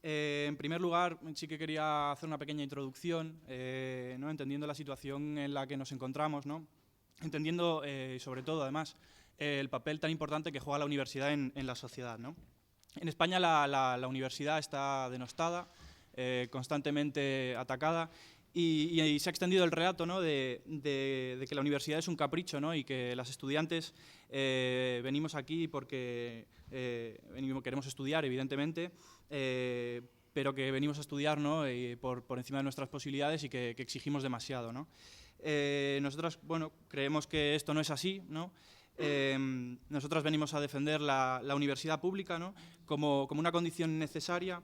En primer lugar, sí que quería hacer una pequeña introducción, ¿no? Entendiendo la situación en la que nos encontramos, ¿no? Entendiendo, sobre todo, además, el papel tan importante que juega la universidad en la sociedad, ¿no? En España la universidad está denostada, constantemente atacada, y se ha extendido el relato, ¿no? de que la universidad es un capricho, ¿no? Y que las estudiantes venimos aquí porque queremos estudiar, evidentemente, pero que venimos a estudiar, ¿no? por encima de nuestras posibilidades y que exigimos demasiado, ¿no? Nosotros, bueno, creemos que esto no es así, ¿no? Nosotras venimos a defender la universidad pública, ¿no? como una condición necesaria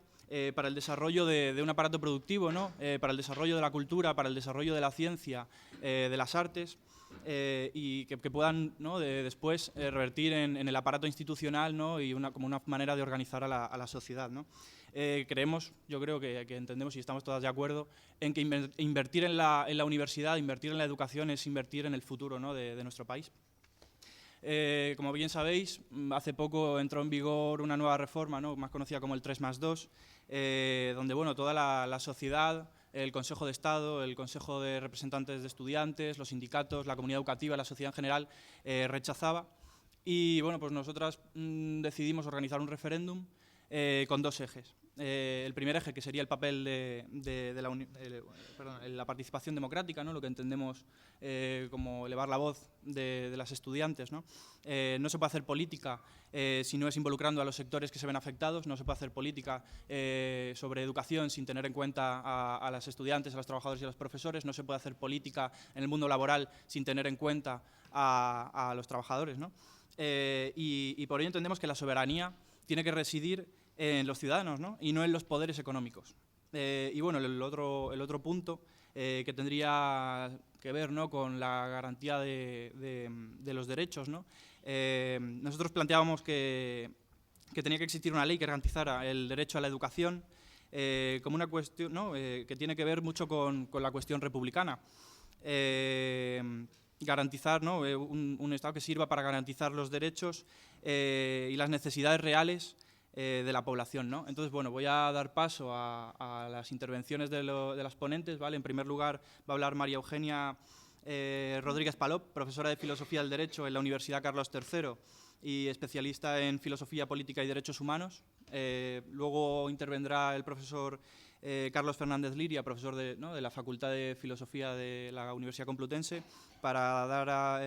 para el desarrollo de un aparato productivo, ¿no? Para el desarrollo de la cultura, para el desarrollo de la ciencia, de las artes, y que puedan, ¿no? después revertir en el aparato institucional, ¿no? Y como una manera de organizar a la sociedad, ¿no? Creemos, yo creo que entendemos y estamos todas de acuerdo en que invertir en la universidad, invertir en la educación es invertir en el futuro, ¿no? de nuestro país. Como bien sabéis, hace poco entró en vigor una nueva reforma, ¿no? Más conocida como el 3+2, donde bueno, toda la sociedad, el Consejo de Estado, el Consejo de Representantes de Estudiantes, los sindicatos, la comunidad educativa, la sociedad en general, rechazaba. Y bueno, pues nosotras decidimos organizar un referéndum con dos ejes. El primer eje, que sería el papel de la participación democrática, ¿no? Lo que entendemos como elevar la voz de las estudiantes, ¿no? No se puede hacer política si no es involucrando a los sectores que se ven afectados, no se puede hacer política sobre educación sin tener en cuenta a las estudiantes, a los trabajadores y a los profesores, no se puede hacer política en el mundo laboral sin tener en cuenta a los trabajadores, ¿no? Y por ello entendemos que la soberanía tiene que residir en los ciudadanos, ¿no? Y no en los poderes económicos. Y bueno, el otro punto que tendría que ver, ¿no? con la garantía de los derechos, ¿no? Nosotros planteábamos que tenía que existir una ley que garantizara el derecho a la educación como una cuestión, ¿no? Que tiene que ver mucho con la cuestión republicana. Garantizar, ¿no? un Estado que sirva para garantizar los derechos y las necesidades reales de la población, ¿no? Entonces, bueno, voy a dar paso a las intervenciones de las ponentes, ¿vale? En primer lugar va a hablar María Eugenia Rodríguez Palop, profesora de Filosofía del Derecho en la Universidad Carlos III y especialista en Filosofía Política y Derechos Humanos. Luego intervendrá el profesor Carlos Fernández Liria, profesor de la Facultad de Filosofía de la Universidad Complutense, para dar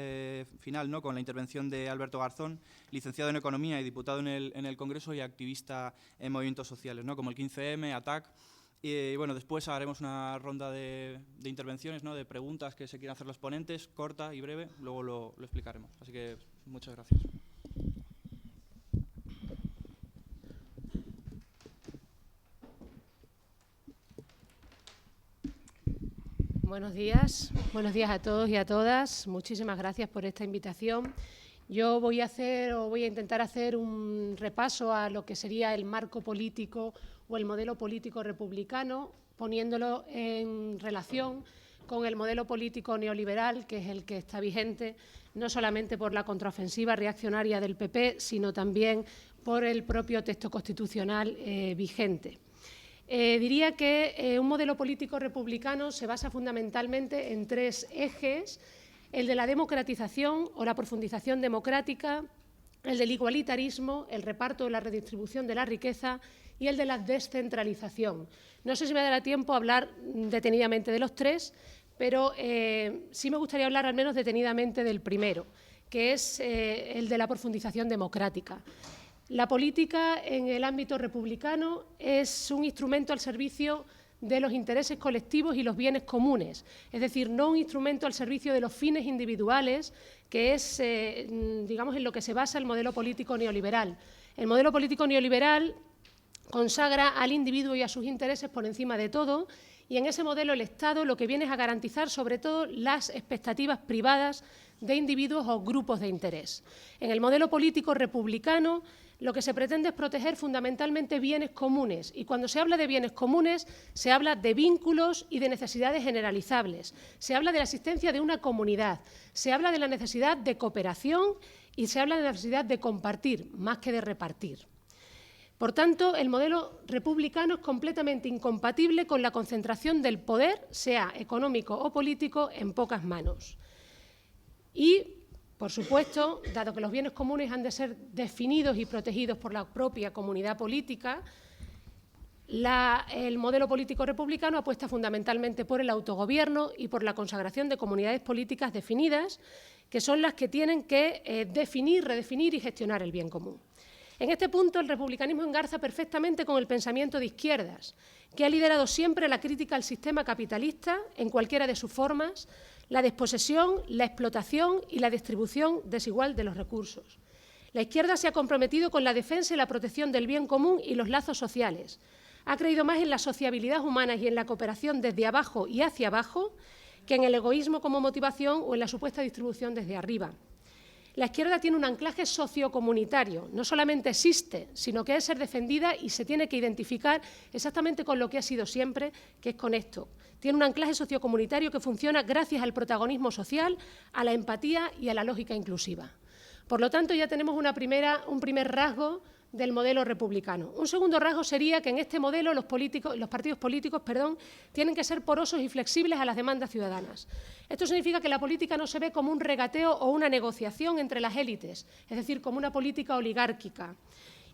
final, ¿no? con la intervención de Alberto Garzón, licenciado en Economía y diputado en el Congreso y activista en movimientos sociales, ¿no? como el 15M, ATAC. Y bueno, después haremos una ronda de intervenciones, ¿no? de preguntas que se quieran hacer los ponentes, corta y breve, luego lo explicaremos. Así que muchas gracias. Buenos días a todos y a todas. Muchísimas gracias por esta invitación. Yo voy a intentar hacer un repaso a lo que sería el marco político o el modelo político republicano, poniéndolo en relación con el modelo político neoliberal, que es el que está vigente, no solamente por la contraofensiva reaccionaria del PP, sino también por el propio texto constitucional vigente. Diría que un modelo político republicano se basa fundamentalmente en tres ejes: el de la democratización o la profundización democrática, el del igualitarismo, el reparto o la redistribución de la riqueza, y el de la descentralización. No sé si me dará tiempo a hablar detenidamente de los tres, pero sí me gustaría hablar al menos detenidamente del primero, que es el de la profundización democrática. La política en el ámbito republicano es un instrumento al servicio de los intereses colectivos y los bienes comunes, es decir, no un instrumento al servicio de los fines individuales, que es, digamos, en lo que se basa el modelo político neoliberal. El modelo político neoliberal consagra al individuo y a sus intereses por encima de todo, y en ese modelo el Estado lo que viene es a garantizar sobre todo las expectativas privadas de individuos o grupos de interés. En el modelo político republicano lo que se pretende es proteger fundamentalmente bienes comunes, y cuando se habla de bienes comunes se habla de vínculos y de necesidades generalizables, se habla de la existencia de una comunidad, se habla de la necesidad de cooperación y se habla de la necesidad de compartir más que de repartir. Por tanto, el modelo republicano es completamente incompatible con la concentración del poder, sea económico o político, en pocas manos. Y, por supuesto, dado que los bienes comunes han de ser definidos y protegidos por la propia comunidad política, el modelo político republicano apuesta fundamentalmente por el autogobierno y por la consagración de comunidades políticas definidas, que son las que tienen que definir, redefinir y gestionar el bien común. En este punto, el republicanismo engarza perfectamente con el pensamiento de izquierdas, que ha liderado siempre la crítica al sistema capitalista en cualquiera de sus formas, la desposesión, la explotación y la distribución desigual de los recursos. La izquierda se ha comprometido con la defensa y la protección del bien común y los lazos sociales. Ha creído más en la sociabilidad humana y en la cooperación desde abajo y hacia abajo que en el egoísmo como motivación o en la supuesta distribución desde arriba. La izquierda tiene un anclaje sociocomunitario, no solamente existe, sino que ha de ser defendida y se tiene que identificar exactamente con lo que ha sido siempre, que es con esto. Tiene un anclaje sociocomunitario que funciona gracias al protagonismo social, a la empatía y a la lógica inclusiva. Por lo tanto, ya tenemos un primer rasgo del modelo republicano. Un segundo rasgo sería que en este modelo los partidos políticos tienen que ser porosos y flexibles a las demandas ciudadanas. Esto significa que la política no se ve como un regateo o una negociación entre las élites, es decir, como una política oligárquica.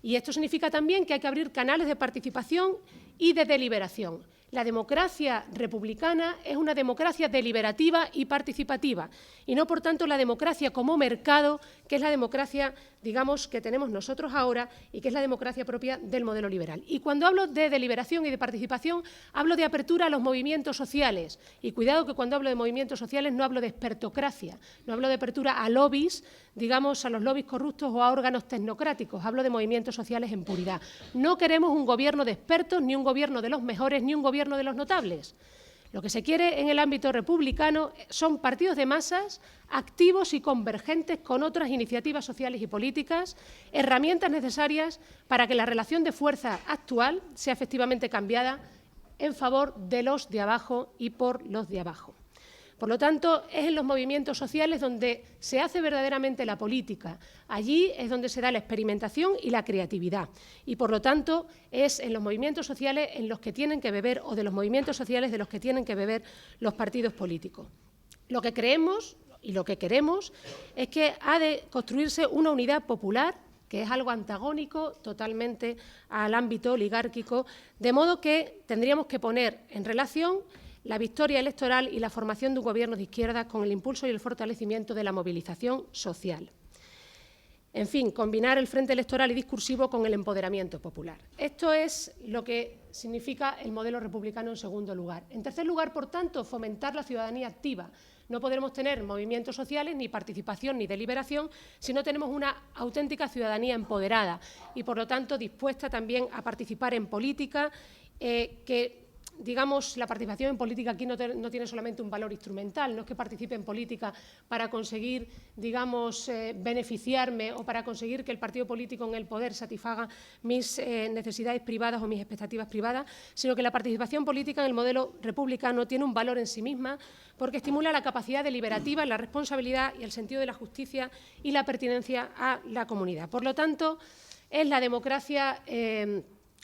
Y esto significa también que hay que abrir canales de participación y de deliberación. La democracia republicana es una democracia deliberativa y participativa, y no, por tanto, la democracia como mercado, que es la democracia, digamos, que tenemos nosotros ahora y que es la democracia propia del modelo liberal. Y cuando hablo de deliberación y de participación, hablo de apertura a los movimientos sociales. Y cuidado que cuando hablo de movimientos sociales no hablo de expertocracia, no hablo de apertura a lobbies, digamos, a los lobbies corruptos o a órganos tecnocráticos, hablo de movimientos sociales en puridad. No queremos un gobierno de expertos, ni un gobierno de los mejores, ni un gobierno de los notables. Lo que se quiere en el ámbito republicano son partidos de masas activos y convergentes con otras iniciativas sociales y políticas, herramientas necesarias para que la relación de fuerza actual sea efectivamente cambiada en favor de los de abajo y por los de abajo. Por lo tanto, es en los movimientos sociales donde se hace verdaderamente la política. Allí es donde se da la experimentación y la creatividad. Y, por lo tanto, es en los movimientos sociales en los que tienen que beber, o de los movimientos sociales de los que tienen que beber los partidos políticos. Lo que creemos y lo que queremos es que ha de construirse una unidad popular, que es algo antagónico totalmente al ámbito oligárquico, de modo que tendríamos que poner en relación la victoria electoral y la formación de un gobierno de izquierda con el impulso y el fortalecimiento de la movilización social. En fin, combinar el frente electoral y discursivo con el empoderamiento popular. Esto es lo que significa el modelo republicano en segundo lugar. En tercer lugar, por tanto, fomentar la ciudadanía activa. No podremos tener movimientos sociales, ni participación, ni deliberación, si no tenemos una auténtica ciudadanía empoderada y, por lo tanto, dispuesta también a participar en política digamos, la participación en política aquí no tiene solamente un valor instrumental, no es que participe en política para conseguir, digamos, beneficiarme o para conseguir que el partido político en el poder satisfaga mis necesidades privadas o mis expectativas privadas, sino que la participación política en el modelo republicano tiene un valor en sí misma porque estimula la capacidad deliberativa, la responsabilidad y el sentido de la justicia y la pertinencia a la comunidad. Por lo tanto, es la democracia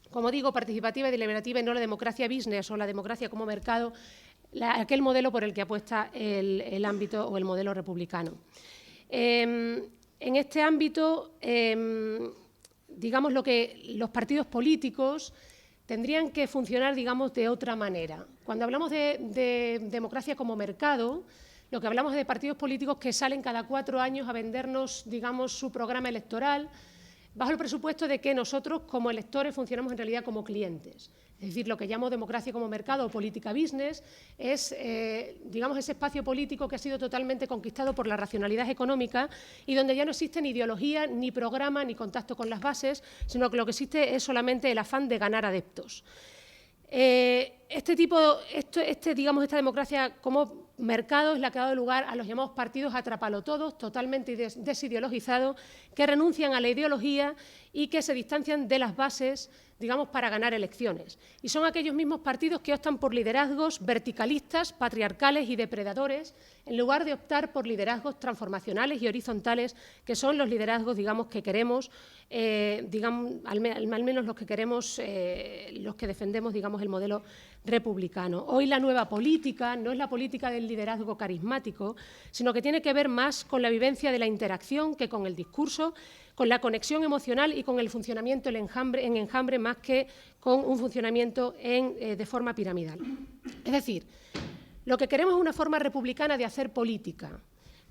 como digo, participativa y deliberativa y no la democracia business o la democracia como mercado, aquel modelo por el que apuesta el ámbito o el modelo republicano. En este ámbito, digamos, los partidos políticos tendrían que funcionar, digamos, de otra manera. Cuando hablamos de democracia como mercado, lo que hablamos es de partidos políticos que salen cada 4 años a vendernos, digamos, su programa electoral, bajo el presupuesto de que nosotros, como electores, funcionamos en realidad como clientes. Es decir, lo que llamo democracia como mercado o política business es, digamos, ese espacio político que ha sido totalmente conquistado por la racionalidad económica y donde ya no existe ni ideología, ni programa, ni contacto con las bases, sino que lo que existe es solamente el afán de ganar adeptos. esta democracia como mercado es la que ha dado lugar a los llamados partidos atrapalotodos, totalmente desideologizados, que renuncian a la ideología y que se distancian de las bases, digamos, para ganar elecciones. Y son aquellos mismos partidos que optan por liderazgos verticalistas, patriarcales y depredadores, en lugar de optar por liderazgos transformacionales y horizontales, que son los liderazgos, digamos, que queremos, al menos los que queremos, los que defendemos, digamos, el modelo republicano. Hoy la nueva política no es la política del liderazgo carismático, sino que tiene que ver más con la vivencia de la interacción que con el discurso, con la conexión emocional y con el funcionamiento en enjambre más que con un funcionamiento de forma piramidal. Es decir, lo que queremos es una forma republicana de hacer política,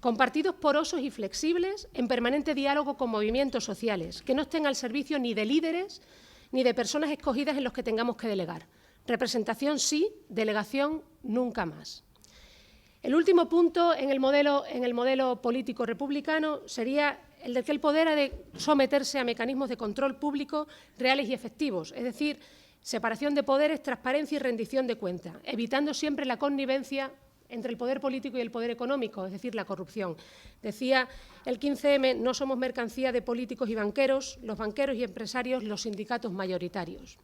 con partidos porosos y flexibles, en permanente diálogo con movimientos sociales, que no estén al servicio ni de líderes ni de personas escogidas en los que tengamos que delegar. Representación sí, delegación nunca más. El último punto en el modelo político republicano sería el de que el poder ha de someterse a mecanismos de control público reales y efectivos, es decir, separación de poderes, transparencia y rendición de cuentas, evitando siempre la connivencia entre el poder político y el poder económico, es decir, la corrupción. Decía el 15M, no somos mercancía de políticos y banqueros, los banqueros y empresarios, los sindicatos mayoritarios.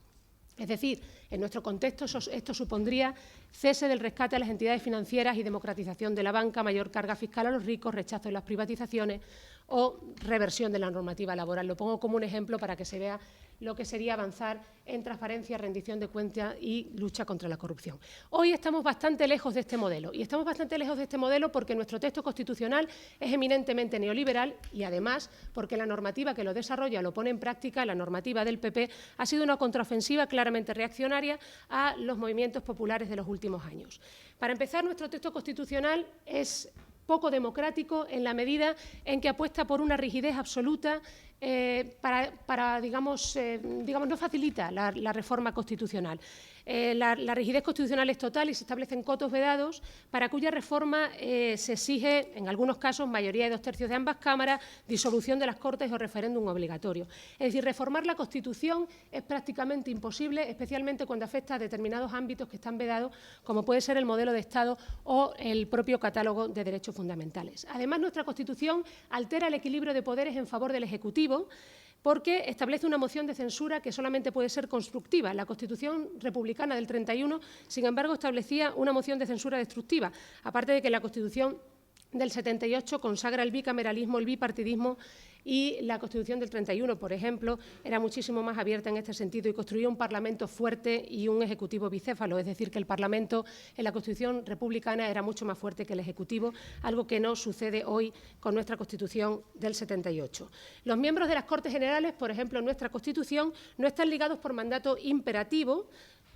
Es decir, en nuestro contexto esto supondría cese del rescate a las entidades financieras y democratización de la banca, mayor carga fiscal a los ricos, rechazo de las privatizaciones o reversión de la normativa laboral. Lo pongo como un ejemplo para que se vea lo que sería avanzar en transparencia, rendición de cuentas y lucha contra la corrupción. Hoy estamos bastante lejos de este modelo, y estamos bastante lejos de este modelo porque nuestro texto constitucional es eminentemente neoliberal y, además, porque la normativa que lo desarrolla, lo pone en práctica, la normativa del PP, ha sido una contraofensiva claramente reaccionaria a los movimientos populares de los últimos años. Para empezar, nuestro texto constitucional es poco democrático en la medida en que apuesta por una rigidez absoluta digamos, no facilita la reforma constitucional. La rigidez constitucional es total y se establecen cotos vedados para cuya reforma se exige, en algunos casos, mayoría de 2/3 de ambas cámaras, disolución de las Cortes o referéndum obligatorio. Es decir, reformar la Constitución es prácticamente imposible, especialmente cuando afecta a determinados ámbitos que están vedados, como puede ser el modelo de Estado o el propio catálogo de derechos fundamentales. Además, nuestra Constitución altera el equilibrio de poderes en favor del Ejecutivo, porque establece una moción de censura que solamente puede ser constructiva. La Constitución republicana del 31, sin embargo, establecía una moción de censura destructiva, aparte de que la Constitución del 78 consagra el bicameralismo, el bipartidismo, y la Constitución del 31, por ejemplo, era muchísimo más abierta en este sentido y construía un Parlamento fuerte y un Ejecutivo bicéfalo, es decir, que el Parlamento en la Constitución republicana era mucho más fuerte que el Ejecutivo, algo que no sucede hoy con nuestra Constitución del 78. Los miembros de las Cortes Generales, por ejemplo, en nuestra Constitución, no están ligados por mandato imperativo,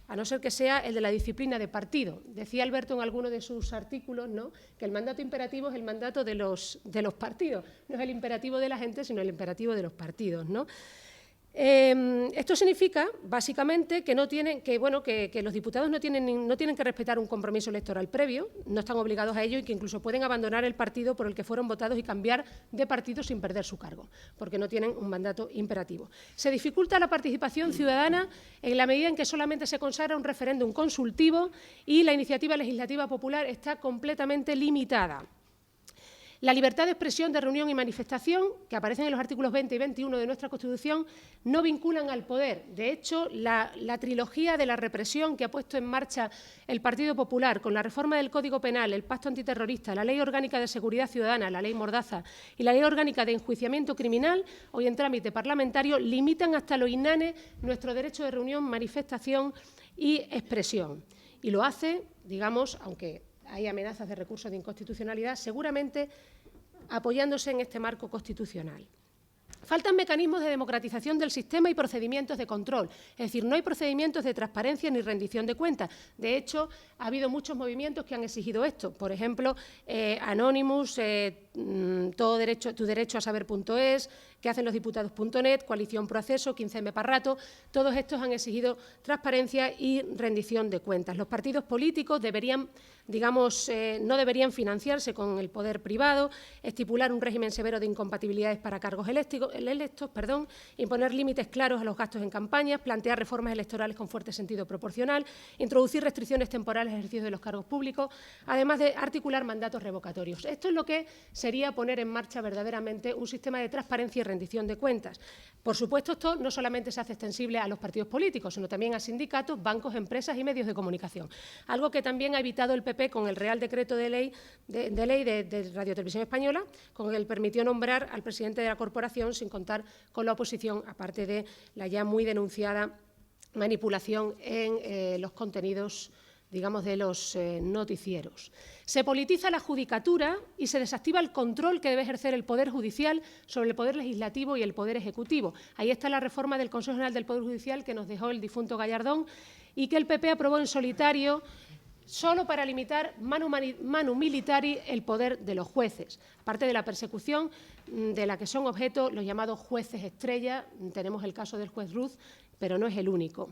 a no ser que sea el de la disciplina de partido. Decía Alberto en alguno de sus artículos, ¿no?, que el mandato imperativo es el mandato de los partidos. No es el imperativo de la gente, sino el imperativo de los partidos, ¿no? Esto significa, básicamente, que los diputados no tienen que respetar un compromiso electoral previo, no están obligados a ello y que incluso pueden abandonar el partido por el que fueron votados y cambiar de partido sin perder su cargo, porque no tienen un mandato imperativo. Se dificulta la participación ciudadana en la medida en que solamente se consagra un referéndum consultivo y la iniciativa legislativa popular está completamente limitada. La libertad de expresión, de reunión y manifestación, que aparecen en los artículos 20 y 21 de nuestra Constitución, no vinculan al poder. De hecho, la trilogía de la represión que ha puesto en marcha el Partido Popular con la reforma del Código Penal, el Pacto Antiterrorista, la Ley Orgánica de Seguridad Ciudadana, la Ley Mordaza y la Ley Orgánica de Enjuiciamiento Criminal, hoy en trámite parlamentario, limitan hasta lo inane nuestro derecho de reunión, manifestación y expresión. Y lo hace, digamos, aunque hay amenazas de recurso de inconstitucionalidad, seguramente apoyándose en este marco constitucional. Faltan mecanismos de democratización del sistema y procedimientos de control, es decir, no hay procedimientos de transparencia ni rendición de cuentas. De hecho, ha habido muchos movimientos que han exigido esto, por ejemplo, Anonymous, Tu Derecho a Saber.es, ¿Qué hacen los diputados.net, Coalición Pro Acceso, 15M para rato? Todos estos han exigido transparencia y rendición de cuentas. Los partidos políticos deberían, digamos, no deberían financiarse con el poder privado, estipular un régimen severo de incompatibilidades para cargos electos, imponer límites claros a los gastos en campañas, plantear reformas electorales con fuerte sentido proporcional, introducir restricciones temporales al ejercicio de los cargos públicos, además de articular mandatos revocatorios. Esto es lo que sería poner en marcha verdaderamente un sistema de transparencia y rendición de cuentas. Por supuesto, esto no solamente se hace extensible a los partidos políticos, sino también a sindicatos, bancos, empresas y medios de comunicación. Algo que también ha evitado el PP con el Real Decreto de Ley de Radio Televisión Española, con el que permitió nombrar al presidente de la corporación sin contar con la oposición, aparte de la ya muy denunciada manipulación en los contenidos, digamos, de los noticieros. Se politiza la judicatura y se desactiva el control que debe ejercer el Poder Judicial sobre el Poder Legislativo y el Poder Ejecutivo. Ahí está la reforma del Consejo General del Poder Judicial que nos dejó el difunto Gallardón y que el PP aprobó en solitario solo para limitar manu militari el poder de los jueces. Aparte de la persecución de la que son objeto los llamados jueces estrella, tenemos el caso del juez Ruz, pero no es el único.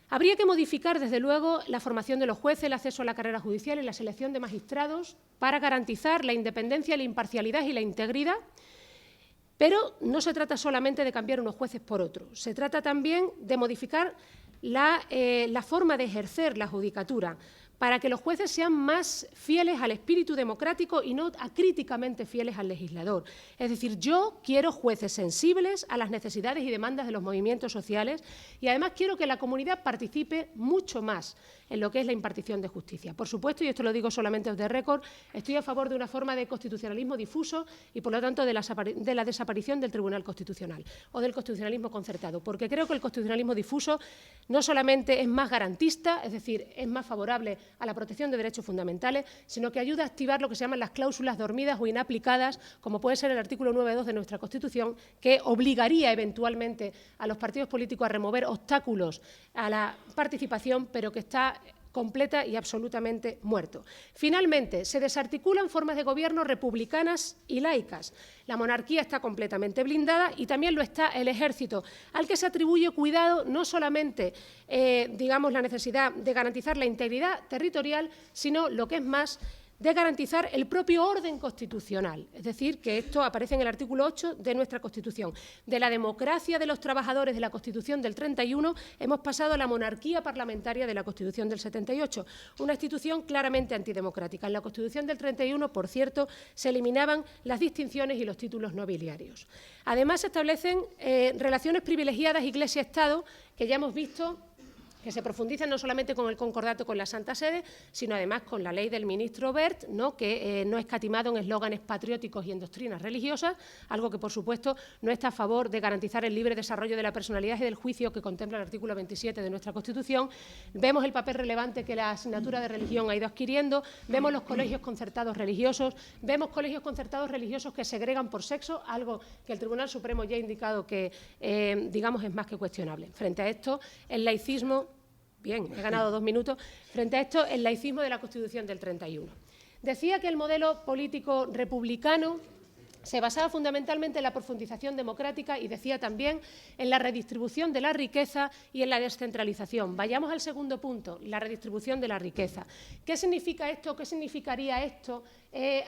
Habría que modificar, desde luego, la formación de los jueces, el acceso a la carrera judicial y la selección de magistrados para garantizar la independencia, la imparcialidad y la integridad, pero no se trata solamente de cambiar unos jueces por otros, se trata también de modificar la forma de ejercer la judicatura, para que los jueces sean más fieles al espíritu democrático y no acríticamente fieles al legislador. Es decir, yo quiero jueces sensibles a las necesidades y demandas de los movimientos sociales y además quiero que la comunidad participe mucho más en lo que es la impartición de justicia. Por supuesto, y esto lo digo solamente off the record, estoy a favor de una forma de constitucionalismo difuso y, por lo tanto, de la desaparición del Tribunal Constitucional o del constitucionalismo concertado, porque creo que el constitucionalismo difuso no solamente es más garantista, es decir, es más favorable a la protección de derechos fundamentales, sino que ayuda a activar lo que se llaman las cláusulas dormidas o inaplicadas, como puede ser el artículo 9.2 de nuestra Constitución, que obligaría eventualmente a los partidos políticos a remover obstáculos a la participación, pero que está completa y absolutamente muerto. Finalmente, se desarticulan formas de gobierno republicanas y laicas. La monarquía está completamente blindada y también lo está el ejército, al que se atribuye cuidado no solamente, digamos, la necesidad de garantizar la integridad territorial, sino, lo que es más, de garantizar el propio orden constitucional. Es decir, que esto aparece en el artículo 8 de nuestra Constitución. De la democracia de los trabajadores de la Constitución del 31 hemos pasado a la monarquía parlamentaria de la Constitución del 78, una institución claramente antidemocrática. En la Constitución del 31, por cierto, se eliminaban las distinciones y los títulos nobiliarios. Además, se establecen relaciones privilegiadas Iglesia-Estado, que ya hemos visto que se profundizan no solamente con el concordato con la Santa Sede, sino además con la ley del ministro Wert, ¿no?, que no ha escatimado en eslóganes patrióticos y en doctrinas religiosas, algo que, por supuesto, no está a favor de garantizar el libre desarrollo de la personalidad y del juicio que contempla el artículo 27 de nuestra Constitución. Vemos el papel relevante que la asignatura de religión ha ido adquiriendo, vemos los colegios concertados religiosos, vemos colegios concertados religiosos que segregan por sexo, algo que el Tribunal Supremo ya ha indicado que, digamos, es más que cuestionable. Frente a esto, el laicismo... Bien, he ganado 2 minutos. Frente a esto, el laicismo de la Constitución del 31. Decía que el modelo político republicano se basaba fundamentalmente en la profundización democrática y decía también en la redistribución de la riqueza y en la descentralización. Vayamos al segundo punto, la redistribución de la riqueza. ¿Qué significa esto? ¿Qué significaría esto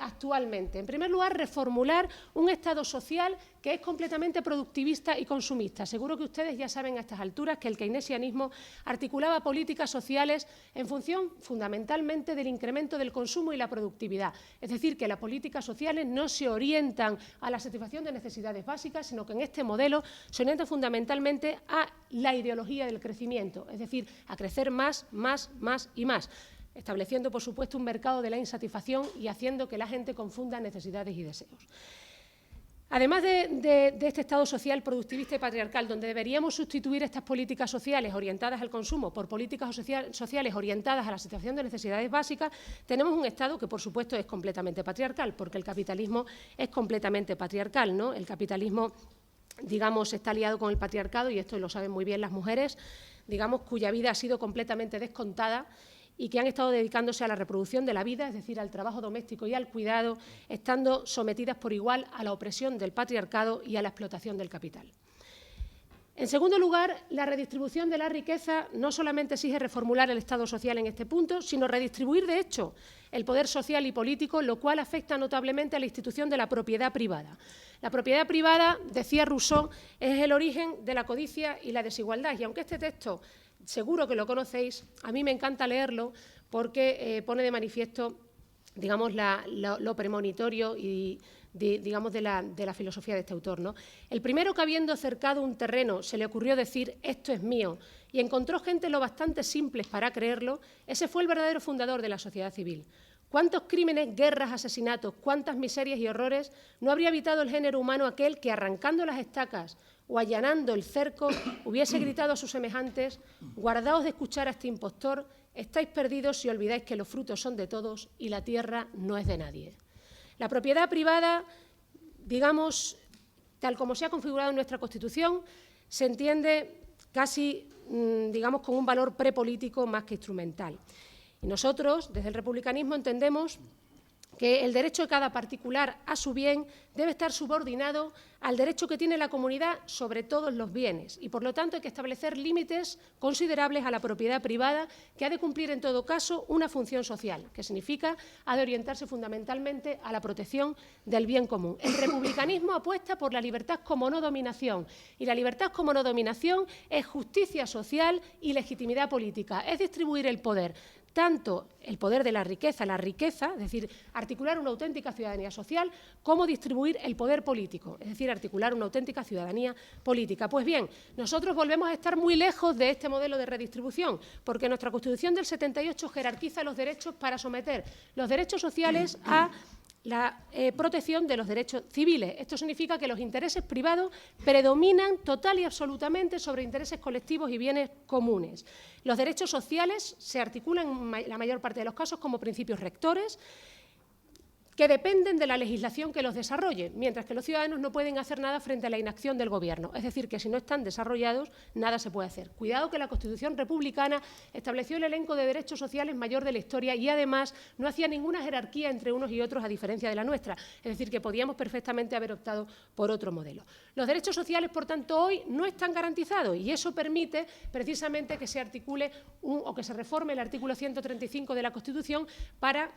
actualmente? En primer lugar, reformular un Estado social que es completamente productivista y consumista. Seguro que ustedes ya saben a estas alturas que el keynesianismo articulaba políticas sociales en función fundamentalmente del incremento del consumo y la productividad. Es decir, que las políticas sociales no se orientan a la satisfacción de necesidades básicas, sino que en este modelo se orientan fundamentalmente a la ideología del crecimiento, es decir, a crecer más, más, más y más, estableciendo, por supuesto, un mercado de la insatisfacción y haciendo que la gente confunda necesidades y deseos. Además de este Estado social productivista y patriarcal, donde deberíamos sustituir estas políticas sociales orientadas al consumo por políticas sociales orientadas a la satisfacción de necesidades básicas, tenemos un Estado que, por supuesto, es completamente patriarcal, porque el capitalismo es completamente patriarcal, ¿no? El capitalismo, digamos, está aliado con el patriarcado, y esto lo saben muy bien las mujeres, digamos, cuya vida ha sido completamente descontada y que han estado dedicándose a la reproducción de la vida, es decir, al trabajo doméstico y al cuidado, estando sometidas por igual a la opresión del patriarcado y a la explotación del capital. En segundo lugar, la redistribución de la riqueza no solamente exige reformular el Estado social en este punto, sino redistribuir, de hecho, el poder social y político, lo cual afecta notablemente a la institución de la propiedad privada. La propiedad privada, decía Rousseau, es el origen de la codicia y la desigualdad. Y aunque este texto seguro que lo conocéis, a mí me encanta leerlo porque pone de manifiesto, digamos, lo premonitorio y digamos, de la filosofía de este autor, ¿no? El primero que, habiendo cercado un terreno, se le ocurrió decir «esto es mío» y encontró gente lo bastante simples para creerlo, ese fue el verdadero fundador de la sociedad civil. ¿Cuántos crímenes, guerras, asesinatos, cuántas miserias y horrores no habría evitado el género humano aquel que, arrancando las estacas o allanando el cerco, hubiese gritado a sus semejantes «guardaos de escuchar a este impostor, estáis perdidos si olvidáis que los frutos son de todos y la tierra no es de nadie». La propiedad privada, digamos, tal como se ha configurado en nuestra Constitución, se entiende casi, digamos, con un valor prepolítico más que instrumental. Y nosotros, desde el republicanismo, entendemos que el derecho de cada particular a su bien debe estar subordinado al derecho que tiene la comunidad sobre todos los bienes y, por lo tanto, hay que establecer límites considerables a la propiedad privada que ha de cumplir, en todo caso, una función social, que significa ha de orientarse fundamentalmente a la protección del bien común. El republicanismo apuesta por la libertad como no dominación y la libertad como no dominación es justicia social y legitimidad política, es distribuir el poder, tanto el poder de la riqueza, es decir, articular una auténtica ciudadanía social, como distribuir el poder político, es decir, articular una auténtica ciudadanía política. Pues bien, nosotros volvemos a estar muy lejos de este modelo de redistribución, porque nuestra Constitución del 78 jerarquiza los derechos para someter los derechos sociales a la protección de los derechos civiles. Esto significa que los intereses privados predominan total y absolutamente sobre intereses colectivos y bienes comunes. Los derechos sociales se articulan en la mayor parte de los casos como principios rectores que dependen de la legislación que los desarrolle, mientras que los ciudadanos no pueden hacer nada frente a la inacción del Gobierno. Es decir, que si no están desarrollados, nada se puede hacer. Cuidado que la Constitución republicana estableció el elenco de derechos sociales mayor de la historia y, además, no hacía ninguna jerarquía entre unos y otros, a diferencia de la nuestra. Es decir, que podíamos perfectamente haber optado por otro modelo. Los derechos sociales, por tanto, hoy no están garantizados y eso permite precisamente que se articule o que se reforme el artículo 135 de la Constitución para,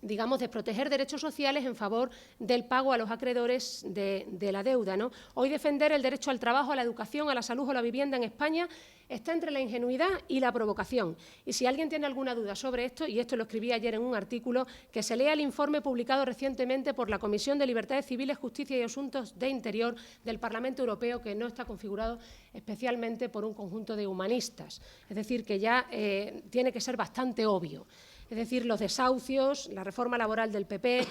digamos, desproteger derechos sociales en favor del pago a los acreedores de la deuda, ¿no? Hoy defender el derecho al trabajo, a la educación, a la salud o a la vivienda en España está entre la ingenuidad y la provocación. Y si alguien tiene alguna duda sobre esto, y esto lo escribí ayer en un artículo, que se lea el informe publicado recientemente por la Comisión de Libertades Civiles, Justicia y Asuntos de Interior del Parlamento Europeo, que no está configurado especialmente por un conjunto de humanistas. Es decir, que ya tiene que ser bastante obvio. Es decir, los desahucios, la reforma laboral del PP,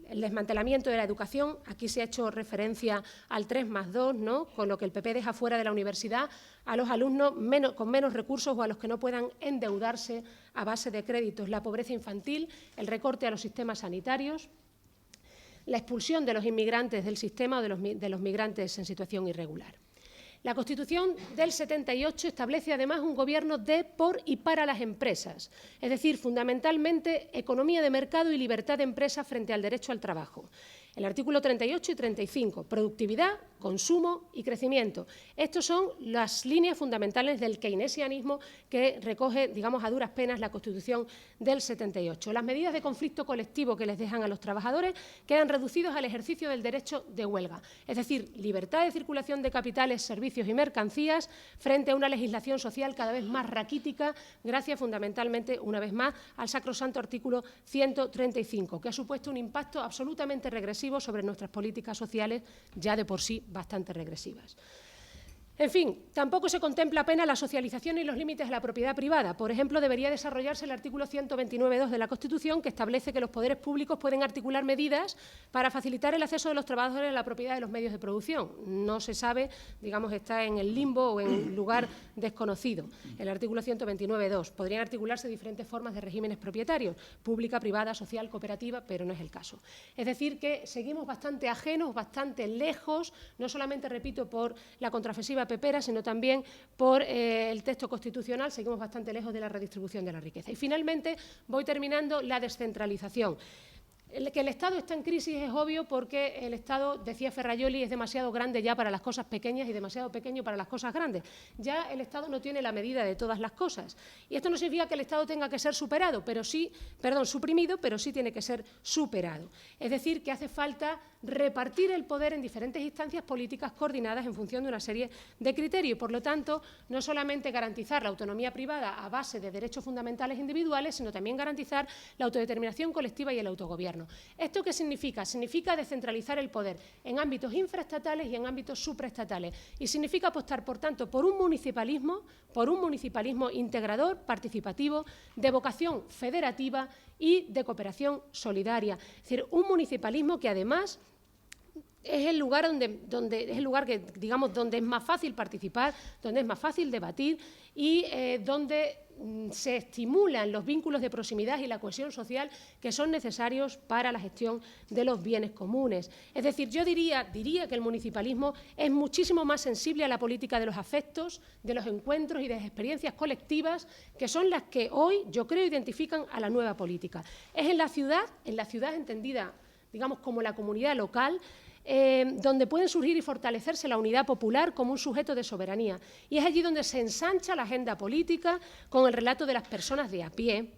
el desmantelamiento de la educación. Aquí se ha hecho referencia al 3+2, ¿no? Con lo que el PP deja fuera de la universidad a los alumnos con menos recursos o a los que no puedan endeudarse a base de créditos. La pobreza infantil, el recorte a los sistemas sanitarios, la expulsión de los inmigrantes del sistema o de los migrantes en situación irregular. La Constitución del 78 establece además un gobierno de, por y para las empresas, es decir, fundamentalmente economía de mercado y libertad de empresa frente al derecho al trabajo. El artículo 38 y 35, productividad, consumo y crecimiento. Estas son las líneas fundamentales del keynesianismo que recoge, digamos, a duras penas la Constitución del 78. Las medidas de conflicto colectivo que les dejan a los trabajadores quedan reducidos al ejercicio del derecho de huelga, es decir, libertad de circulación de capitales, servicios y mercancías frente a una legislación social cada vez más raquítica, gracias fundamentalmente, una vez más, al sacrosanto artículo 135, que ha supuesto un impacto absolutamente regresivo sobre nuestras políticas sociales, ya de por sí bastante regresivas. En fin, tampoco se contempla apenas la socialización y los límites de la propiedad privada. Por ejemplo, debería desarrollarse el artículo 129.2 de la Constitución, que establece que los poderes públicos pueden articular medidas para facilitar el acceso de los trabajadores a la propiedad de los medios de producción. No se sabe, digamos, está en el limbo o en un lugar desconocido. El artículo 129.2. Podrían articularse diferentes formas de regímenes propietarios, pública, privada, social, cooperativa, pero no es el caso. Es decir, que seguimos bastante ajenos, bastante lejos, no solamente, repito, por la contraofensiva estructura pepera, sino también por el texto constitucional. Seguimos bastante lejos de la redistribución de la riqueza. Y finalmente, voy terminando, la descentralización. Que el Estado está en crisis es obvio porque el Estado, decía Ferrajoli, es demasiado grande ya para las cosas pequeñas y demasiado pequeño para las cosas grandes. Ya el Estado no tiene la medida de todas las cosas. Y esto no significa que el Estado tenga que ser suprimido, pero sí tiene que ser superado. Es decir, que hace falta repartir el poder en diferentes instancias políticas coordinadas en función de una serie de criterios. Por lo tanto, no solamente garantizar la autonomía privada a base de derechos fundamentales individuales, sino también garantizar la autodeterminación colectiva y el autogobierno. ¿Esto qué significa? Significa descentralizar el poder en ámbitos infraestatales y en ámbitos supraestatales. Y significa apostar, por tanto, por un municipalismo integrador, participativo, de vocación federativa y de cooperación solidaria. Es decir, un municipalismo que además es el lugar donde es más fácil participar, donde es más fácil debatir y donde se estimulan los vínculos de proximidad y la cohesión social que son necesarios para la gestión de los bienes comunes. Es decir, yo diría que el municipalismo es muchísimo más sensible a la política de los afectos, de los encuentros y de las experiencias colectivas, que son las que hoy, yo creo, identifican a la nueva política. Es en la ciudad entendida, digamos, como la comunidad local, donde pueden surgir y fortalecerse la unidad popular como un sujeto de soberanía. Y es allí donde se ensancha la agenda política con el relato de las personas de a pie,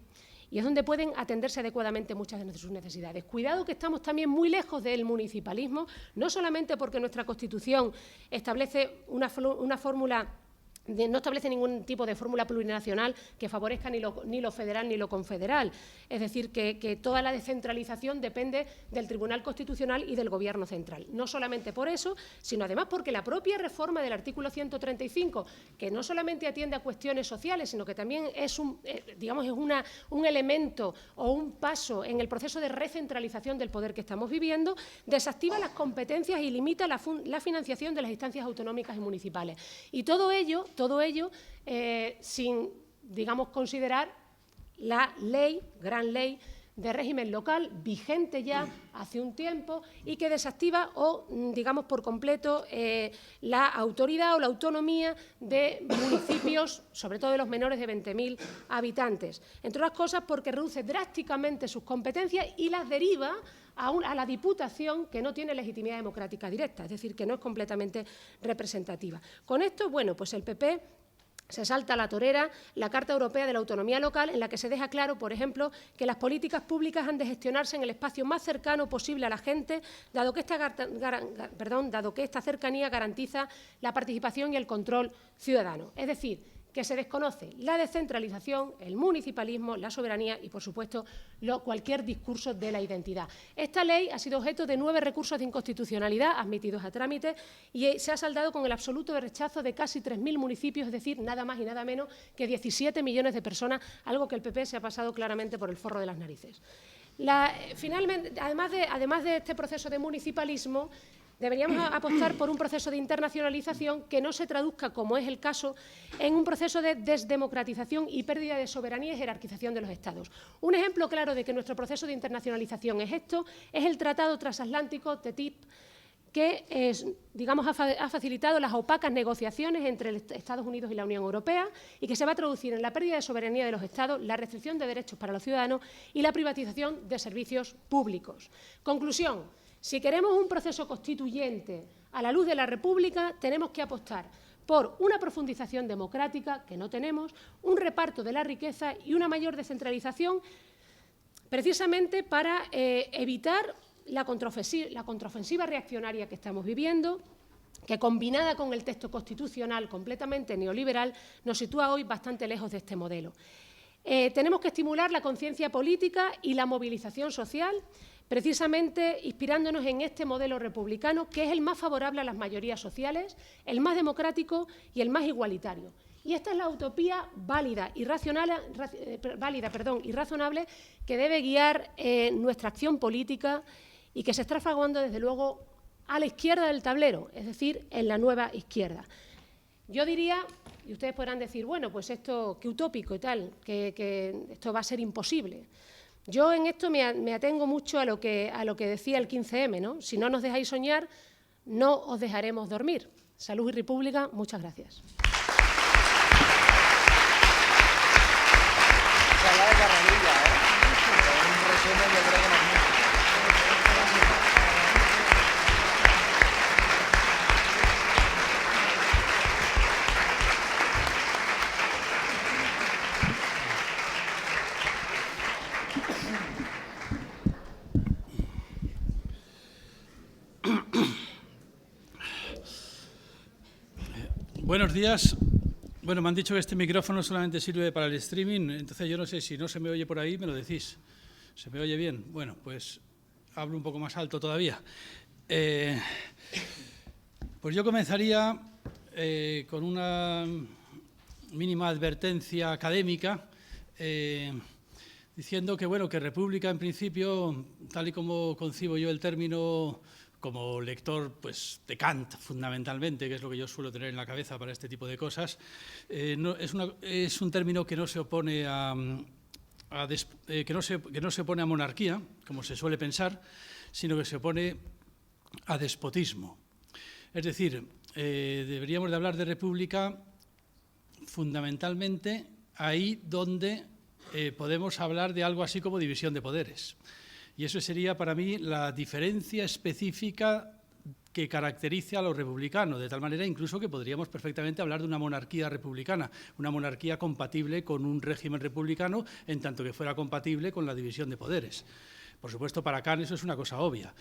y es donde pueden atenderse adecuadamente muchas de sus necesidades. Cuidado que estamos también muy lejos del municipalismo, no solamente porque nuestra Constitución establece una fórmula no establece ningún tipo de fórmula plurinacional que favorezca ni lo federal ni lo confederal. Es decir, que toda la descentralización depende del Tribunal Constitucional y del Gobierno central. No solamente por eso, sino además porque la propia reforma del artículo 135, que no solamente atiende a cuestiones sociales, sino que también es un elemento o un paso en el proceso de recentralización del poder que estamos viviendo, desactiva las competencias y limita la financiación de las instancias autonómicas y municipales. Y todo ello sin, digamos, considerar la gran ley de régimen local vigente ya hace un tiempo y que desactiva o, digamos, por completo la autoridad o la autonomía de municipios, sobre todo de los menores de 20.000 habitantes. Entre otras cosas porque reduce drásticamente sus competencias y las deriva a la Diputación, que no tiene legitimidad democrática directa, es decir, que no es completamente representativa. Con esto, bueno, pues el PP se salta a la torera la Carta Europea de la Autonomía Local, en la que se deja claro, por ejemplo, que las políticas públicas han de gestionarse en el espacio más cercano posible a la gente, dado que esta cercanía garantiza la participación y el control ciudadano. Es decir, que se desconoce la descentralización, el municipalismo, la soberanía y, por supuesto, cualquier discurso de la identidad. Esta ley ha sido objeto de 9 recursos de inconstitucionalidad admitidos a trámite y se ha saldado con el absoluto rechazo de casi 3.000 municipios, es decir, nada más y nada menos que 17 millones de personas, algo que el PP se ha pasado claramente por el forro de las narices. Finalmente, además de este proceso de municipalismo, deberíamos apostar por un proceso de internacionalización que no se traduzca, como es el caso, en un proceso de desdemocratización y pérdida de soberanía y jerarquización de los Estados. Un ejemplo claro de que nuestro proceso de internacionalización es esto, es el Tratado Transatlántico, TTIP, que ha facilitado las opacas negociaciones entre Estados Unidos y la Unión Europea y que se va a traducir en la pérdida de soberanía de los Estados, la restricción de derechos para los ciudadanos y la privatización de servicios públicos. Conclusión. Si queremos un proceso constituyente a la luz de la República, tenemos que apostar por una profundización democrática, que no tenemos, un reparto de la riqueza y una mayor descentralización, precisamente para evitar la contraofensiva reaccionaria que estamos viviendo, que combinada con el texto constitucional completamente neoliberal, nos sitúa hoy bastante lejos de este modelo. Tenemos que estimular la conciencia política y la movilización social, precisamente inspirándonos en este modelo republicano, que es el más favorable a las mayorías sociales, el más democrático y el más igualitario. Y esta es la utopía válida y razonable que debe guiar nuestra acción política y que se está fraguando, desde luego, a la izquierda del tablero, es decir, en la nueva izquierda. Yo diría, y ustedes podrán decir, bueno, pues esto, qué utópico y tal, que esto va a ser imposible. Yo en esto me atengo mucho a lo que decía el 15M, ¿no? Si no nos dejáis soñar, no os dejaremos dormir. Salud y República, muchas gracias. Buenos días. Bueno, me han dicho que este micrófono solamente sirve para el streaming, entonces yo no sé si no se me oye por ahí, me lo decís. ¿Se me oye bien? Bueno, pues hablo un poco más alto todavía. Pues yo comenzaría con una mínima advertencia académica, diciendo que, bueno, que república en principio, tal y como concibo yo el término, como lector pues, de Kant, fundamentalmente, que es lo que yo suelo tener en la cabeza para este tipo de cosas, es un término que no se opone que no se opone a monarquía, como se suele pensar, sino que se opone a despotismo. Es decir, deberíamos de hablar de república fundamentalmente ahí donde podemos hablar de algo así como división de poderes. Y eso sería para mí la diferencia específica que caracteriza a lo republicano, de tal manera incluso que podríamos perfectamente hablar de una monarquía republicana, una monarquía compatible con un régimen republicano, en tanto que fuera compatible con la división de poderes. Por supuesto, para Kant eso es una cosa obvia,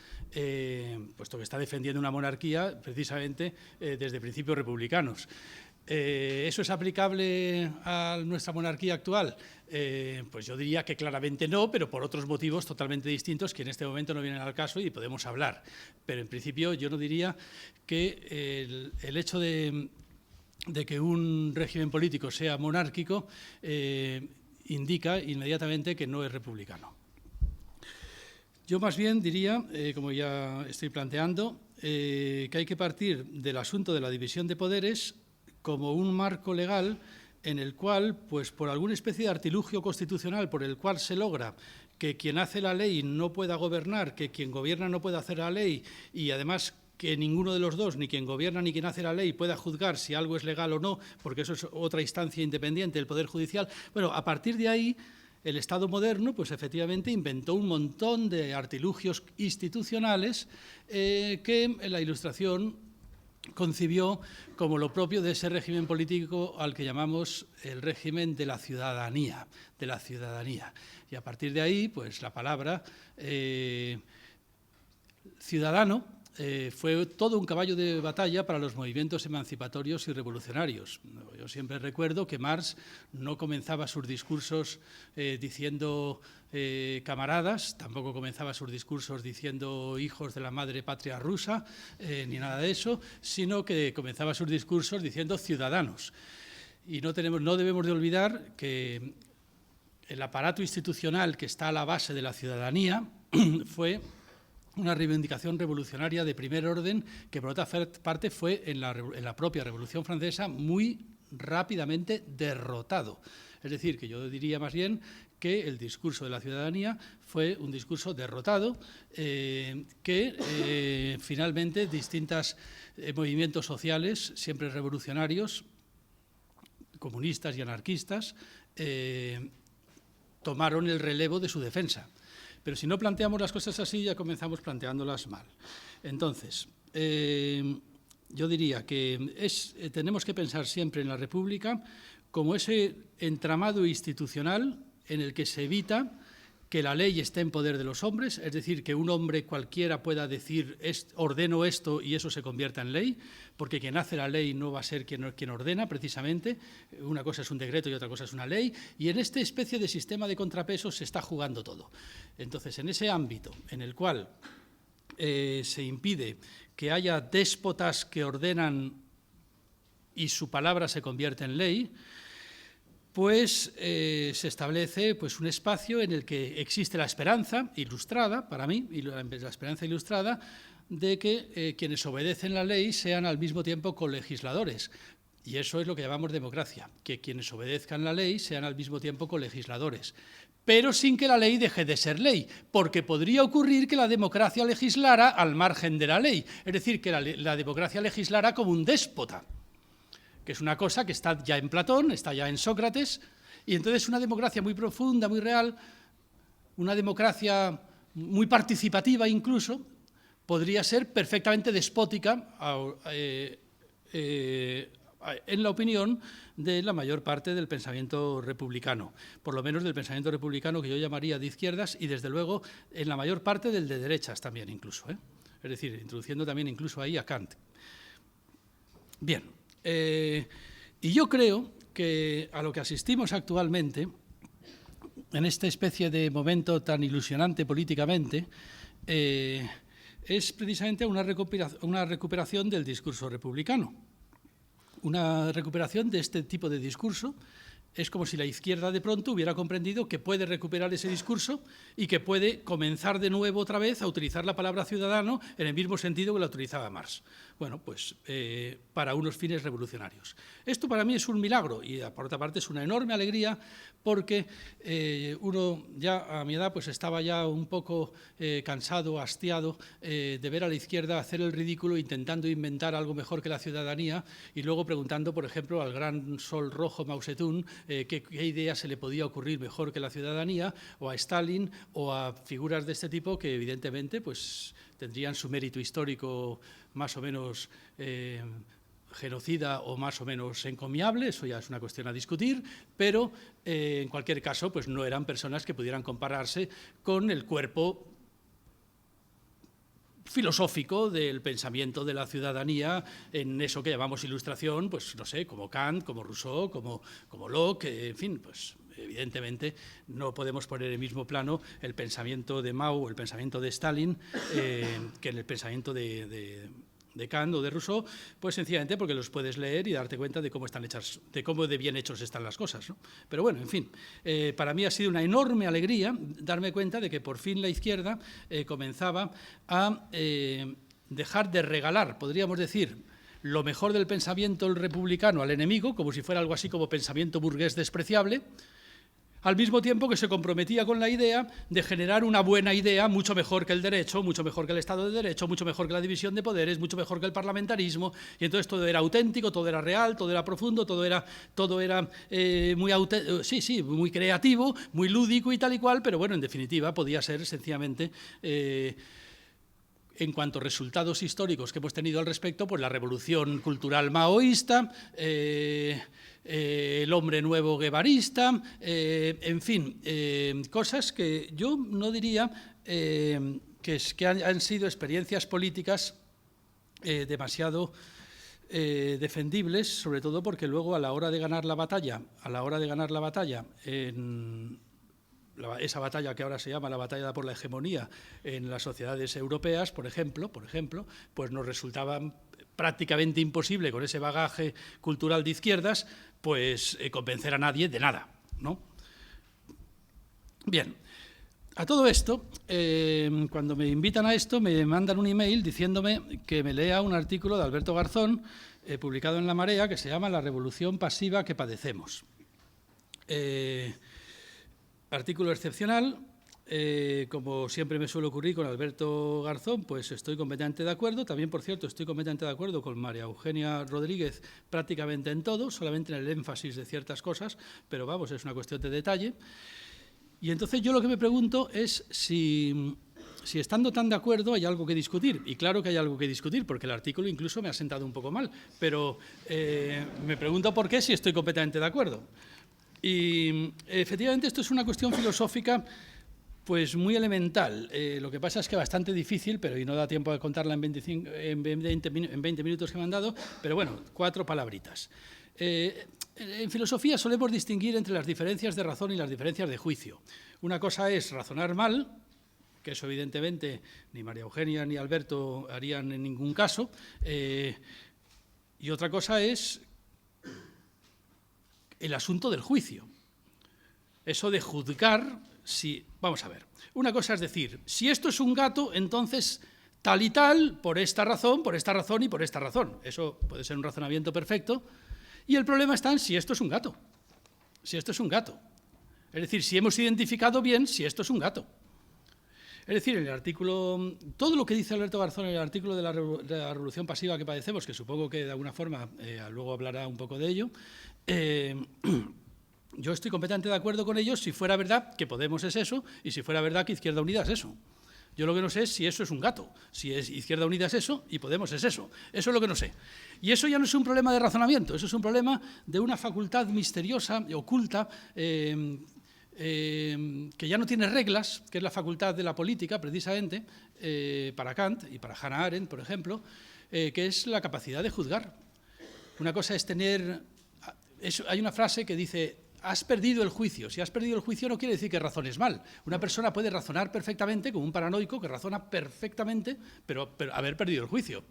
puesto que está defendiendo una monarquía precisamente desde principios republicanos. ¿Eso es aplicable a nuestra monarquía actual? Pues yo diría que claramente no, pero por otros motivos totalmente distintos que en este momento no vienen al caso y podemos hablar. Pero en principio yo no diría que el hecho de que un régimen político sea monárquico indica inmediatamente que no es republicano. Yo más bien diría, como ya estoy planteando, que hay que partir del asunto de la división de poderes como un marco legal en el cual, pues por alguna especie de artilugio constitucional por el cual se logra que quien hace la ley no pueda gobernar, que quien gobierna no pueda hacer la ley y además que ninguno de los dos, ni quien gobierna ni quien hace la ley, pueda juzgar si algo es legal o no, porque eso es otra instancia independiente del Poder Judicial. Bueno, a partir de ahí, el Estado moderno, pues efectivamente inventó un montón de artilugios institucionales que en la Ilustración concibió como lo propio de ese régimen político al que llamamos el régimen de la ciudadanía, Y a partir de ahí, pues la palabra ciudadano fue todo un caballo de batalla para los movimientos emancipatorios y revolucionarios. Yo siempre recuerdo que Marx no comenzaba sus discursos diciendo camaradas, tampoco comenzaba sus discursos diciendo hijos de la madre patria rusa, ni nada de eso, sino que comenzaba sus discursos diciendo ciudadanos. Y no debemos de olvidar que el aparato institucional que está a la base de la ciudadanía fue una reivindicación revolucionaria de primer orden que, por otra parte, fue en la propia Revolución Francesa muy rápidamente derrotado. Es decir, que yo diría más bien que el discurso de la ciudadanía fue un discurso derrotado, que finalmente distintos movimientos sociales, siempre revolucionarios, comunistas y anarquistas, tomaron el relevo de su defensa. Pero si no planteamos las cosas así, ya comenzamos planteándolas mal. Entonces, yo diría que tenemos que pensar siempre en la República como ese entramado institucional en el que se evita que la ley esté en poder de los hombres, es decir, que un hombre cualquiera pueda decir ordeno esto y eso se convierta en ley, porque quien hace la ley no va a ser quien ordena, precisamente. Una cosa es un decreto y otra cosa es una ley, y en esta especie de sistema de contrapesos se está jugando todo. Entonces, en ese ámbito en el cual se impide que haya déspotas que ordenan y su palabra se convierte en ley, pues se establece pues, un espacio en el que existe la esperanza ilustrada, para mí, y la esperanza ilustrada, de que quienes obedecen la ley sean al mismo tiempo colegisladores. Y eso es lo que llamamos democracia, que quienes obedezcan la ley sean al mismo tiempo colegisladores, pero sin que la ley deje de ser ley, porque podría ocurrir que la democracia legislara al margen de la ley, es decir, que la democracia legislara como un déspota, que es una cosa que está ya en Platón, está ya en Sócrates, y entonces una democracia muy profunda, muy real, una democracia muy participativa incluso, podría ser perfectamente despótica en la opinión de la mayor parte del pensamiento republicano, por lo menos del pensamiento republicano que yo llamaría de izquierdas y desde luego en la mayor parte del de derechas también incluso, es decir, introduciendo también incluso ahí a Kant. Bien, y yo creo que a lo que asistimos actualmente, en esta especie de momento tan ilusionante políticamente, es precisamente una recuperación del discurso republicano. Una recuperación de este tipo de discurso. Es como si la izquierda de pronto hubiera comprendido que puede recuperar ese discurso y que puede comenzar de nuevo otra vez a utilizar la palabra ciudadano en el mismo sentido que la utilizaba Marx. Bueno, pues para unos fines revolucionarios. Esto para mí es un milagro y por otra parte es una enorme alegría porque uno ya a mi edad pues estaba ya un poco cansado, hastiado de ver a la izquierda hacer el ridículo intentando inventar algo mejor que la ciudadanía y luego preguntando, por ejemplo, al gran sol rojo Mao Zedong qué idea se le podía ocurrir mejor que la ciudadanía, o a Stalin o a figuras de este tipo que evidentemente pues tendrían su mérito histórico más o menos genocida o más o menos encomiable, eso ya es una cuestión a discutir, pero en cualquier caso pues no eran personas que pudieran compararse con el cuerpo filosófico del pensamiento de la ciudadanía en eso que llamamos ilustración, pues no sé, como Kant, como Rousseau, como Locke, en fin, pues evidentemente no podemos poner en el mismo plano el pensamiento de Mao o el pensamiento de Stalin que en el pensamiento de Kant o de Rousseau, pues sencillamente porque los puedes leer y darte cuenta de cómo están hechas, de cómo de bien hechos están las cosas, ¿no? Pero bueno, en fin, para mí ha sido una enorme alegría darme cuenta de que por fin la izquierda comenzaba a dejar de regalar, podríamos decir, lo mejor del pensamiento republicano al enemigo, como si fuera algo así como pensamiento burgués despreciable, al mismo tiempo que se comprometía con la idea de generar una buena idea mucho mejor que el derecho, mucho mejor que el Estado de Derecho, mucho mejor que la división de poderes, mucho mejor que el parlamentarismo, y entonces todo era auténtico, todo era real, todo era profundo, todo era muy creativo, muy lúdico y tal y cual, pero bueno, en definitiva podía ser sencillamente en cuanto a resultados históricos que hemos tenido al respecto, pues la revolución cultural maoísta, el hombre nuevo guevarista, en fin, cosas que yo no diría que han sido experiencias políticas demasiado defendibles, sobre todo porque luego a la hora de ganar la batalla, esa batalla que ahora se llama la batalla por la hegemonía en las sociedades europeas, por ejemplo, pues nos resultaba prácticamente imposible con ese bagaje cultural de izquierdas, pues convencer a nadie de nada, ¿no? Bien, a todo esto, cuando me invitan a esto, me mandan un email diciéndome que me lea un artículo de Alberto Garzón, publicado en La Marea, que se llama La revolución pasiva que padecemos. Artículo excepcional, como siempre me suele ocurrir con Alberto Garzón, pues estoy completamente de acuerdo. También, por cierto, estoy completamente de acuerdo con María Eugenia Rodríguez prácticamente en todo, solamente en el énfasis de ciertas cosas, pero vamos, es una cuestión de detalle. Y entonces yo lo que me pregunto es si estando tan de acuerdo hay algo que discutir. Y claro que hay algo que discutir, porque el artículo incluso me ha sentado un poco mal, pero me pregunto por qué si estoy completamente de acuerdo. Y efectivamente esto es una cuestión filosófica pues muy elemental. Lo que pasa es que bastante difícil, pero y no da tiempo de contarla en 20 minutos que me han dado, pero bueno, 4 palabritas. En filosofía solemos distinguir entre las diferencias de razón y las diferencias de juicio. Una cosa es razonar mal, que eso evidentemente ni María Eugenia ni Alberto harían en ningún caso, y otra cosa es el asunto del juicio. Eso de juzgar si... Vamos a ver, una cosa es decir, si esto es un gato, entonces tal y tal, por esta razón y por esta razón. Eso puede ser un razonamiento perfecto. Y el problema está en si esto es un gato. Si esto es un gato. Es decir, si hemos identificado bien si esto es un gato. Es decir, en el artículo, todo lo que dice Alberto Garzón en el artículo de la revolución pasiva que padecemos, que supongo que de alguna forma luego hablará un poco de ello, yo estoy completamente de acuerdo con ellos si fuera verdad que Podemos es eso y si fuera verdad que Izquierda Unida es eso. Yo lo que no sé es si eso es un gato, si es Izquierda Unida es eso y Podemos es eso. Eso es lo que no sé. Y eso ya no es un problema de razonamiento, eso es un problema de una facultad misteriosa, oculta, que ya no tiene reglas, que es la facultad de la política, precisamente, para Kant y para Hannah Arendt, por ejemplo, que es la capacidad de juzgar. Una cosa es tener... hay una frase que dice, has perdido el juicio. Si has perdido el juicio no quiere decir que razones mal. Una persona puede razonar perfectamente, como un paranoico que razona perfectamente, pero haber perdido el juicio.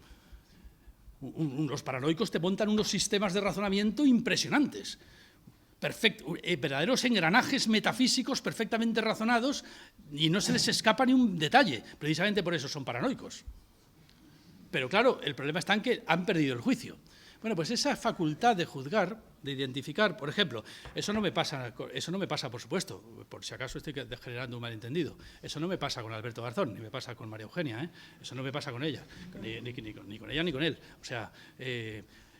Los paranoicos te montan unos sistemas de razonamiento impresionantes. Verdaderos engranajes metafísicos perfectamente razonados y no se les escapa ni un detalle. Precisamente por eso son paranoicos. Pero claro, el problema está en que han perdido el juicio. Bueno, pues esa facultad de juzgar, de identificar, por ejemplo, eso no me pasa, por supuesto, por si acaso estoy generando un malentendido, eso no me pasa con Alberto Garzón, ni me pasa con María Eugenia, eso no me pasa con ella, ni con ella ni con él. O sea,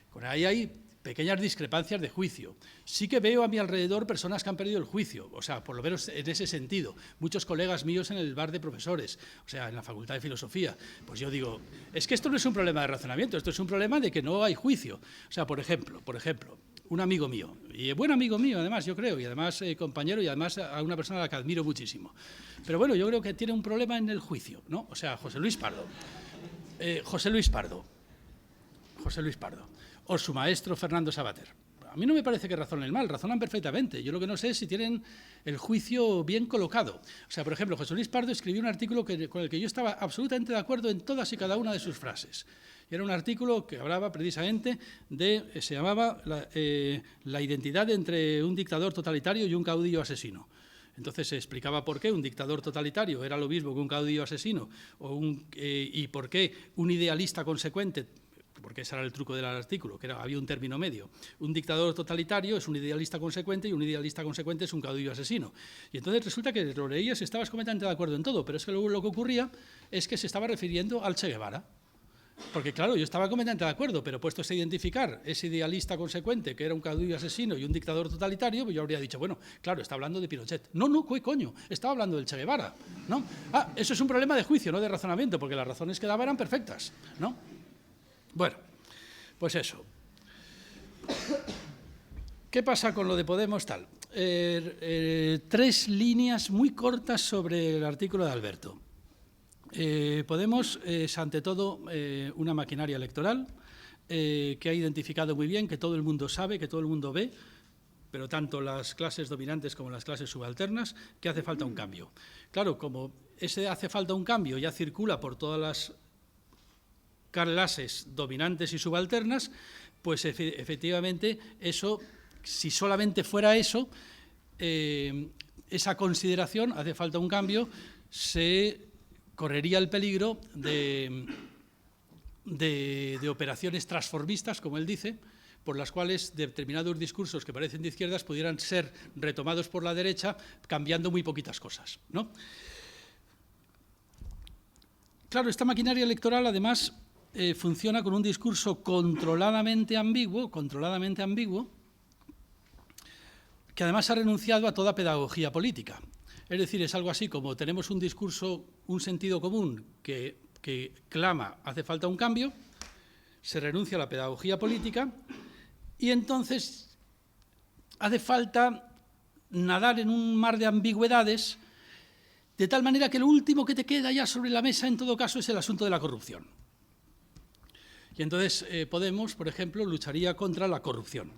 con ahí hay pequeñas discrepancias de juicio. Sí que veo a mi alrededor personas que han perdido el juicio, o sea, por lo menos en ese sentido. Muchos colegas míos en el bar de profesores, o sea, en la Facultad de Filosofía. Pues yo digo, es que esto no es un problema de razonamiento, esto es un problema de que no hay juicio. O sea, por ejemplo, un amigo mío, y buen amigo mío además, yo creo, y además compañero, y además a una persona a la que admiro muchísimo. Pero bueno, yo creo que tiene un problema en el juicio, ¿no? O sea, José Luis Pardo. O su maestro Fernando Savater. A mí no me parece que razonen mal, razonan perfectamente. Yo lo que no sé es si tienen el juicio bien colocado. O sea, por ejemplo, José Luis Pardo escribió un artículo con el que yo estaba absolutamente de acuerdo en todas y cada una de sus frases. Y era un artículo que hablaba precisamente se llamaba la identidad entre un dictador totalitario y un caudillo asesino. Entonces se explicaba por qué un dictador totalitario era lo mismo que un caudillo asesino y por qué un idealista consecuente, porque ese era el truco del artículo, que había un término medio. Un dictador totalitario es un idealista consecuente y un idealista consecuente es un caudillo asesino. Y entonces resulta que lo leías y estabas completamente de acuerdo en todo, pero es que luego lo que ocurría es que se estaba refiriendo al Che Guevara. Porque claro, yo estaba completamente de acuerdo, pero puestos a identificar ese idealista consecuente que era un caudillo asesino y un dictador totalitario, pues yo habría dicho, bueno, claro, está hablando de Pinochet. No, ¿qué coño? Estaba hablando del Che Guevara, ¿no? Eso es un problema de juicio, no de razonamiento, porque las razones que daba eran perfectas, ¿no? Bueno, pues eso. ¿Qué pasa con lo de Podemos tal? 3 líneas muy cortas sobre el artículo de Alberto. Podemos es ante todo una maquinaria electoral que ha identificado muy bien, que todo el mundo sabe, que todo el mundo ve, pero tanto las clases dominantes como las clases subalternas, que hace falta un cambio. Claro, como ese hace falta un cambio ya circula por todas las clases dominantes y subalternas, pues efectivamente eso, si solamente fuera eso, esa consideración, hace falta un cambio, se correría el peligro de operaciones transformistas, como él dice, por las cuales determinados discursos que parecen de izquierdas pudieran ser retomados por la derecha, cambiando muy poquitas cosas, ¿no? Claro, esta maquinaria electoral, además, funciona con un discurso controladamente ambiguo, que además ha renunciado a toda pedagogía política. Es decir, es algo así como tenemos un discurso, un sentido común que clama hace falta un cambio, se renuncia a la pedagogía política y entonces hace falta nadar en un mar de ambigüedades de tal manera que lo último que te queda ya sobre la mesa en todo caso es el asunto de la corrupción. Y entonces Podemos, por ejemplo, lucharía contra la corrupción.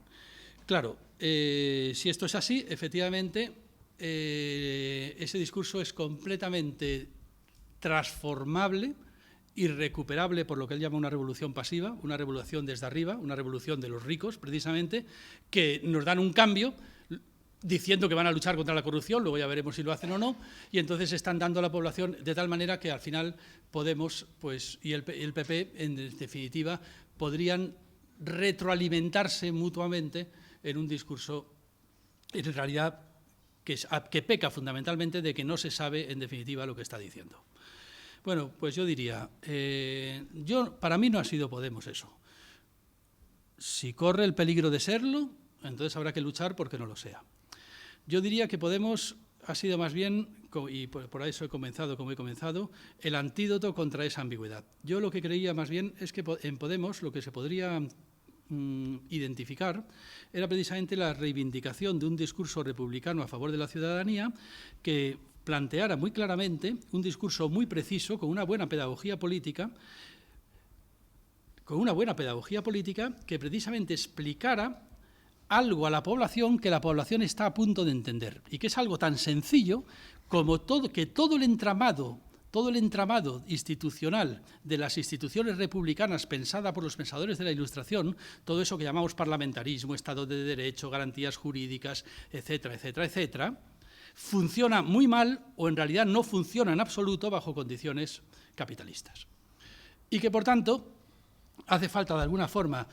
Claro, si esto es así, efectivamente, ese discurso es completamente transformable, irrecuperable por lo que él llama una revolución pasiva, una revolución desde arriba, una revolución de los ricos, precisamente, que nos dan un cambio diciendo que van a luchar contra la corrupción, luego ya veremos si lo hacen o no, y entonces están dando a la población de tal manera que al final Podemos y el PP, en definitiva, podrían retroalimentarse mutuamente en un discurso, en realidad, que peca fundamentalmente de que no se sabe, en definitiva, lo que está diciendo. Bueno, pues yo diría, para mí no ha sido Podemos eso. Si corre el peligro de serlo, entonces habrá que luchar porque no lo sea. Yo diría que Podemos ha sido más bien, y por eso he comenzado como he comenzado, el antídoto contra esa ambigüedad. Yo lo que creía más bien es que en Podemos lo que se podría identificar era precisamente la reivindicación de un discurso republicano a favor de la ciudadanía que planteara muy claramente un discurso muy preciso, con una buena pedagogía política, que precisamente explicara algo a la población que la población está a punto de entender, y que es algo tan sencillo como que todo el entramado institucional de las instituciones republicanas pensada por los pensadores de la Ilustración, todo eso que llamamos parlamentarismo, Estado de Derecho, garantías jurídicas, etcétera, etcétera, etcétera, funciona muy mal o en realidad no funciona en absoluto bajo condiciones capitalistas. Y que, por tanto, hace falta de alguna forma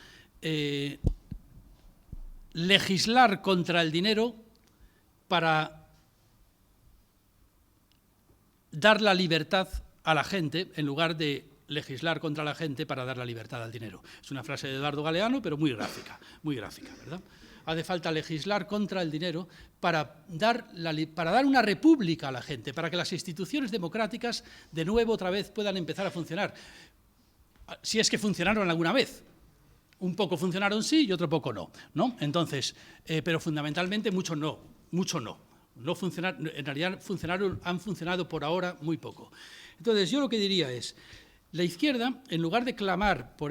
legislar contra el dinero para dar la libertad a la gente en lugar de legislar contra la gente para dar la libertad al dinero. Es una frase de Eduardo Galeano, pero muy gráfica, ¿verdad? Hace falta legislar contra el dinero para dar una república a la gente, para que las instituciones democráticas de nuevo otra vez puedan empezar a funcionar. Si es que funcionaron alguna vez. Un poco funcionaron sí y otro poco no. Entonces, pero fundamentalmente mucho no. En realidad han funcionado por ahora muy poco. Entonces, yo lo que diría es, la izquierda, en lugar de clamar por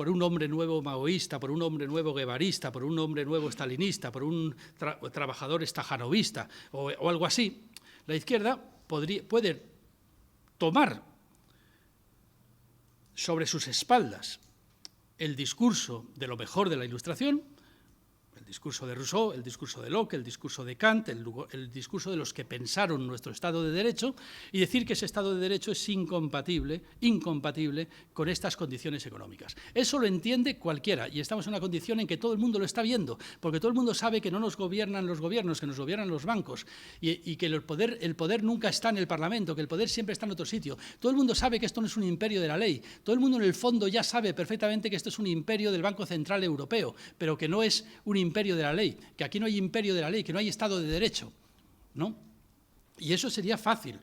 un hombre nuevo maoísta, por un hombre nuevo guevarista, por un hombre nuevo stalinista, por un trabajador estajanovista o algo así, la izquierda puede tomar sobre sus espaldas el discurso de lo mejor de la Ilustración, el discurso de Rousseau, el discurso de Locke, el discurso de Kant, el discurso de los que pensaron nuestro Estado de Derecho, y decir que ese Estado de Derecho es incompatible con estas condiciones económicas. Eso lo entiende cualquiera, y estamos en una condición en que todo el mundo lo está viendo, porque todo el mundo sabe que no nos gobiernan los gobiernos, que nos gobiernan los bancos, y que el poder nunca está en el Parlamento, que el poder siempre está en otro sitio. Todo el mundo sabe que esto no es un imperio de la ley, todo el mundo en el fondo ya sabe perfectamente que esto es un imperio del Banco Central Europeo, pero que no es un imperio de la ley, que aquí no hay imperio de la ley, que no hay Estado de Derecho, ¿no? Y eso sería fácil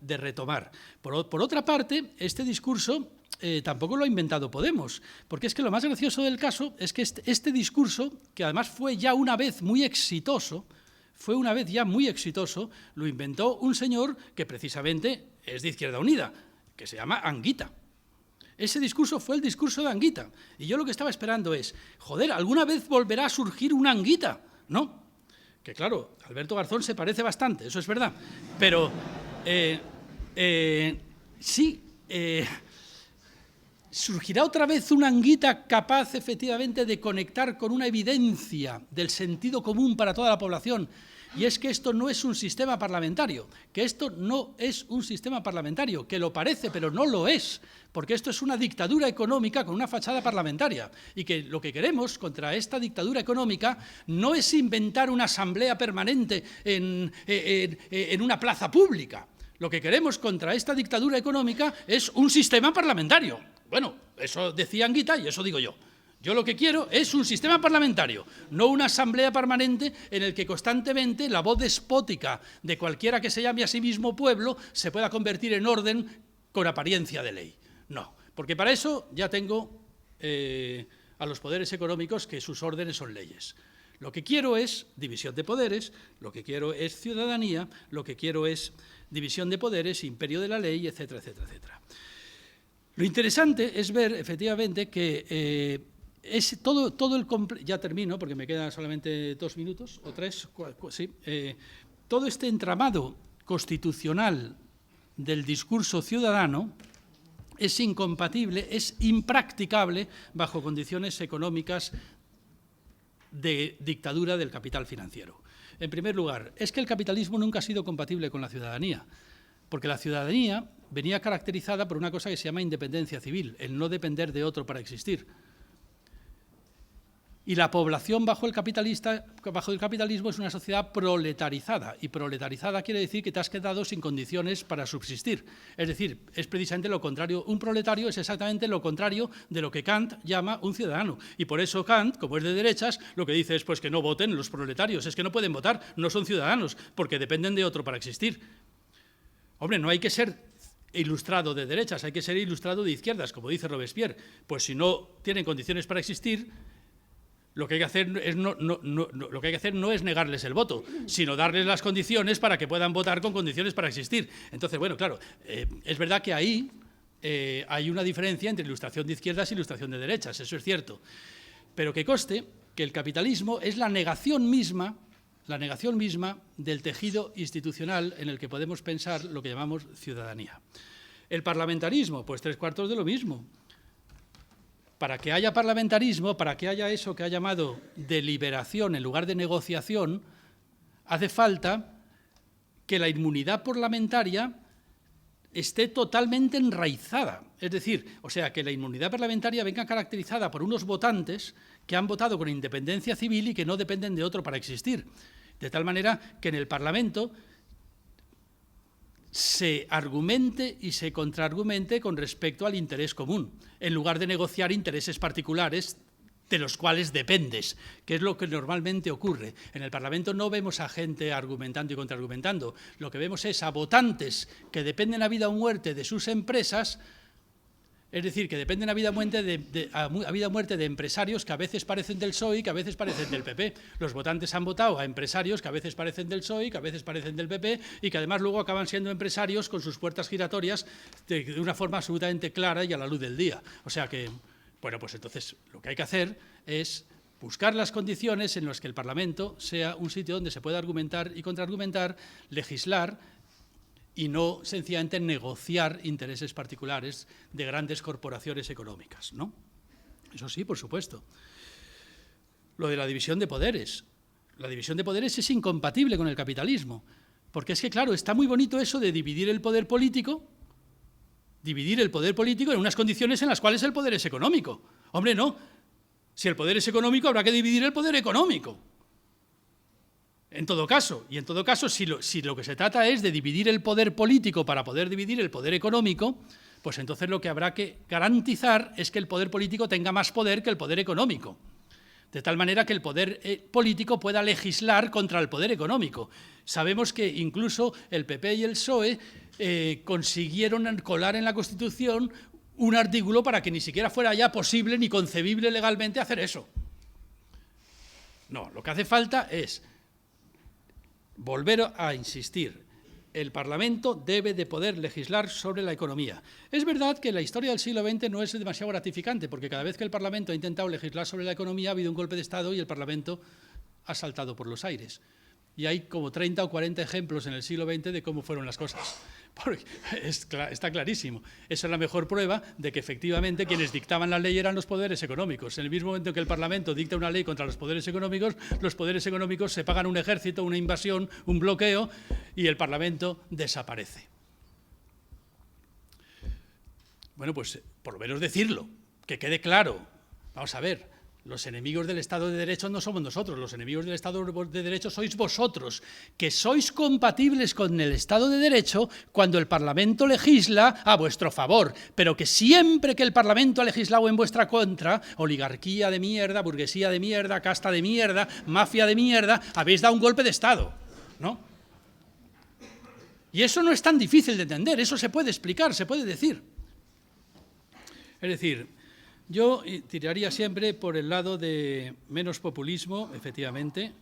de retomar. Por otra parte, este discurso tampoco lo ha inventado Podemos, porque es que lo más gracioso del caso es que este discurso, que además fue ya una vez muy exitoso, lo inventó un señor que precisamente es de Izquierda Unida, que se llama Anguita. Ese discurso fue el discurso de Anguita. Y yo lo que estaba esperando es, joder, ¿alguna vez volverá a surgir una Anguita? ¿No? Que claro, Alberto Garzón se parece bastante, eso es verdad. Pero surgirá otra vez una Anguita capaz efectivamente de conectar con una evidencia del sentido común para toda la población. Y es que esto no es un sistema parlamentario, que lo parece, pero no lo es, porque esto es una dictadura económica con una fachada parlamentaria, y que lo que queremos contra esta dictadura económica no es inventar una asamblea permanente en una plaza pública. Lo que queremos contra esta dictadura económica es un sistema parlamentario. Bueno, eso decía Anguita y eso digo yo. Yo lo que quiero es un sistema parlamentario, no una asamblea permanente en el que constantemente la voz despótica de cualquiera que se llame a sí mismo pueblo se pueda convertir en orden con apariencia de ley. No, porque para eso ya tengo a los poderes económicos que sus órdenes son leyes. Lo que quiero es división de poderes, lo que quiero es ciudadanía, lo que quiero es división de poderes, imperio de la ley, etcétera, etcétera, etcétera. Lo interesante es ver, efectivamente, que ya termino, porque me quedan solamente 2 minutos, o 3, sí. Todo este entramado constitucional del discurso ciudadano es incompatible, es impracticable bajo condiciones económicas de dictadura del capital financiero. En primer lugar, es que el capitalismo nunca ha sido compatible con la ciudadanía, porque la ciudadanía venía caracterizada por una cosa que se llama independencia civil, el no depender de otro para existir. Y la población bajo el capitalismo es una sociedad proletarizada, y proletarizada quiere decir que te has quedado sin condiciones para subsistir. Es decir, es precisamente lo contrario. Un proletario es exactamente lo contrario de lo que Kant llama un ciudadano. Y por eso Kant, como es de derechas, lo que dice es pues, que no voten los proletarios. Es que no pueden votar, no son ciudadanos, porque dependen de otro para existir. Hombre, no hay que ser ilustrado de derechas, hay que ser ilustrado de izquierdas, como dice Robespierre. Pues si no tienen condiciones para existir, lo que hay que hacer no es negarles el voto, sino darles las condiciones para que puedan votar con condiciones para existir. Entonces, bueno, claro, es verdad que ahí hay una diferencia entre ilustración de izquierdas y ilustración de derechas, eso es cierto. Pero que conste que el capitalismo es la negación misma del tejido institucional en el que podemos pensar lo que llamamos ciudadanía. El parlamentarismo, pues 3/4 de lo mismo. Para que haya parlamentarismo, para que haya eso que ha llamado deliberación en lugar de negociación, hace falta que la inmunidad parlamentaria esté totalmente enraizada. Es decir, o sea, que la inmunidad parlamentaria venga caracterizada por unos votantes que han votado con independencia civil y que no dependen de otro para existir. De tal manera que en el Parlamento se argumente y se contraargumente con respecto al interés común, en lugar de negociar intereses particulares de los cuales dependes, que es lo que normalmente ocurre. En el Parlamento no vemos a gente argumentando y contraargumentando, lo que vemos es a votantes que dependen a vida o muerte de sus empresas, es decir, que dependen a vida o muerte de empresarios que a veces parecen del PSOE y que a veces parecen del PP. Los votantes han votado a empresarios que a veces parecen del PSOE y que a veces parecen del PP y que además luego acaban siendo empresarios con sus puertas giratorias de una forma absolutamente clara y a la luz del día. O sea que, bueno, pues entonces lo que hay que hacer es buscar las condiciones en las que el Parlamento sea un sitio donde se pueda argumentar y contraargumentar, legislar, y no sencillamente negociar intereses particulares de grandes corporaciones económicas, ¿no? Eso sí, por supuesto. Lo de la división de poderes. La división de poderes es incompatible con el capitalismo, porque es que, claro, está muy bonito eso de dividir el poder político en unas condiciones en las cuales el poder es económico. Hombre, no. Si el poder es económico, habrá que dividir el poder económico. En todo caso, si lo que se trata es de dividir el poder político para poder dividir el poder económico, pues entonces lo que habrá que garantizar es que el poder político tenga más poder que el poder económico, de tal manera que el poder político pueda legislar contra el poder económico. Sabemos que incluso el PP y el PSOE consiguieron colar en la Constitución un artículo para que ni siquiera fuera ya posible ni concebible legalmente hacer eso. No, lo que hace falta es volver a insistir, el Parlamento debe de poder legislar sobre la economía. Es verdad que la historia del siglo XX no es demasiado gratificante, porque cada vez que el Parlamento ha intentado legislar sobre la economía ha habido un golpe de Estado y el Parlamento ha saltado por los aires. Y hay como 30 o 40 ejemplos en el siglo XX de cómo fueron las cosas. Porque está clarísimo. Esa es la mejor prueba de que efectivamente quienes dictaban la ley eran los poderes económicos. En el mismo momento que el Parlamento dicta una ley contra los poderes económicos se pagan un ejército, una invasión, un bloqueo y el Parlamento desaparece. Bueno, pues por lo menos decirlo, que quede claro. Vamos a ver. Los enemigos del Estado de Derecho no somos nosotros, los enemigos del Estado de Derecho sois vosotros, que sois compatibles con el Estado de Derecho cuando el Parlamento legisla a vuestro favor, pero que siempre que el Parlamento ha legislado en vuestra contra, oligarquía de mierda, burguesía de mierda, casta de mierda, mafia de mierda, habéis dado un golpe de Estado, ¿no? Y eso no es tan difícil de entender, eso se puede explicar, se puede decir. Es decir, yo tiraría siempre por el lado de menos populismo, efectivamente,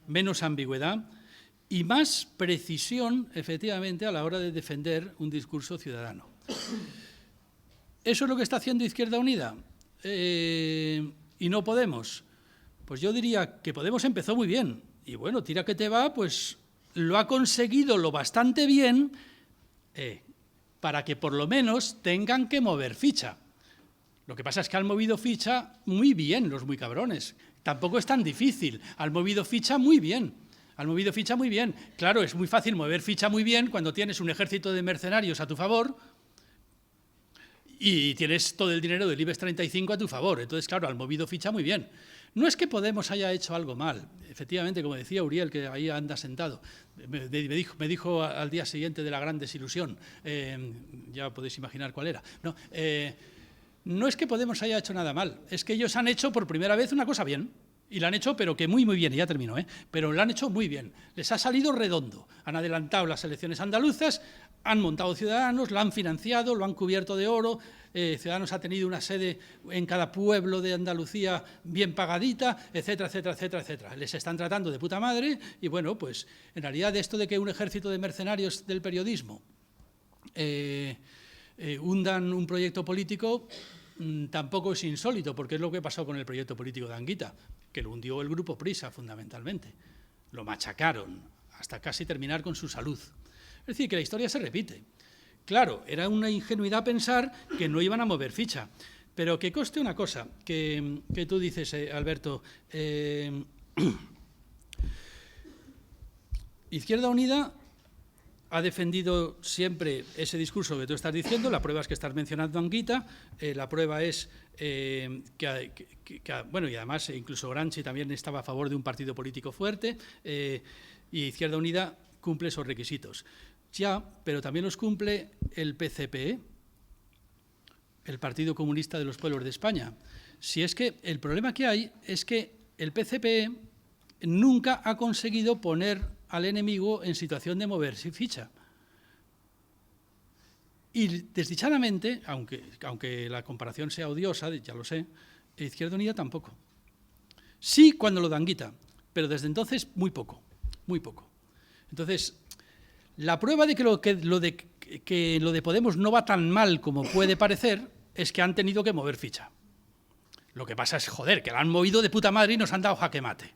menos ambigüedad y más precisión, efectivamente, a la hora de defender un discurso ciudadano. ¿Eso es lo que está haciendo Izquierda Unida? ¿Y no Podemos? Pues yo diría que Podemos empezó muy bien. Y bueno, tira que te va, pues lo ha conseguido lo bastante bien para que por lo menos tengan que mover ficha. Lo que pasa es que han movido ficha muy bien los muy cabrones. Tampoco es tan difícil. Han movido ficha muy bien. Han movido ficha muy bien. Claro, es muy fácil mover ficha muy bien cuando tienes un ejército de mercenarios a tu favor y tienes todo el dinero del IBEX 35 a tu favor. Entonces, claro, han movido ficha muy bien. No es que Podemos haya hecho algo mal. Efectivamente, como decía Uriel, que ahí anda sentado, me dijo al día siguiente de la gran desilusión, ya podéis imaginar cuál era. No es que Podemos haya hecho nada mal, es que ellos han hecho por primera vez una cosa bien. Y la han hecho, pero que muy bien, y ya termino, pero lo han hecho muy bien. Les ha salido redondo. Han adelantado las elecciones andaluzas, han montado Ciudadanos, lo han financiado, lo han cubierto de oro. Ciudadanos ha tenido una sede en cada pueblo de Andalucía bien pagadita, etcétera, etcétera, etcétera, etcétera. Les están tratando de puta madre y, bueno, pues en realidad esto de que un ejército de mercenarios del periodismo hundan un proyecto político tampoco es insólito, porque es lo que pasó con el proyecto político de Anguita, que lo hundió el Grupo Prisa, fundamentalmente. Lo machacaron hasta casi terminar con su salud. Es decir, que la historia se repite. Claro, era una ingenuidad pensar que no iban a mover ficha. Pero que conste una cosa, que tú dices, Alberto, Izquierda Unida ha defendido siempre ese discurso que tú estás diciendo. La prueba es que estás mencionando a Anguita, la prueba es bueno, y además incluso Gramsci también estaba a favor de un partido político fuerte, y Izquierda Unida cumple esos requisitos. Ya, pero también los cumple el PCPE, el Partido Comunista de los Pueblos de España. Si es que el problema que hay es que el PCPE nunca ha conseguido poner al enemigo en situación de moverse ficha. Y desdichadamente, aunque la comparación sea odiosa, ya lo sé, Izquierda Unida tampoco. Sí cuando lo de Anguita, pero desde entonces muy poco, muy poco. Entonces, la prueba de que lo de Podemos no va tan mal como puede parecer es que han tenido que mover ficha. Lo que pasa es, joder, que la han movido de puta madre y nos han dado jaque mate.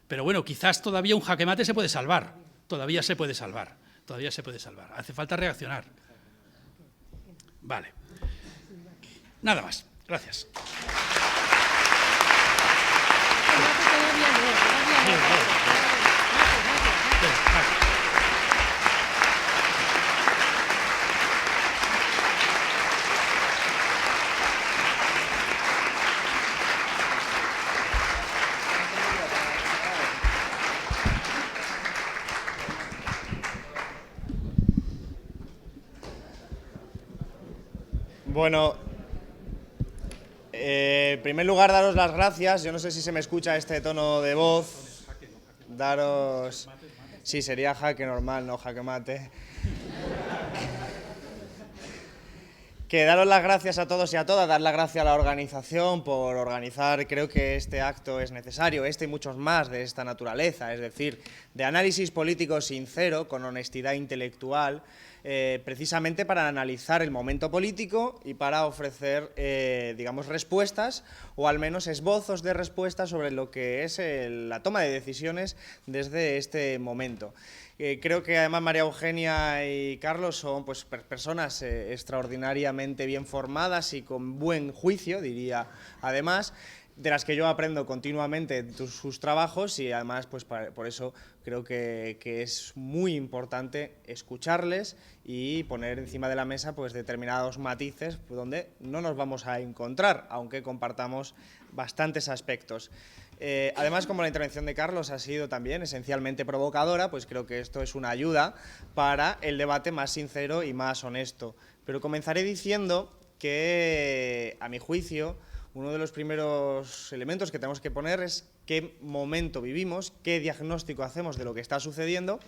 Pero bueno, quizás todavía un jaque mate se puede salvar. Todavía se puede salvar. Todavía se puede salvar. Hace falta reaccionar. Vale. Nada más. Gracias. Bueno, en primer lugar, daros las gracias. Yo no sé si se me escucha este tono de voz. Daros... Sí, sería jaque normal, no jaque mate. Que daros las gracias a todos y a todas, dar las gracias a la organización por organizar. Creo que este acto es necesario, este y muchos más de esta naturaleza, es decir, de análisis político sincero, con honestidad intelectual, precisamente para analizar el momento político y para ofrecer, digamos, respuestas o al menos esbozos de respuestas sobre lo que es la toma de decisiones desde este momento. Creo que además María Eugenia y Carlos son pues, personas extraordinariamente bien formadas y con buen juicio, diría además, de las que yo aprendo continuamente en sus trabajos y además pues por eso creo que es muy importante escucharles y poner encima de la mesa pues determinados matices donde no nos vamos a encontrar, aunque compartamos bastantes aspectos. Además, como la intervención de Carlos ha sido también esencialmente provocadora, pues creo que esto es una ayuda para el debate más sincero y más honesto. Pero comenzaré diciendo que, a mi juicio, uno de los primeros elementos que tenemos que poner es qué momento vivimos, qué diagnóstico hacemos de lo que está sucediendo,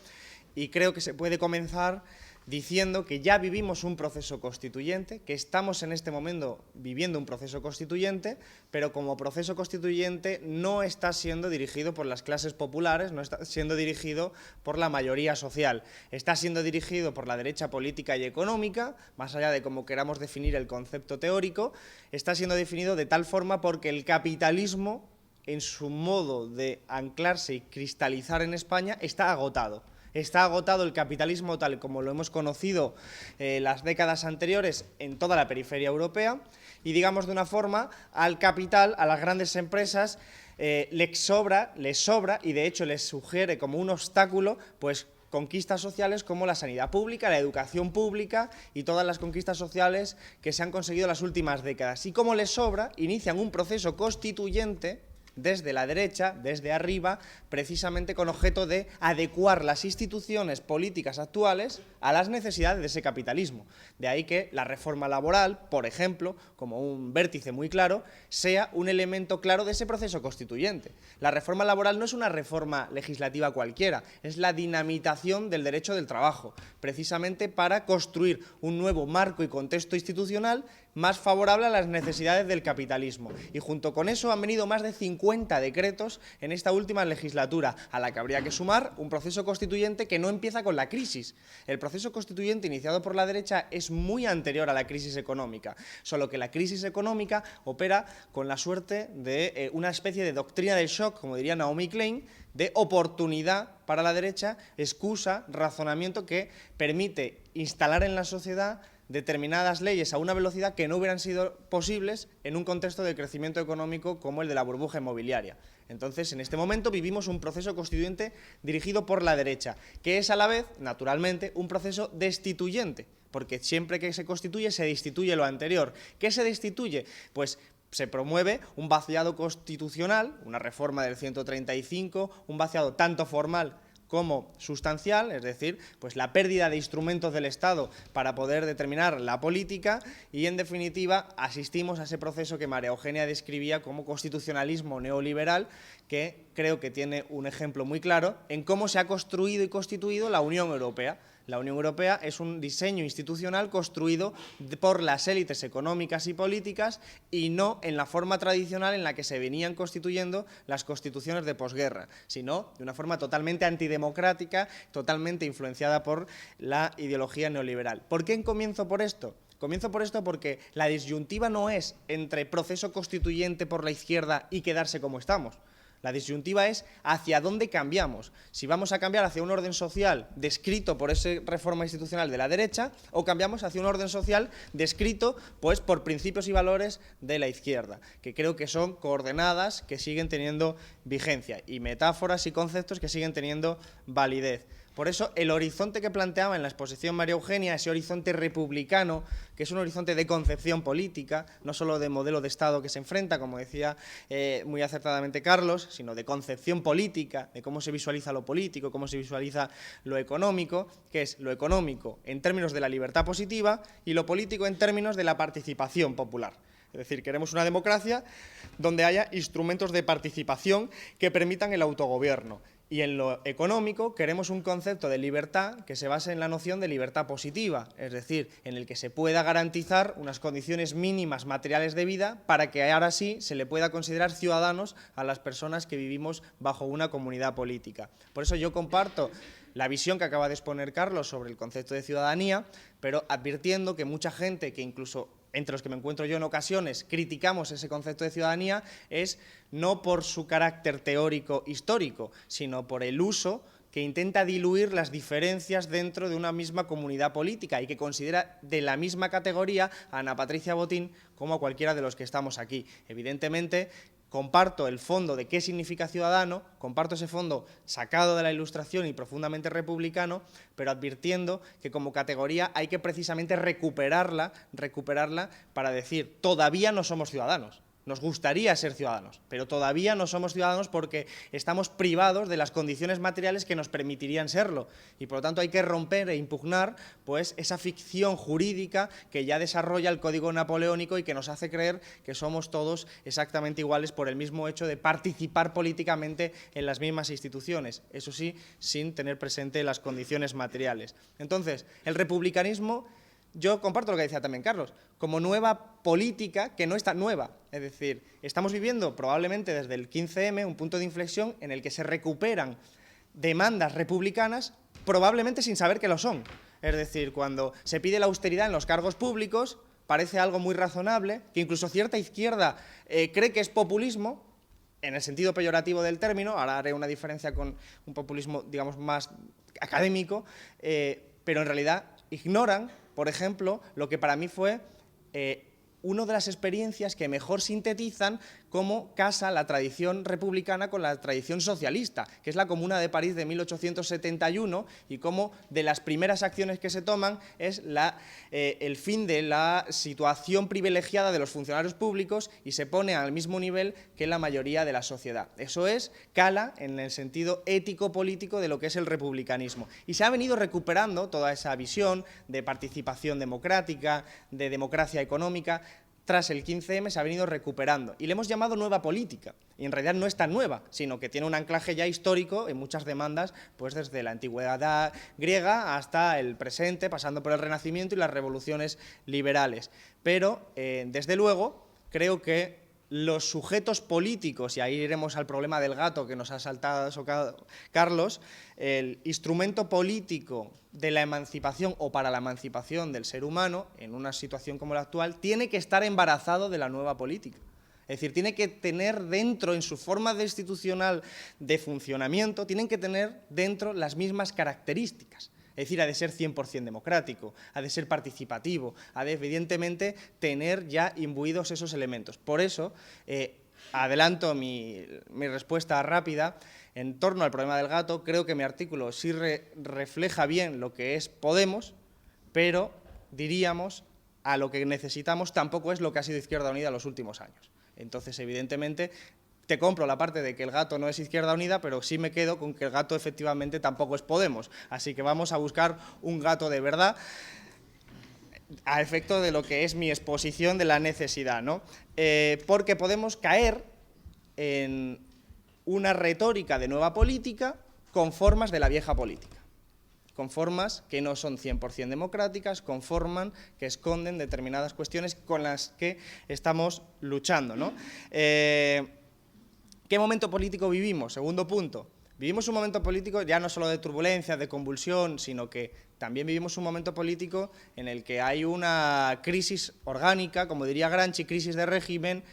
y creo que se puede comenzar diciendo que ya vivimos un proceso constituyente, que estamos en este momento viviendo un proceso constituyente, pero como proceso constituyente no está siendo dirigido por las clases populares, no está siendo dirigido por la mayoría social, está siendo dirigido por la derecha política y económica, más allá de cómo queramos definir el concepto teórico, está siendo definido de tal forma porque el capitalismo, en su modo de anclarse y cristalizar en España, está agotado. Está agotado el capitalismo tal como lo hemos conocido las décadas anteriores en toda la periferia europea y, digamos de una forma, al capital, a las grandes empresas, les sobra y de hecho les sugiere como un obstáculo pues conquistas sociales como la sanidad pública, la educación pública y todas las conquistas sociales que se han conseguido en las últimas décadas. Y como les sobra, inician un proceso constituyente desde la derecha, desde arriba, precisamente con objeto de adecuar las instituciones políticas actuales a las necesidades de ese capitalismo. De ahí que la reforma laboral, por ejemplo, como un vértice muy claro, sea un elemento claro de ese proceso constituyente. La reforma laboral no es una reforma legislativa cualquiera, es la dinamitación del derecho del trabajo, precisamente para construir un nuevo marco y contexto institucional más favorable a las necesidades del capitalismo. Y junto con eso han venido más de 50 decretos en esta última legislatura, a la que habría que sumar un proceso constituyente que no empieza con la crisis. El proceso constituyente iniciado por la derecha es muy anterior a la crisis económica, solo que la crisis económica opera con la suerte de una especie de doctrina del shock, como diría Naomi Klein, de oportunidad para la derecha, excusa, razonamiento que permite instalar en la sociedad determinadas leyes a una velocidad que no hubieran sido posibles en un contexto de crecimiento económico como el de la burbuja inmobiliaria. Entonces, en este momento vivimos un proceso constituyente dirigido por la derecha, que es a la vez, naturalmente, un proceso destituyente, porque siempre que se constituye, se destituye lo anterior. ¿Qué se destituye? Pues se promueve un vaciado constitucional, una reforma del 135, un vaciado tanto formal como sustancial, es decir, pues la pérdida de instrumentos del Estado para poder determinar la política y, en definitiva, asistimos a ese proceso que María Eugenia describía como constitucionalismo neoliberal, que creo que tiene un ejemplo muy claro en cómo se ha construido y constituido la Unión Europea. La Unión Europea es un diseño institucional construido por las élites económicas y políticas y no en la forma tradicional en la que se venían constituyendo las constituciones de posguerra, sino de una forma totalmente antidemocrática, totalmente influenciada por la ideología neoliberal. ¿Por qué comienzo por esto? Comienzo por esto porque la disyuntiva no es entre proceso constituyente por la izquierda y quedarse como estamos. La disyuntiva es hacia dónde cambiamos, si vamos a cambiar hacia un orden social descrito por esa reforma institucional de la derecha o cambiamos hacia un orden social descrito pues, por principios y valores de la izquierda, que creo que son coordenadas que siguen teniendo vigencia y metáforas y conceptos que siguen teniendo validez. Por eso, el horizonte que planteaba en la exposición María Eugenia, ese horizonte republicano, que es un horizonte de concepción política, no solo de modelo de Estado que se enfrenta, como decía muy acertadamente Carlos, sino de concepción política, de cómo se visualiza lo político, cómo se visualiza lo económico, que es lo económico en términos de la libertad positiva y lo político en términos de la participación popular. Es decir, queremos una democracia donde haya instrumentos de participación que permitan el autogobierno. Y en lo económico queremos un concepto de libertad que se base en la noción de libertad positiva, es decir, en el que se pueda garantizar unas condiciones mínimas materiales de vida para que ahora sí se le pueda considerar ciudadanos a las personas que vivimos bajo una comunidad política. Por eso yo comparto la visión que acaba de exponer Carlos sobre el concepto de ciudadanía, pero advirtiendo que mucha gente, que incluso entre los que me encuentro yo en ocasiones, criticamos ese concepto de ciudadanía, es no por su carácter teórico histórico, sino por el uso que intenta diluir las diferencias dentro de una misma comunidad política y que considera de la misma categoría a Ana Patricia Botín como a cualquiera de los que estamos aquí. Evidentemente, comparto el fondo de qué significa ciudadano, comparto ese fondo sacado de la Ilustración y profundamente republicano, pero advirtiendo que como categoría hay que precisamente recuperarla para decir, todavía no somos ciudadanos. Nos gustaría ser ciudadanos, pero todavía no somos ciudadanos porque estamos privados de las condiciones materiales que nos permitirían serlo. Y por lo tanto hay que romper e impugnar pues, esa ficción jurídica que ya desarrolla el Código Napoleónico y que nos hace creer que somos todos exactamente iguales por el mismo hecho de participar políticamente en las mismas instituciones. Eso sí, sin tener presente las condiciones materiales. Entonces, el republicanismo... Yo comparto lo que decía también Carlos, como nueva política que no está nueva. Es decir, estamos viviendo probablemente desde el 15M un punto de inflexión en el que se recuperan demandas republicanas probablemente sin saber que lo son. Es decir, cuando se pide la austeridad en los cargos públicos, parece algo muy razonable, que incluso cierta izquierda cree que es populismo, en el sentido peyorativo del término, ahora haré una diferencia con un populismo, digamos, más académico, pero en realidad ignoran, por ejemplo, lo que para mí fue una de las experiencias que mejor sintetizan cómo casa la tradición republicana con la tradición socialista, que es la Comuna de París de 1871, y cómo de las primeras acciones que se toman es el fin de la situación privilegiada de los funcionarios públicos y se pone al mismo nivel que la mayoría de la sociedad. Eso es, cala en el sentido ético-político de lo que es el republicanismo. Y se ha venido recuperando toda esa visión de participación democrática, de democracia económica. Tras el 15M se ha venido recuperando y le hemos llamado nueva política, y en realidad no es tan nueva, sino que tiene un anclaje ya histórico en muchas demandas, pues desde la antigüedad griega hasta el presente, pasando por el Renacimiento y las revoluciones liberales. Pero, desde luego, creo que los sujetos políticos, y ahí iremos al problema del gato que nos ha saltado Carlos, el instrumento político de la emancipación o para la emancipación del ser humano, en una situación como la actual, tiene que estar embarazado de la nueva política. Es decir, tiene que tener dentro, en su forma institucional de funcionamiento, tienen que tener dentro las mismas características. Es decir, ha de ser 100% democrático, ha de ser participativo, ha de, evidentemente, tener ya imbuidos esos elementos. Por eso, adelanto mi respuesta rápida. En torno al problema del gato, creo que mi artículo sí refleja bien lo que es Podemos, pero diríamos, a lo que necesitamos tampoco es lo que ha sido Izquierda Unida en los últimos años. Entonces, evidentemente, te compro la parte de que el gato no es Izquierda Unida, pero sí me quedo con que el gato efectivamente tampoco es Podemos. Así que vamos a buscar un gato de verdad a efecto de lo que es mi exposición de la necesidad, ¿no? Porque podemos caer en una retórica de nueva política con formas de la vieja política, con formas que no son 100% democráticas, con formas que esconden determinadas cuestiones con las que estamos luchando, ¿no? ¿Qué momento político vivimos? Segundo punto. Vivimos un momento político ya no solo de turbulencia, de convulsión, sino que también vivimos un momento político en el que hay una crisis orgánica, como diría Gramsci, crisis de régimen,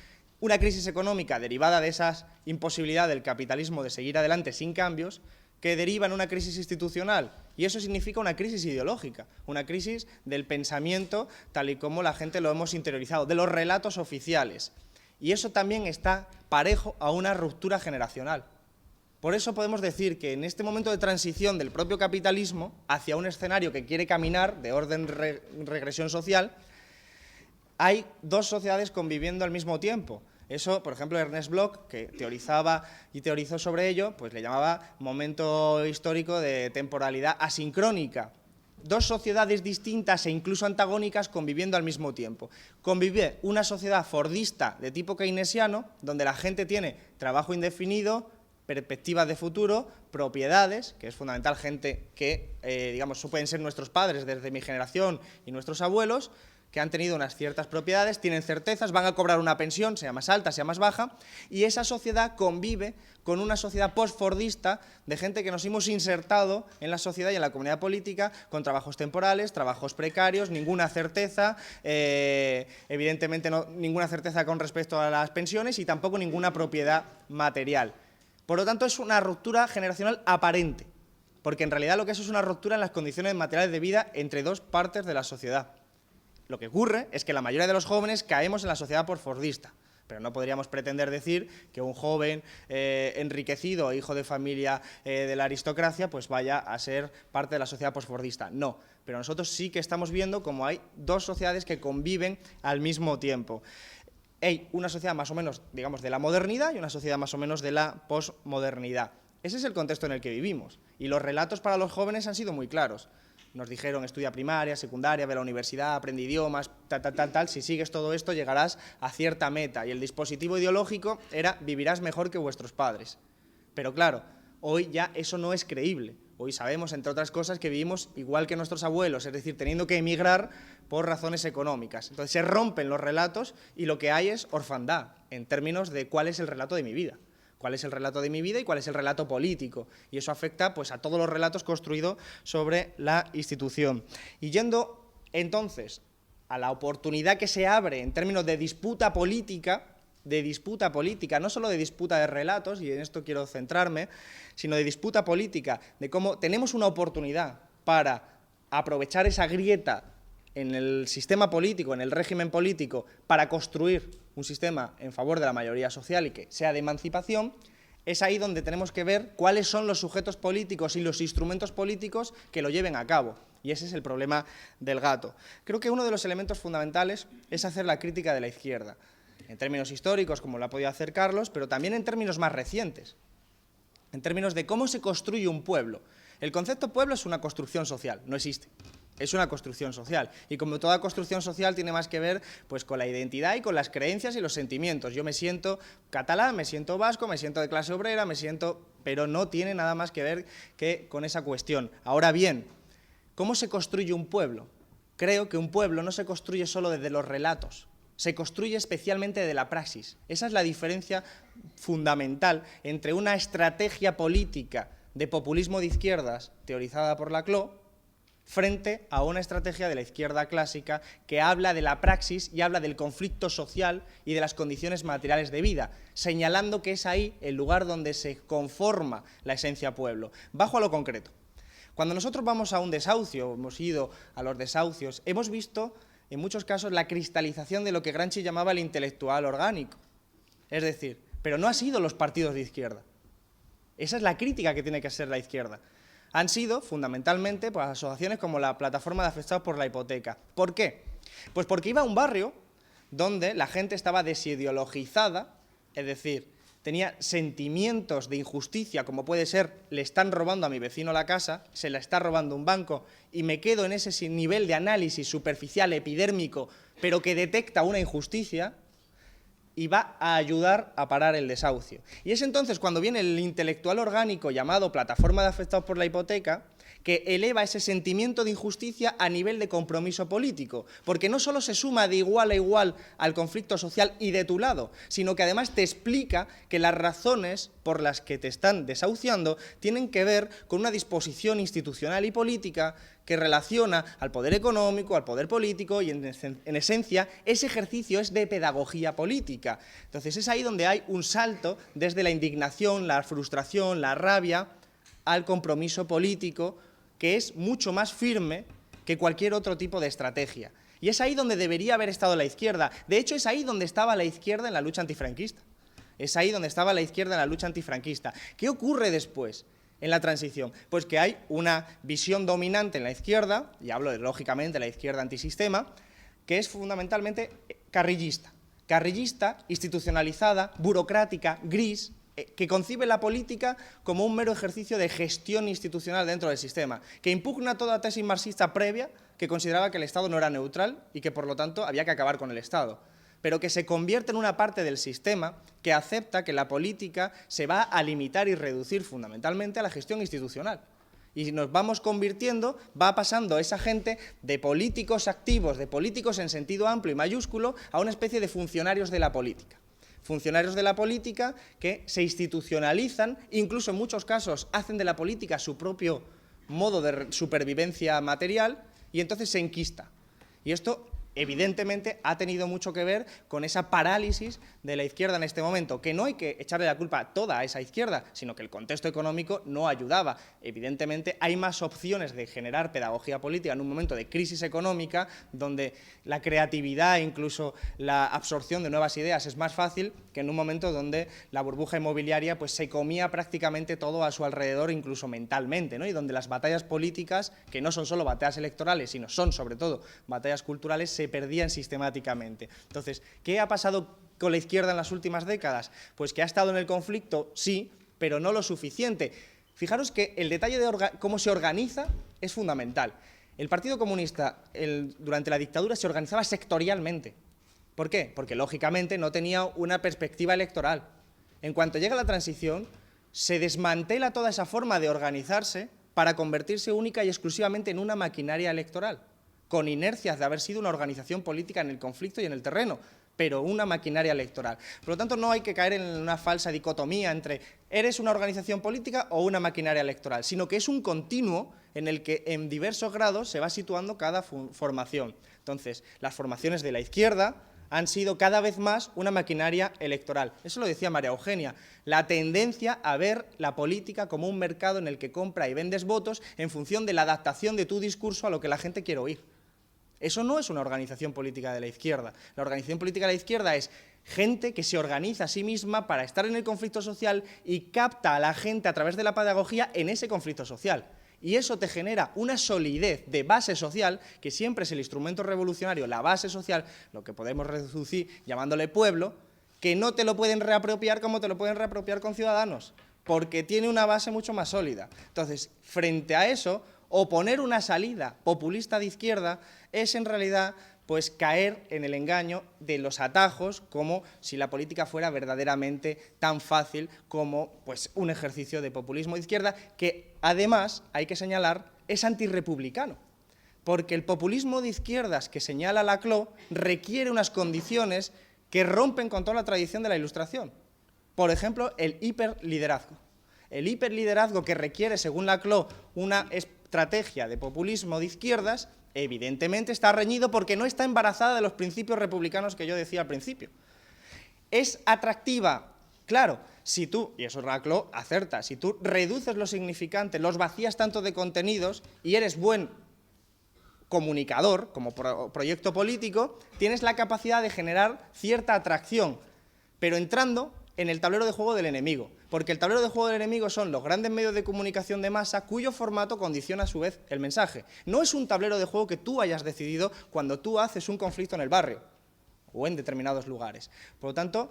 una crisis económica derivada de esa imposibilidad del capitalismo de seguir adelante sin cambios, que deriva en una crisis institucional. Y eso significa una crisis ideológica, una crisis del pensamiento tal y como la gente lo hemos interiorizado, de los relatos oficiales. Y eso también está parejo a una ruptura generacional. Por eso podemos decir que en este momento de transición del propio capitalismo hacia un escenario que quiere caminar de orden regresión social, hay dos sociedades conviviendo al mismo tiempo. Eso, por ejemplo, Ernest Bloch, que teorizaba y teorizó sobre ello, pues le llamaba momento histórico de temporalidad asincrónica. Dos sociedades distintas e incluso antagónicas conviviendo al mismo tiempo. Convive una sociedad fordista de tipo keynesiano, donde la gente tiene trabajo indefinido, perspectivas de futuro, propiedades, que es fundamental, gente que, digamos, pueden ser nuestros padres desde mi generación y nuestros abuelos, que han tenido unas ciertas propiedades, tienen certezas, van a cobrar una pensión, sea más alta, sea más baja, y esa sociedad convive con una sociedad post-fordista de gente que nos hemos insertado en la sociedad y en la comunidad política con trabajos temporales, trabajos precarios, ninguna certeza, evidentemente ninguna certeza con respecto a las pensiones y tampoco ninguna propiedad material. Por lo tanto, es una ruptura generacional aparente, porque en realidad lo que es una ruptura en las condiciones materiales de vida entre dos partes de la sociedad. Lo que ocurre es que la mayoría de los jóvenes caemos en la sociedad posfordista, pero no podríamos pretender decir que un joven enriquecido, hijo de familia de la aristocracia, pues vaya a ser parte de la sociedad posfordista. No, pero nosotros sí que estamos viendo cómo hay dos sociedades que conviven al mismo tiempo. Hay una sociedad más o menos, digamos, de la modernidad y una sociedad más o menos de la posmodernidad. Ese es el contexto en el que vivimos y los relatos para los jóvenes han sido muy claros. Nos dijeron, estudia primaria, secundaria, ve a la universidad, aprende idiomas, tal. Si sigues todo esto llegarás a cierta meta. Y el dispositivo ideológico era, vivirás mejor que vuestros padres. Pero claro, hoy ya eso no es creíble. Hoy sabemos, entre otras cosas, que vivimos igual que nuestros abuelos, es decir, teniendo que emigrar por razones económicas. Entonces se rompen los relatos y lo que hay es orfandad, en términos de cuál es el relato de mi vida. Cuál es el relato de mi vida y cuál es el relato político. Y eso afecta, pues, a todos los relatos construidos sobre la institución. Y yendo, entonces, a la oportunidad que se abre en términos de disputa política, no solo de disputa de relatos, y en esto quiero centrarme, sino de disputa política, de cómo tenemos una oportunidad para aprovechar esa grieta en el sistema político, en el régimen político, para construir un sistema en favor de la mayoría social y que sea de emancipación, es ahí donde tenemos que ver cuáles son los sujetos políticos y los instrumentos políticos que lo lleven a cabo. Y ese es el problema del gato. Creo que uno de los elementos fundamentales es hacer la crítica de la izquierda, en términos históricos, como lo ha podido hacer Carlos, pero también en términos más recientes, en términos de cómo se construye un pueblo. El concepto pueblo es una construcción social, no existe. Es una construcción social, y como toda construcción social tiene más que ver pues, con la identidad y con las creencias y los sentimientos. Yo me siento catalán, me siento vasco, me siento de clase obrera, pero no tiene nada más que ver que con esa cuestión. Ahora bien, ¿cómo se construye un pueblo? Creo que un pueblo no se construye solo desde los relatos, se construye especialmente de la praxis. Esa es la diferencia fundamental entre una estrategia política de populismo de izquierdas teorizada por Laclau frente a una estrategia de la izquierda clásica que habla de la praxis y habla del conflicto social y de las condiciones materiales de vida, señalando que es ahí el lugar donde se conforma la esencia pueblo. Bajo a lo concreto. Cuando nosotros vamos a un desahucio, hemos ido a los desahucios, hemos visto en muchos casos la cristalización de lo que Gramsci llamaba el intelectual orgánico. Es decir, pero no han sido los partidos de izquierda. Esa es la crítica que tiene que hacer la izquierda. Han sido, fundamentalmente, pues, asociaciones como la Plataforma de Afectados por la Hipoteca. ¿Por qué? Pues porque iba a un barrio donde la gente estaba desideologizada, es decir, tenía sentimientos de injusticia, como puede ser, le están robando a mi vecino la casa, se la está robando un banco, y me quedo en ese nivel de análisis superficial, epidérmico, pero que detecta una injusticia, y va a ayudar a parar el desahucio. Y es entonces cuando viene el intelectual orgánico llamado Plataforma de Afectados por la Hipoteca, que eleva ese sentimiento de injusticia a nivel de compromiso político, porque no solo se suma de igual a igual al conflicto social y de tu lado, sino que además te explica que las razones por las que te están desahuciando tienen que ver con una disposición institucional y política que relaciona al poder económico, al poder político y, en esencia, ese ejercicio es de pedagogía política. Entonces, es ahí donde hay un salto desde la indignación, la frustración, la rabia, al compromiso político, que es mucho más firme que cualquier otro tipo de estrategia. Y es ahí donde debería haber estado la izquierda. De hecho, es ahí donde estaba la izquierda en la lucha antifranquista. Es ahí donde estaba la izquierda en la lucha antifranquista. ¿Qué ocurre después en la transición? Pues que hay una visión dominante en la izquierda, y hablo lógicamente de la izquierda antisistema, que es fundamentalmente carrillista. Carrillista, institucionalizada, burocrática, gris, que concibe la política como un mero ejercicio de gestión institucional dentro del sistema, que impugna toda tesis marxista previa que consideraba que el Estado no era neutral y que, por lo tanto, había que acabar con el Estado, pero que se convierte en una parte del sistema que acepta que la política se va a limitar y reducir fundamentalmente a la gestión institucional. Y nos vamos convirtiendo, va pasando esa gente de políticos activos, de políticos en sentido amplio y mayúsculo, a una especie de funcionarios de la política. Funcionarios de la política que se institucionalizan, incluso en muchos casos hacen de la política su propio modo de supervivencia material y entonces se enquista. Y esto, evidentemente, ha tenido mucho que ver con esa parálisis de la izquierda en este momento, que no hay que echarle la culpa toda a esa izquierda, sino que el contexto económico no ayudaba. Evidentemente, hay más opciones de generar pedagogía política en un momento de crisis económica, donde la creatividad e incluso la absorción de nuevas ideas es más fácil que en un momento donde la burbuja inmobiliaria pues, se comía prácticamente todo a su alrededor, incluso mentalmente, ¿no? Y donde las batallas políticas, que no son solo batallas electorales, sino son sobre todo batallas culturales, se perdían sistemáticamente. Entonces, ¿qué ha pasado con la izquierda en las últimas décadas? Pues que ha estado en el conflicto, sí, pero no lo suficiente. Fijaros que el detalle de cómo se organiza es fundamental. El Partido Comunista durante la dictadura se organizaba sectorialmente. ¿Por qué? Porque lógicamente no tenía una perspectiva electoral. En cuanto llega la transición, se desmantela toda esa forma de organizarse para convertirse única y exclusivamente en una maquinaria electoral, con inercias de haber sido una organización política en el conflicto y en el terreno, pero una maquinaria electoral. Por lo tanto, no hay que caer en una falsa dicotomía entre ¿eres una organización política o una maquinaria electoral?, sino que es un continuo en el que en diversos grados se va situando cada formación. Entonces, las formaciones de la izquierda han sido cada vez más una maquinaria electoral. Eso lo decía María Eugenia, la tendencia a ver la política como un mercado en el que compra y vendes votos en función de la adaptación de tu discurso a lo que la gente quiere oír. Eso no es una organización política de la izquierda. La organización política de la izquierda es Gente que se organiza a sí misma para estar en el conflicto social y capta a la gente a través de la pedagogía en ese conflicto social. Y eso te genera una solidez de base social, que siempre es el instrumento revolucionario, la base social, lo que podemos reducir llamándole pueblo, que no te lo pueden reapropiar como te lo pueden reapropiar con Ciudadanos, porque tiene una base mucho más sólida. Entonces, frente a eso, oponer una salida populista de izquierda es en realidad pues caer en el engaño de los atajos, como si la política fuera verdaderamente tan fácil como pues, un ejercicio de populismo de izquierda, que además, hay que señalar, es antirrepublicano, porque el populismo de izquierdas que señala Laclau requiere unas condiciones que rompen con toda la tradición de la Ilustración. Por ejemplo, el hiperliderazgo. El hiperliderazgo que requiere, según Laclau, una estrategia de populismo de izquierdas, evidentemente está reñido porque no está embarazada de los principios republicanos que yo decía al principio. ¿Es atractiva? Claro, si tú, y eso Laclau acerta, si tú reduces lo significante, los vacías tanto de contenidos y eres buen comunicador, como proyecto político, tienes la capacidad de generar cierta atracción, pero entrando en el tablero de juego del enemigo, porque el tablero de juego del enemigo son los grandes medios de comunicación de masa cuyo formato condiciona a su vez el mensaje. No es un tablero de juego que tú hayas decidido cuando tú haces un conflicto en el barrio o en determinados lugares. Por lo tanto,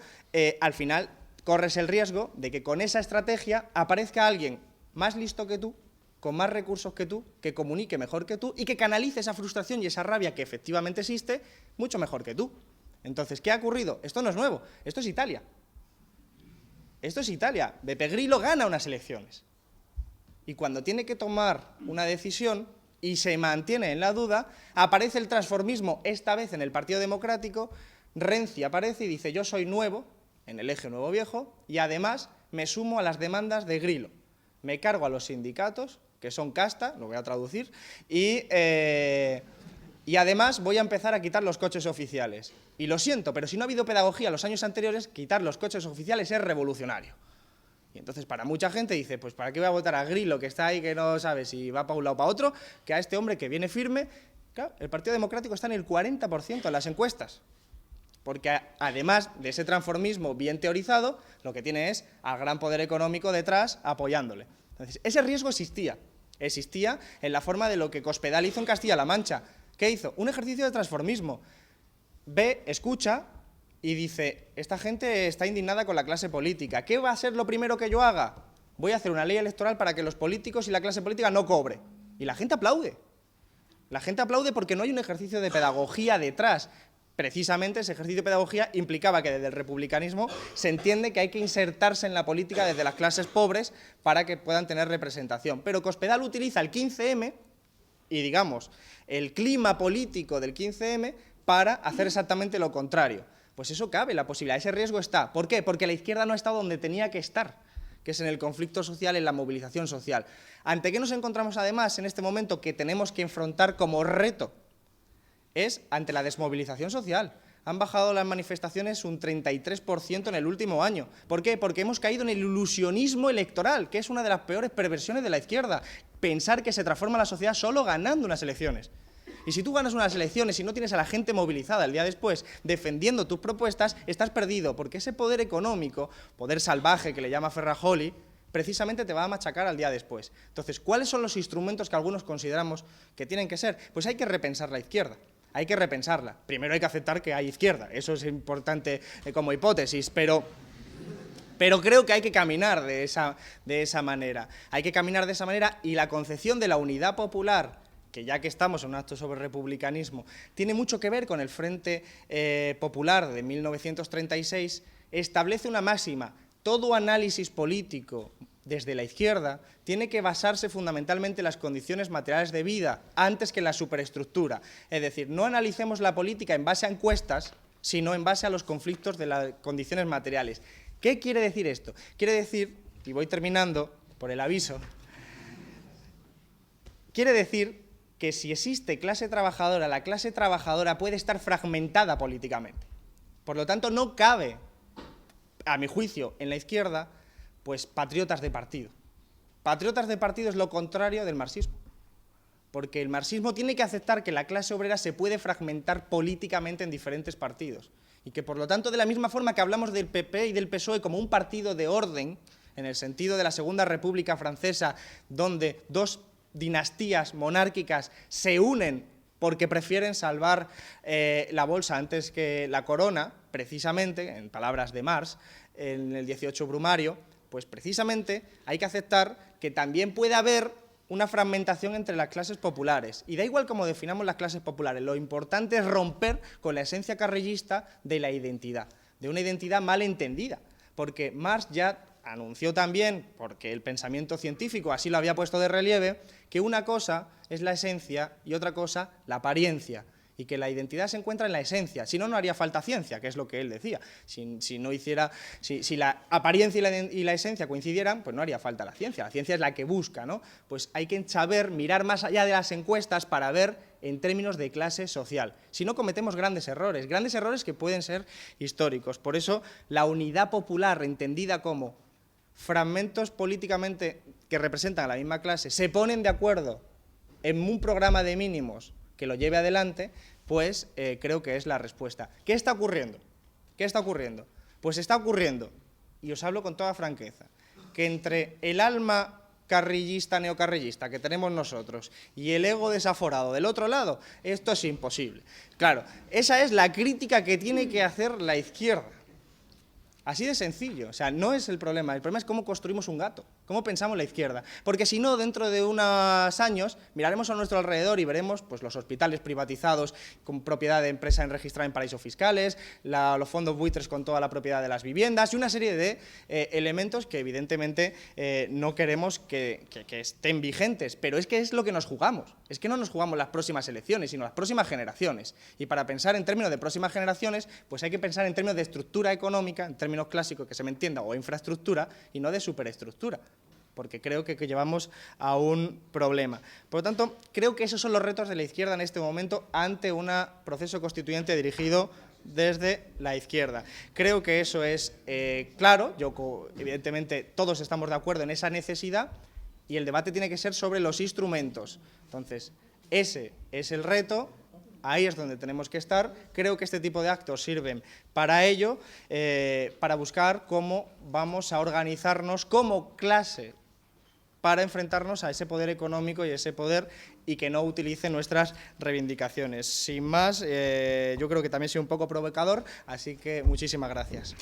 al final corres el riesgo de que con esa estrategia aparezca alguien más listo que tú, con más recursos que tú, que comunique mejor que tú y que canalice esa frustración y esa rabia que efectivamente existe mucho mejor que tú. Entonces, ¿qué ha ocurrido? Esto no es nuevo, esto es Italia. Esto es Italia. Beppe Grillo gana unas elecciones. Y cuando tiene que tomar una decisión y se mantiene en la duda, aparece el transformismo, esta vez en el Partido Democrático. Renzi aparece y dice: yo soy nuevo, en el eje nuevo-viejo, y además me sumo a las demandas de Grillo. Me cargo a los sindicatos, que son casta, lo voy a traducir, y además voy a empezar a quitar los coches oficiales. Y lo siento, pero si no ha habido pedagogía los años anteriores, quitar los coches oficiales es revolucionario. Y entonces para mucha gente dice, pues ¿para qué voy a votar a Grillo, que está ahí, que no sabe si va para un lado o para otro, que a este hombre que viene firme? Claro, el Partido Democrático está en el 40% en las encuestas. Porque además de ese transformismo bien teorizado, lo que tiene es al gran poder económico detrás apoyándole. Entonces, ese riesgo existía. Existía en la forma de lo que Cospedal hizo en Castilla-La Mancha. ¿Qué hizo? Un ejercicio de transformismo. Ve, escucha y dice: esta gente está indignada con la clase política. ¿Qué va a ser lo primero que yo haga? Voy a hacer una ley electoral para que los políticos y la clase política no cobre. Y la gente aplaude. La gente aplaude porque no hay un ejercicio de pedagogía detrás. Precisamente ese ejercicio de pedagogía implicaba que desde el republicanismo se entiende que hay que insertarse en la política desde las clases pobres para que puedan tener representación. Pero Cospedal utiliza el 15M y, digamos, el clima político del 15M para hacer exactamente lo contrario. Pues eso cabe, la posibilidad, ese riesgo está. ¿Por qué? Porque la izquierda no ha estado donde tenía que estar, que es en el conflicto social, en la movilización social. ¿Ante qué nos encontramos además en este momento que tenemos que enfrentar como reto? Es ante la desmovilización social. Han bajado las manifestaciones un 33% en el último año. ¿Por qué? Porque hemos caído en el ilusionismo electoral, que es una de las peores perversiones de la izquierda. Pensar que se transforma la sociedad solo ganando unas elecciones. Y si tú ganas unas elecciones y no tienes a la gente movilizada el día después defendiendo tus propuestas, estás perdido, porque ese poder económico, poder salvaje que le llama Ferrajoli, precisamente te va a machacar al día después. Entonces, ¿cuáles son los instrumentos que algunos consideramos que tienen que ser? Pues hay que repensar la izquierda. Hay que repensarla. Primero hay que aceptar que hay izquierda, eso es importante como hipótesis, pero creo que hay que caminar de esa manera. Hay que caminar de esa manera y la concepción de la unidad popular, que ya que estamos en un acto sobre republicanismo, tiene mucho que ver con el Frente Popular de 1936, establece una máxima: todo análisis político desde la izquierda tiene que basarse fundamentalmente en las condiciones materiales de vida antes que en la superestructura. Es decir, no analicemos la política en base a encuestas, sino en base a los conflictos de las condiciones materiales. ¿Qué quiere decir esto? Quiere decir, y voy terminando por el aviso, quiere decir que si existe clase trabajadora, la clase trabajadora puede estar fragmentada políticamente. Por lo tanto, no cabe, a mi juicio, en la izquierda, pues patriotas de partido. Patriotas de partido es lo contrario del marxismo, porque el marxismo tiene que aceptar que la clase obrera se puede fragmentar políticamente en diferentes partidos. Y que, por lo tanto, de la misma forma que hablamos del PP y del PSOE como un partido de orden, en el sentido de la Segunda República Francesa, donde dos dinastías monárquicas se unen porque prefieren salvar la bolsa antes que la corona, precisamente, en palabras de Marx, en el 18 Brumario, pues precisamente hay que aceptar que también puede haber una fragmentación entre las clases populares. Y da igual cómo definamos las clases populares, lo importante es romper con la esencia carrellista de la identidad, de una identidad mal entendida, porque Marx ya anunció también, porque el pensamiento científico así lo había puesto de relieve, que una cosa es la esencia y otra cosa la apariencia, y que la identidad se encuentra en la esencia, si no, no haría falta ciencia, que es lo que él decía. Si la apariencia y la esencia coincidieran, pues no haría falta la ciencia es la que busca, ¿no? Pues hay que saber mirar más allá de las encuestas para ver en términos de clase social. Si no, cometemos grandes errores que pueden ser históricos. Por eso, la unidad popular, entendida como fragmentos políticamente que representan a la misma clase, se ponen de acuerdo en un programa de mínimos que lo lleve adelante, pues creo que es la respuesta. ¿Qué está ocurriendo? ¿Qué está ocurriendo? Pues está ocurriendo, y os hablo con toda franqueza, que entre el alma carrillista, neocarrillista que tenemos nosotros y el ego desaforado del otro lado, esto es imposible. Claro, esa es la crítica que tiene que hacer la izquierda. Así de sencillo, o sea, no es el problema es cómo construimos un gato, cómo pensamos la izquierda. Porque si no, dentro de unos años, miraremos a nuestro alrededor y veremos pues, los hospitales privatizados con propiedad de empresas registradas en paraísos fiscales, los fondos buitres con toda la propiedad de las viviendas y una serie de elementos que evidentemente no queremos que estén vigentes, pero es que es lo que nos jugamos. Es que no nos jugamos las próximas elecciones, sino las próximas generaciones. Y para pensar en términos de próximas generaciones, pues hay que pensar en términos de estructura económica, en términos clásicos que se me entienda, o infraestructura, y no de superestructura, porque creo que llevamos a un problema. Por lo tanto, creo que esos son los retos de la izquierda en este momento ante un proceso constituyente dirigido desde la izquierda. Creo que eso es claro, evidentemente todos estamos de acuerdo en esa necesidad, y el debate tiene que ser sobre los instrumentos. Entonces, ese es el reto. Ahí es donde tenemos que estar. Creo que este tipo de actos sirven para ello, para buscar cómo vamos a organizarnos como clase para enfrentarnos a ese poder económico y ese poder y que no utilice nuestras reivindicaciones. Sin más, yo creo que también soy un poco provocador, así que muchísimas gracias.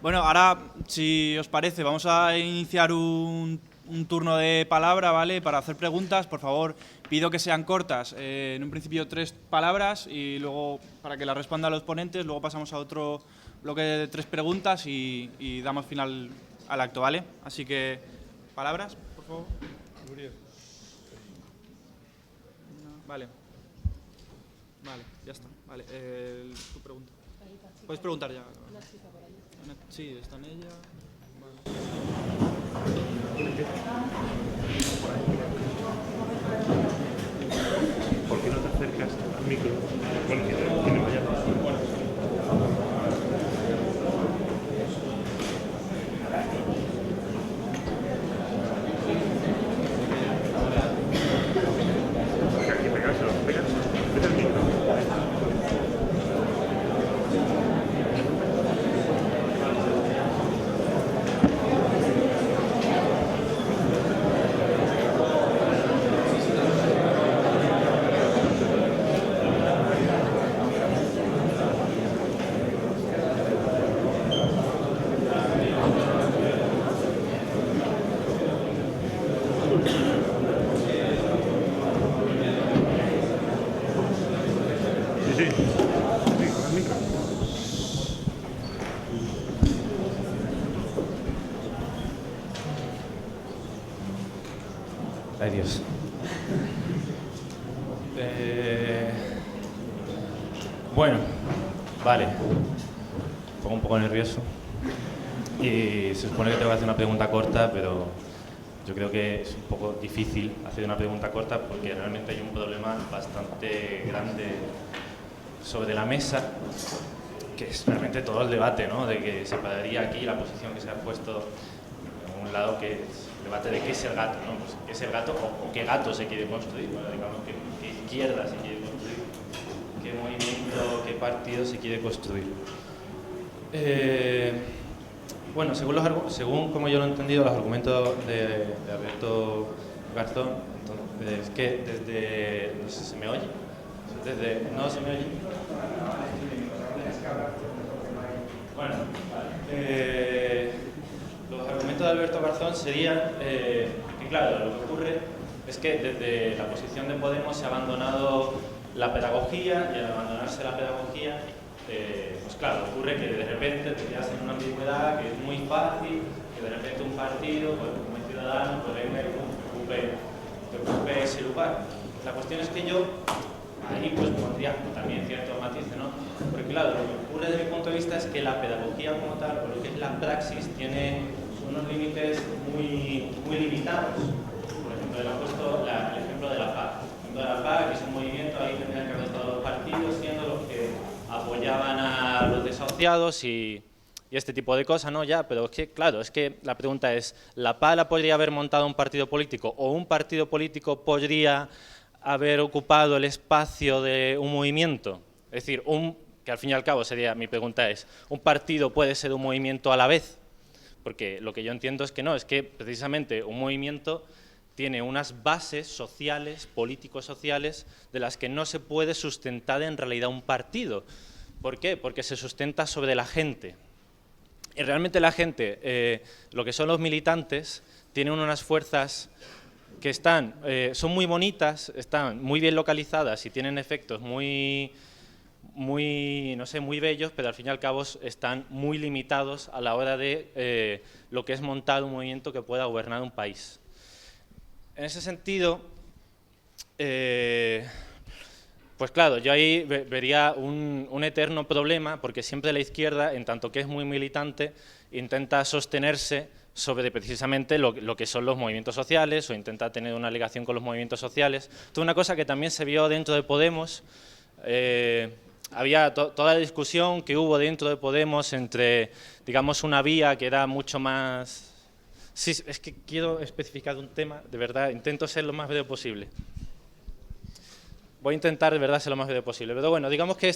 Bueno, ahora, si os parece, vamos a iniciar un turno de palabra, ¿vale? Para hacer preguntas, por favor, pido que sean cortas. En un principio 3 palabras y luego, para que las respondan los ponentes, luego pasamos a otro bloque de 3 preguntas y damos final al acto, ¿vale? Así que, palabras, por favor. Vale. Vale, ya está. Vale, tu pregunta. Puedes preguntar ya. Sí, está en ella. Vale. ¿Por qué no te acercas al micro? Bueno, tiene vaya. Aquí pegárselo, pegas. Vete al micro. Sí, con el micro. Ay, Dios. Bueno, vale. Un poco nervioso. y se supone que te voy a hacer una pregunta corta, pero yo creo que es un poco difícil hacer una pregunta corta porque realmente hay un problema bastante grande sobre la mesa, que es realmente todo el debate, ¿no? De que se pararía aquí la posición que se ha puesto en un lado, que es el debate de qué es el gato, ¿no? Pues qué es el gato o qué gato se quiere construir, bueno, digamos qué izquierda se quiere construir, qué movimiento, qué partido se quiere construir. Bueno, según como yo lo he entendido, los argumentos de Alberto Garzón, entonces, es que desde... no sé si se me oye. ¿No se me oye? Bueno, los argumentos de Alberto Garzón serían que, claro, lo que ocurre es que desde la posición de Podemos se ha abandonado la pedagogía, y al abandonarse la pedagogía, pues claro, ocurre que de repente te quedas en una ambigüedad que es muy fácil, que de repente un partido, pues, como el Ciudadanos, pues venga y te ocupe ese lugar. La cuestión es que yo ahí pues pondría también ciertos matices, ¿no? Porque claro, lo que ocurre desde mi punto de vista es que la pedagogía como tal, o lo que es la praxis, tiene unos límites muy limitados. Por ejemplo, le he puesto el ejemplo de la PAC. El ejemplo de la PAC es un movimiento, ahí tendrían que haber estado los partidos siendo los que apoyaban a los desahuciados y este tipo de cosas, ¿no? Ya, pero es que, claro, es que la pregunta es, ¿la PAC la podría haber montado un partido político o un partido político podría haber ocupado el espacio de un movimiento? Es decir, que al fin y al cabo sería, mi pregunta es, ¿un partido puede ser un movimiento a la vez? Porque lo que yo entiendo es que no, es que precisamente un movimiento tiene unas bases sociales, político-sociales, de las que no se puede sustentar en realidad un partido. ¿Por qué? Porque se sustenta sobre la gente. Y realmente la gente, lo que son los militantes, tienen unas fuerzas que son muy bonitas, están muy bien localizadas y tienen efectos muy bellos, pero al fin y al cabo están muy limitados a la hora de lo que es montar un movimiento que pueda gobernar un país. En ese sentido, pues claro, yo ahí vería un eterno problema, porque siempre la izquierda, en tanto que es muy militante, intenta sostenerse sobre precisamente lo que son los movimientos sociales o intenta tener una ligación con los movimientos sociales. Esto es una cosa que también se vio dentro de Podemos. Había toda la discusión que hubo dentro de Podemos entre, digamos, una vía que era mucho más... Sí, es que quiero especificar un tema, de verdad, intento ser lo más breve posible. Voy a intentar, de verdad, ser lo más breve posible. Pero bueno, digamos que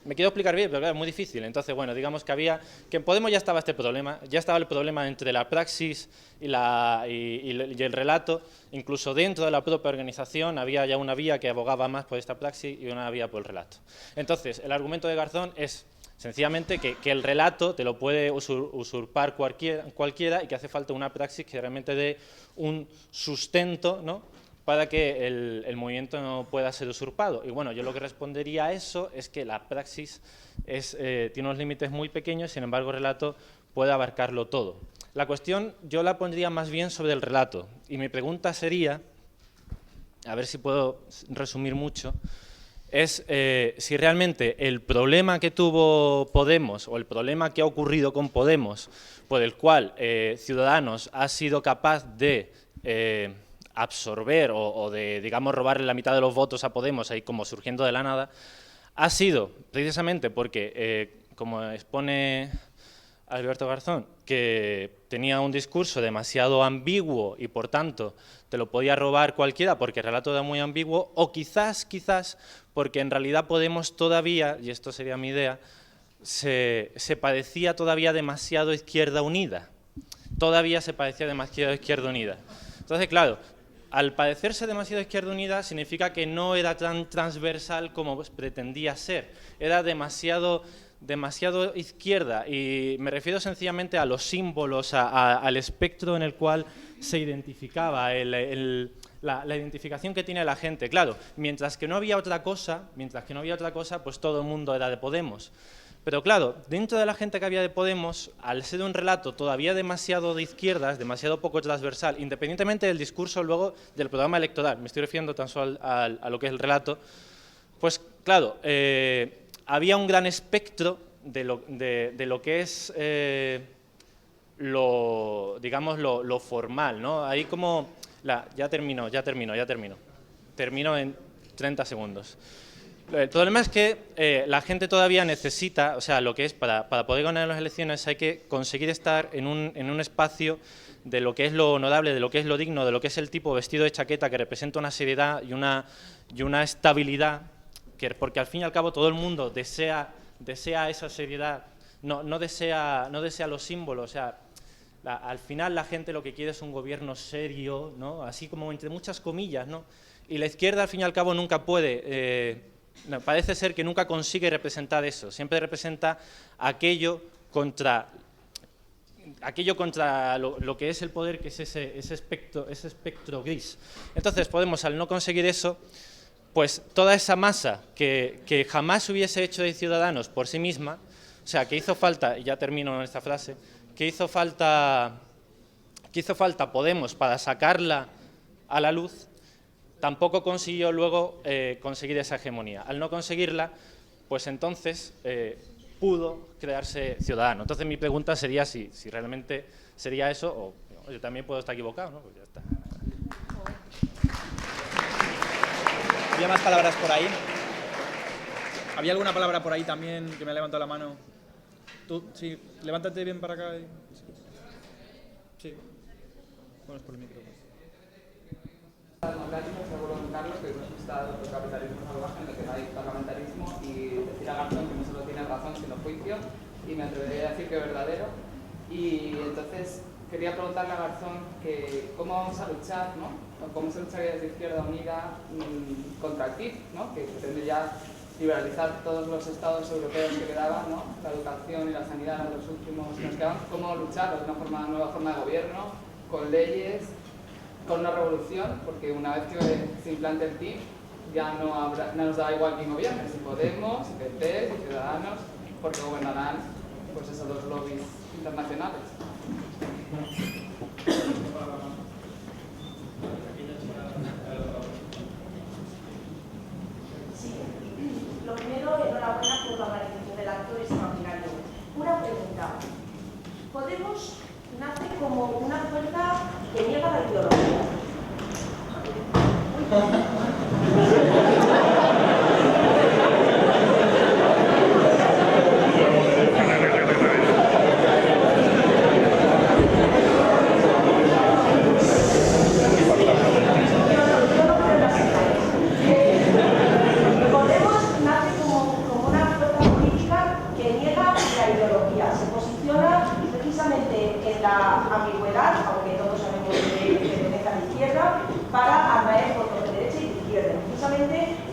me quiero explicar bien, pero claro, es muy difícil. Entonces, bueno, digamos que en Podemos ya estaba este problema, ya estaba el problema entre la praxis y el relato. Incluso dentro de la propia organización había ya una vía que abogaba más por esta praxis y una vía por el relato. Entonces, el argumento de Garzón es sencillamente que el relato te lo puede usurpar cualquiera y que hace falta una praxis que realmente dé un sustento, ¿no?, para que el movimiento no pueda ser usurpado. Y bueno, yo lo que respondería a eso es que la praxis tiene unos límites muy pequeños, sin embargo el relato puede abarcarlo todo. La cuestión yo la pondría más bien sobre el relato, y mi pregunta sería, a ver si puedo resumir mucho, es si realmente el problema que tuvo Podemos, o el problema que ha ocurrido con Podemos, por el cual Ciudadanos ha sido capaz de absorber o de, digamos, robarle la mitad de los votos a Podemos, ahí como surgiendo de la nada, ha sido precisamente porque, como expone Alberto Garzón, que tenía un discurso demasiado ambiguo y por tanto te lo podía robar cualquiera porque el relato era muy ambiguo, o quizás porque en realidad Podemos todavía, y esto sería mi idea, se parecía todavía demasiado Izquierda Unida. Todavía se parecía demasiado Izquierda Unida. Entonces, claro, al parecerse demasiado Izquierda Unida significa que no era tan transversal como pretendía ser. Era demasiado izquierda, y me refiero sencillamente a los símbolos, al espectro en el cual se identificaba, la identificación que tiene la gente. Claro, mientras que no había otra cosa, pues todo el mundo era de Podemos. Pero claro, dentro de la gente que había de Podemos, al ser un relato todavía demasiado de izquierdas, demasiado poco transversal, independientemente del discurso luego del programa electoral, me estoy refiriendo tan solo a lo que es el relato, pues claro, había un gran espectro lo que es lo formal, ¿no? Ahí como... ya termino. Termino en 30 segundos. El problema es que la gente todavía necesita, o sea, lo que es para poder ganar las elecciones hay que conseguir estar en un espacio de lo que es lo honorable, de lo que es lo digno, de lo que es el tipo vestido de chaqueta que representa una seriedad y una estabilidad, porque al fin y al cabo todo el mundo desea esa seriedad, no desea los símbolos, o sea, al final la gente lo que quiere es un gobierno serio, ¿no? Así como entre muchas comillas, ¿no? Y la izquierda al fin y al cabo nunca puede, parece ser que nunca consigue representar eso, siempre representa aquello contra lo que es el poder, que es ese espectro gris. Entonces Podemos, al no conseguir eso, pues toda esa masa que jamás hubiese hecho de Ciudadanos por sí misma, o sea, que hizo falta, y ya termino en esta frase, que hizo falta Podemos para sacarla a la luz, tampoco consiguió luego conseguir esa hegemonía. Al no conseguirla, pues entonces pudo crearse Ciudadanos. Entonces mi pregunta sería si realmente sería eso, o yo también puedo estar equivocado, ¿no? Pues ya está. ¿Había más palabras por ahí? ¿Había alguna palabra por ahí también que me ha levantado la mano? Tú, sí, levántate bien para acá. Sí. Vamos por el micro. Seguro Carlos, que nos gusta el capitalismo salvaje en el que no hay parlamentarismo, y decir a Garzón que no solo tiene razón sino juicio, y me atrevería a decir que es verdadero. Y entonces quería preguntarle a Garzón que cómo vamos a luchar, ¿no? O cómo se lucharía desde Izquierda Unida contra el PIB, ¿no? Que pretende ya liberalizar todos los estados europeos que quedaban, ¿no? La educación y la sanidad eran los últimos que nos quedaban. ¿Cómo luchar de una nueva forma de gobierno, con leyes, con una revolución? Porque una vez que se implante el PIB ya no nos da igual quién gobierne, si Podemos, si PP, si Ciudadanos, porque gobernarán pues esos dos lobbies internacionales. Lo primero, enhorabuena por la organización del acto extraordinario. Una pregunta. Podemos nace como una fuerza que niega la ideología.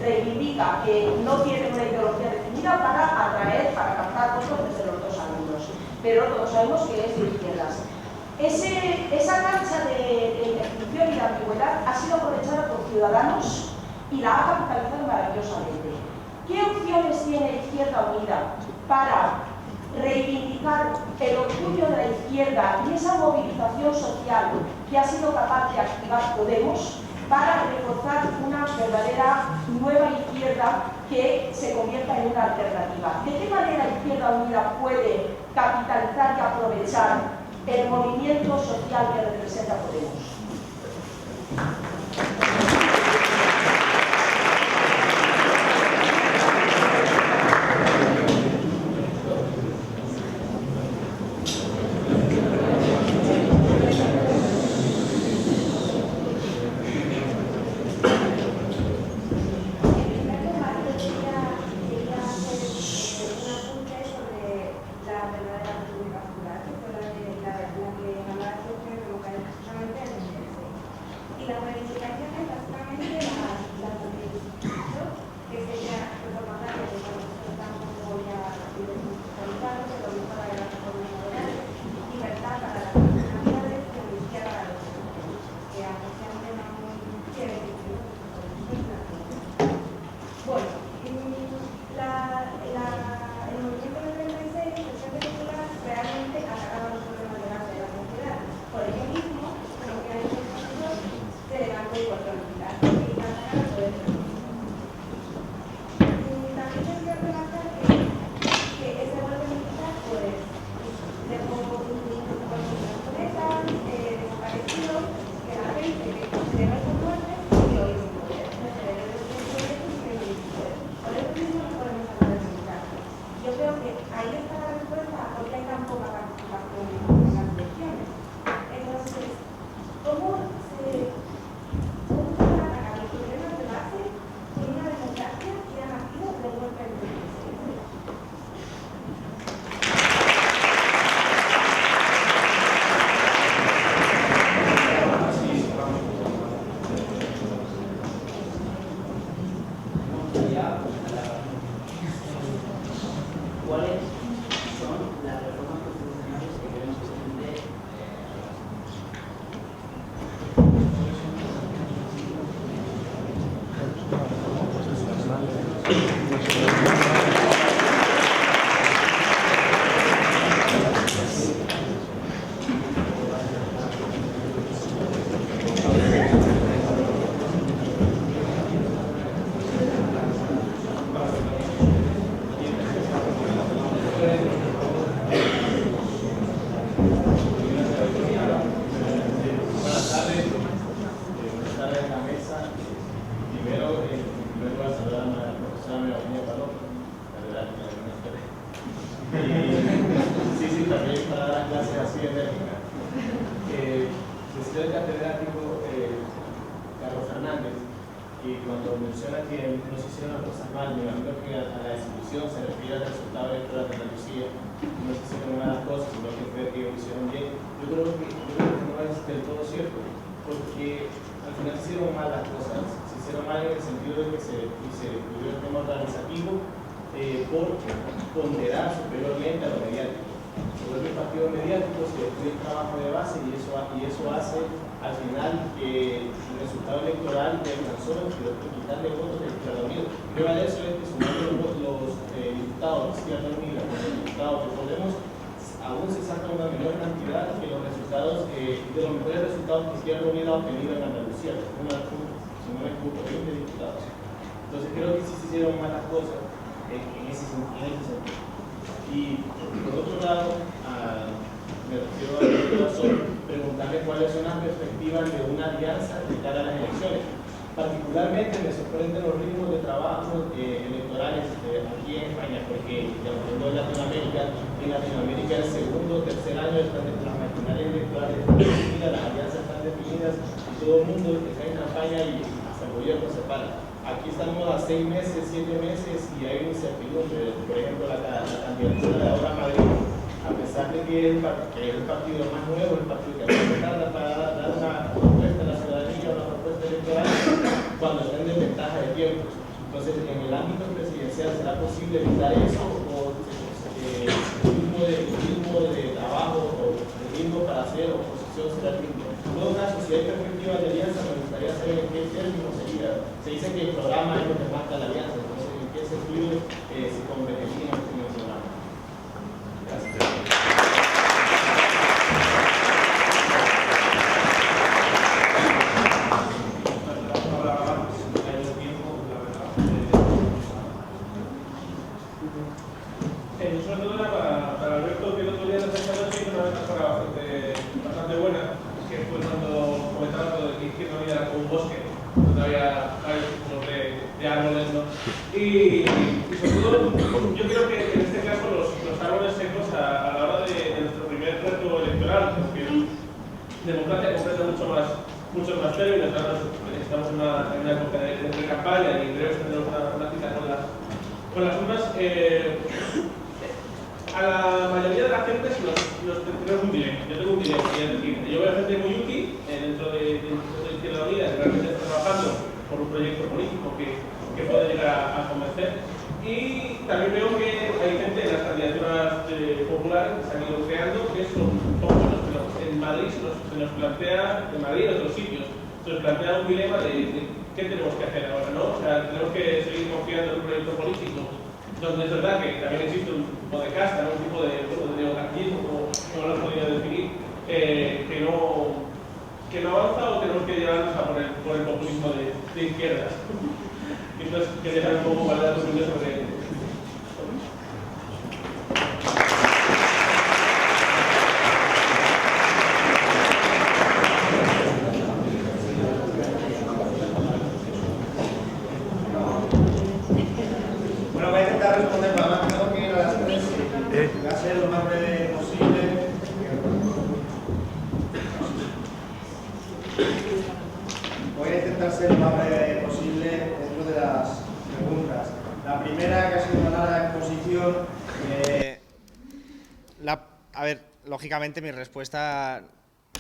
Reivindica que no tiene una ideología definida para atraer, para captar votos desde los dos ángulos, pero todos sabemos que es de izquierdas. Esa cancha de indefinición y de ambigüedad ha sido aprovechada por Ciudadanos y la ha capitalizado maravillosamente. ¿Qué opciones tiene Izquierda Unida para reivindicar el orgullo de la izquierda y esa movilización social que ha sido capaz de activar Podemos para reforzar una verdadera nueva izquierda que se convierta en una alternativa? ¿De qué manera Izquierda Unida puede capitalizar y aprovechar el movimiento social que representa Podemos? Lógicamente mi respuesta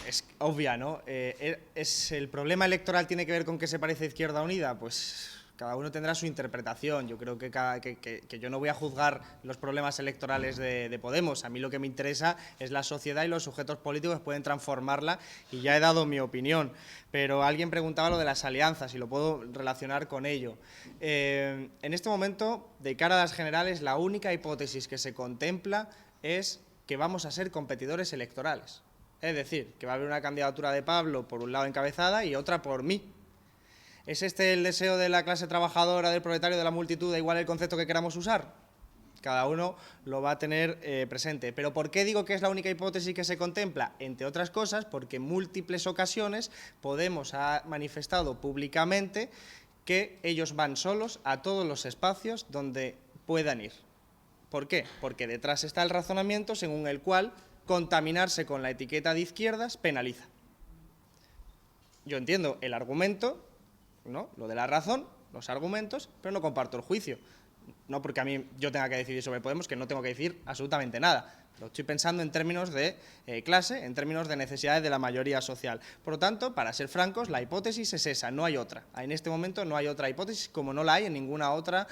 es obvia, ¿no? ¿El problema electoral tiene que ver con que se parece a Izquierda Unida? Pues cada uno tendrá su interpretación. Yo creo que yo no voy a juzgar los problemas electorales de Podemos. A mí lo que me interesa es la sociedad y los sujetos políticos que pueden transformarla, y ya he dado mi opinión. Pero alguien preguntaba lo de las alianzas y lo puedo relacionar con ello. En este momento, de cara a las generales, la única hipótesis que se contempla es que vamos a ser competidores electorales. Es decir, que va a haber una candidatura de Pablo por un lado encabezada y otra por mí. ¿Es este el deseo de la clase trabajadora, del proletario, de la multitud, da igual el concepto que queramos usar? Cada uno lo va a tener presente. ¿Pero por qué digo que es la única hipótesis que se contempla? Entre otras cosas, porque en múltiples ocasiones Podemos ha manifestado públicamente que ellos van solos a todos los espacios donde puedan ir. ¿Por qué? Porque detrás está el razonamiento según el cual contaminarse con la etiqueta de izquierdas penaliza. Yo entiendo el argumento, ¿no?, lo de la razón, los argumentos, pero no comparto el juicio. No porque a mí yo tenga que decidir sobre Podemos, que no tengo que decir absolutamente nada. Lo estoy pensando en términos de clase, en términos de necesidades de la mayoría social. Por lo tanto, para ser francos, la hipótesis es esa, no hay otra. En este momento no hay otra hipótesis, como no la hay en ninguna otra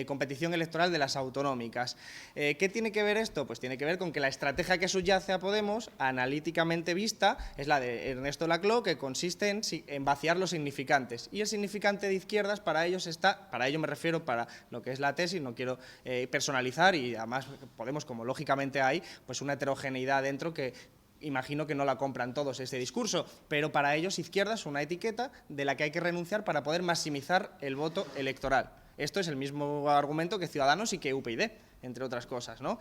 competición electoral de las autonómicas. ¿Qué tiene que ver esto? Pues tiene que ver con que la estrategia que subyace a Podemos, analíticamente vista, es la de Ernesto Laclau, que consiste en vaciar los significantes. Y el significante de izquierdas para ellos está, para ello me refiero, para lo que es la tesis, no quiero personalizar, y además Podemos, como lógicamente hay, pues una heterogeneidad dentro que imagino que no la compran todos este discurso, pero para ellos izquierda es una etiqueta de la que hay que renunciar para poder maximizar el voto electoral. Esto es el mismo argumento que Ciudadanos y que UPyD, entre otras cosas, ¿no?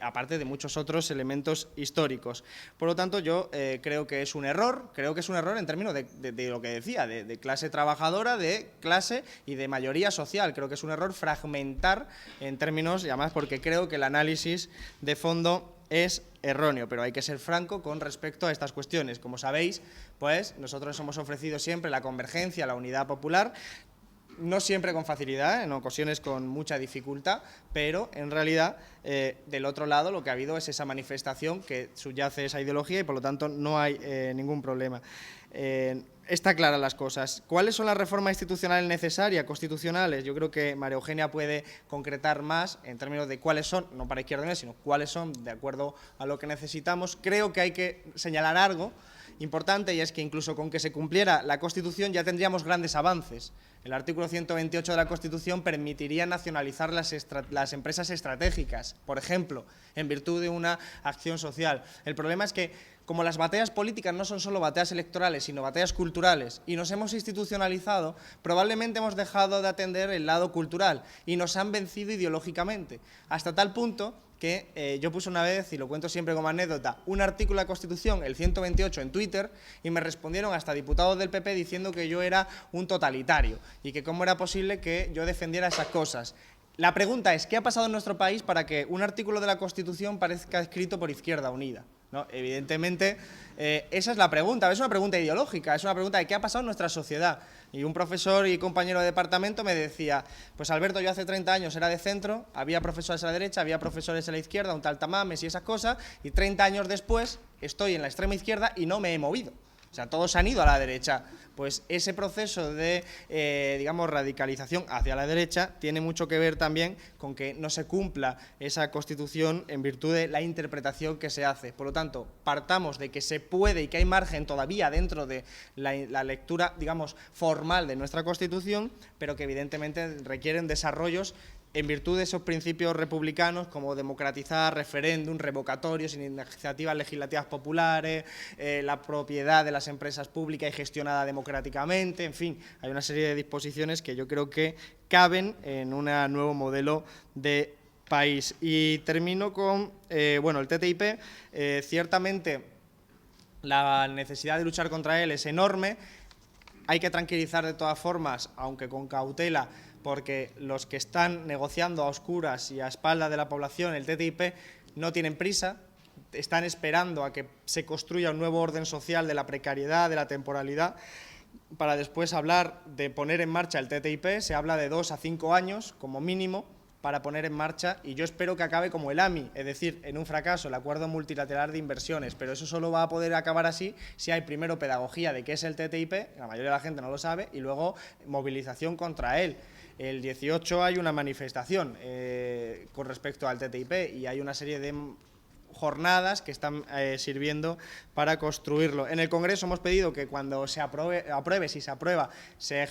Aparte de muchos otros elementos históricos. Por lo tanto, yo creo que es un error, en términos de lo que decía, de clase trabajadora, de clase y de mayoría social. Creo que es un error fragmentar en términos, y además porque creo que el análisis de fondo es erróneo, pero hay que ser franco con respecto a estas cuestiones. Como sabéis, pues nosotros hemos ofrecido siempre la convergencia, la unidad popular, no siempre con facilidad, en ocasiones con mucha dificultad, pero en realidad del otro lado lo que ha habido es esa manifestación que subyace esa ideología y por lo tanto no hay ningún problema. Está claras las cosas. ¿Cuáles son las reformas institucionales necesarias, constitucionales? Yo creo que María Eugenia puede concretar más en términos de cuáles son, no para Izquierda Unida, sino cuáles son de acuerdo a lo que necesitamos. Creo que hay que señalar algo importante, y es que incluso con que se cumpliera la Constitución ya tendríamos grandes avances. El artículo 128 de la Constitución permitiría nacionalizar las empresas estratégicas, por ejemplo, en virtud de una acción social. El problema es que, como las batallas políticas no son solo batallas electorales, sino batallas culturales, y nos hemos institucionalizado, probablemente hemos dejado de atender el lado cultural y nos han vencido ideológicamente, hasta tal punto que yo puse una vez, y lo cuento siempre como anécdota, un artículo de la Constitución, el 128, en Twitter, y me respondieron hasta diputados del PP diciendo que yo era un totalitario y que cómo era posible que yo defendiera esas cosas. La pregunta es, ¿qué ha pasado en nuestro país para que un artículo de la Constitución parezca escrito por Izquierda Unida? ¿No? Evidentemente, esa es la pregunta, es una pregunta ideológica, es una pregunta de qué ha pasado en nuestra sociedad. Y un profesor y compañero de departamento me decía, pues Alberto, yo hace 30 años era de centro, había profesores a la derecha, había profesores a la izquierda, un tal Tamames y esas cosas, y 30 años después estoy en la extrema izquierda y no me he movido. O sea, todos han ido a la derecha. Pues ese proceso de, digamos, radicalización hacia la derecha tiene mucho que ver también con que no se cumpla esa Constitución en virtud de la interpretación que se hace. Por lo tanto, partamos de que se puede y que hay margen todavía dentro de la lectura, digamos, formal de nuestra Constitución, pero que evidentemente requieren desarrollos en virtud de esos principios republicanos como democratizar, referéndum, revocatorios, iniciativas legislativas populares, la propiedad de las empresas públicas y gestionada democráticamente, en fin, hay una serie de disposiciones que yo creo que caben en un nuevo modelo de país. Y termino con, bueno, el TTIP, ciertamente la necesidad de luchar contra él es enorme, hay que tranquilizar de todas formas, aunque con cautela, porque los que están negociando a oscuras y a espaldas de la población el TTIP no tienen prisa, están esperando a que se construya un nuevo orden social de la precariedad, de la temporalidad, para después hablar de poner en marcha el TTIP. Se habla de 2 a 5 años como mínimo para poner en marcha, y yo espero que acabe como el AMI, es decir, en un fracaso, el Acuerdo Multilateral de Inversiones, pero eso solo va a poder acabar así si hay primero pedagogía de qué es el TTIP, la mayoría de la gente no lo sabe, y luego movilización contra él. El 18 hay una manifestación con respecto al TTIP y hay una serie de jornadas que están sirviendo para construirlo. En el Congreso hemos pedido que cuando se apruebe, si se aprueba, se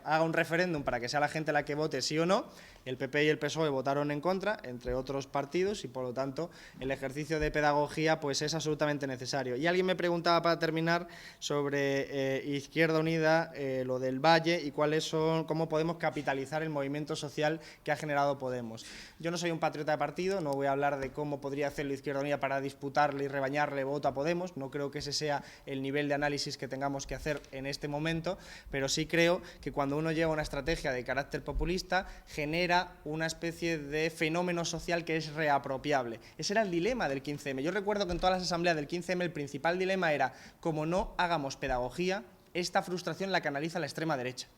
haga un referéndum para que sea la gente la que vote sí o no. El PP y el PSOE votaron en contra, entre otros partidos, y por lo tanto el ejercicio de pedagogía pues es absolutamente necesario. Y alguien me preguntaba para terminar sobre Izquierda Unida, lo del Valle y cómo podemos capitalizar el movimiento social que ha generado Podemos. Yo no soy un patriota de partido, no voy a hablar de cómo podría hacerlo Izquierda Unida para disputarle y rebañarle voto a Podemos, no creo que ese sea el nivel de análisis que tengamos que hacer en este momento, pero sí creo que cuando uno lleva una estrategia de carácter populista genera una especie de fenómeno social que es reapropiable. Ese era el dilema del 15M. Yo recuerdo que en todas las asambleas del 15M el principal dilema era, como no hagamos pedagogía, esta frustración la canaliza la extrema derecha.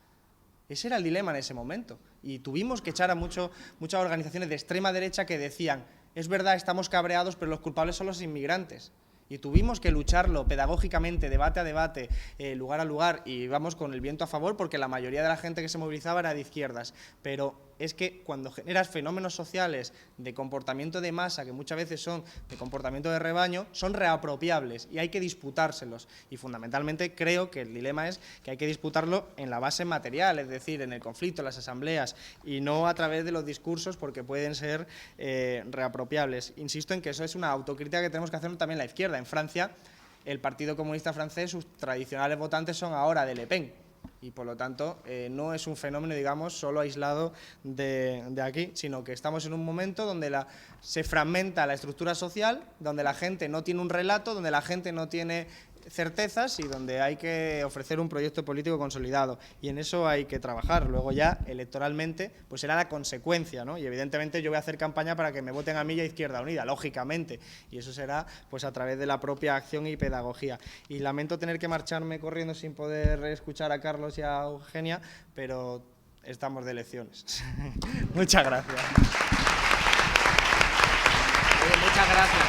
Ese era el dilema en ese momento. Y tuvimos que echar a muchas organizaciones de extrema derecha que decían, es verdad, estamos cabreados, pero los culpables son los inmigrantes. Y tuvimos que lucharlo pedagógicamente, debate a debate, lugar a lugar, y íbamos con el viento a favor porque la mayoría de la gente que se movilizaba era de izquierdas. Pero es que cuando generas fenómenos sociales de comportamiento de masa, que muchas veces son de comportamiento de rebaño, son reapropiables y hay que disputárselos. Y fundamentalmente creo que el dilema es que hay que disputarlo en la base material, es decir, en el conflicto, en las asambleas, y no a través de los discursos porque pueden ser reapropiables. Insisto en que eso es una autocrítica que tenemos que hacer también la izquierda. En Francia, el Partido Comunista francés, sus tradicionales votantes son ahora de Le Pen. Y por lo tanto no es un fenómeno, digamos, solo aislado de aquí, sino que estamos en un momento donde se fragmenta la estructura social, donde la gente no tiene un relato, donde la gente no tiene certezas y donde hay que ofrecer un proyecto político consolidado. Y en eso hay que trabajar. Luego ya, electoralmente, pues será la consecuencia, ¿no? Y evidentemente yo voy a hacer campaña para que me voten a mí y a Izquierda Unida, lógicamente. Y eso será pues a través de la propia acción y pedagogía. Y lamento tener que marcharme corriendo sin poder escuchar a Carlos y a Eugenia, pero estamos de elecciones. Muchas gracias. Muchas gracias.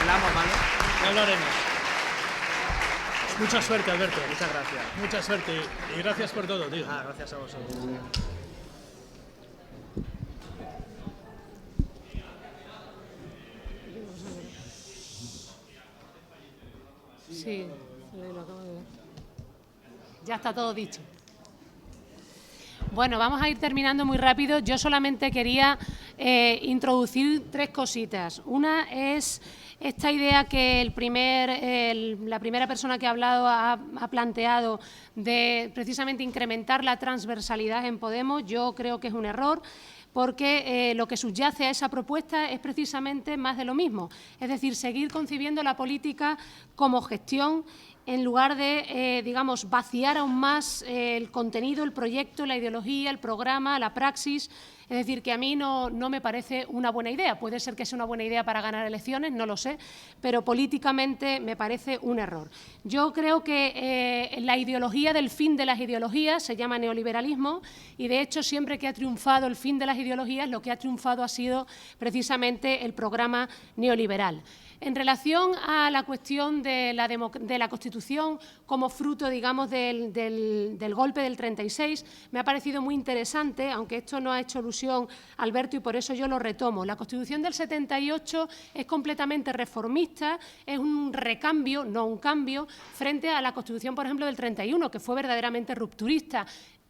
Hablamos, ¿vale? Ya hablaremos. Mucha suerte, Alberto. Muchas gracias. Mucha suerte y gracias por todo, tío. Gracias a vosotros. Sí, lo acabo de ver. Ya está todo dicho. Bueno, vamos a ir terminando muy rápido. Yo solamente quería introducir tres cositas. Una es esta idea que la primera persona que ha hablado ha planteado de precisamente incrementar la transversalidad en Podemos. Yo creo que es un error, porque lo que subyace a esa propuesta es precisamente más de lo mismo. Es decir, seguir concibiendo la política como gestión en lugar de, digamos, vaciar aún más el contenido, el proyecto, la ideología, el programa, la praxis. Es decir, que a mí no me parece una buena idea. Puede ser que sea una buena idea para ganar elecciones, no lo sé, pero políticamente me parece un error. Yo creo que la ideología del fin de las ideologías se llama neoliberalismo y, de hecho, siempre que ha triunfado el fin de las ideologías, lo que ha triunfado ha sido precisamente el programa neoliberal. En relación a la cuestión de la Constitución como fruto, digamos, del golpe del 36, me ha parecido muy interesante, aunque esto no ha hecho alusión Alberto y por eso yo lo retomo. La Constitución del 78 es completamente reformista, es un recambio, no un cambio, frente a la Constitución, por ejemplo, del 31, que fue verdaderamente rupturista.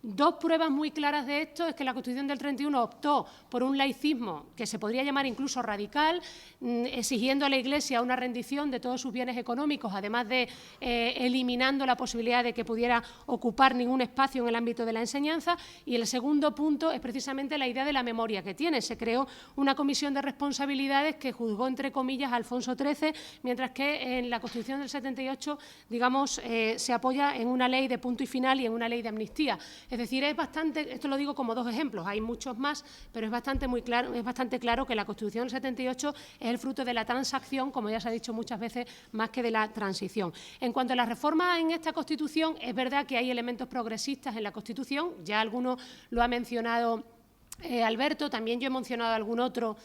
Dos pruebas muy claras de esto es que la Constitución del 31 optó por un laicismo que se podría llamar incluso radical, exigiendo a la Iglesia una rendición de todos sus bienes económicos, además de eliminando la posibilidad de que pudiera ocupar ningún espacio en el ámbito de la enseñanza. Y el segundo punto es precisamente la idea de la memoria que tiene. Se creó una comisión de responsabilidades que juzgó, entre comillas, a Alfonso XIII, mientras que en la Constitución del 78, digamos, se apoya en una ley de punto y final y en una ley de amnistía. Es decir, es bastante, esto lo digo como dos ejemplos, hay muchos más, pero es bastante claro que la Constitución del 78 es el fruto de la transacción, como ya se ha dicho muchas veces, más que de la transición. En cuanto a las reformas en esta Constitución, es verdad que hay elementos progresistas en la Constitución, ya alguno lo ha mencionado Alberto, también yo he mencionado algún otro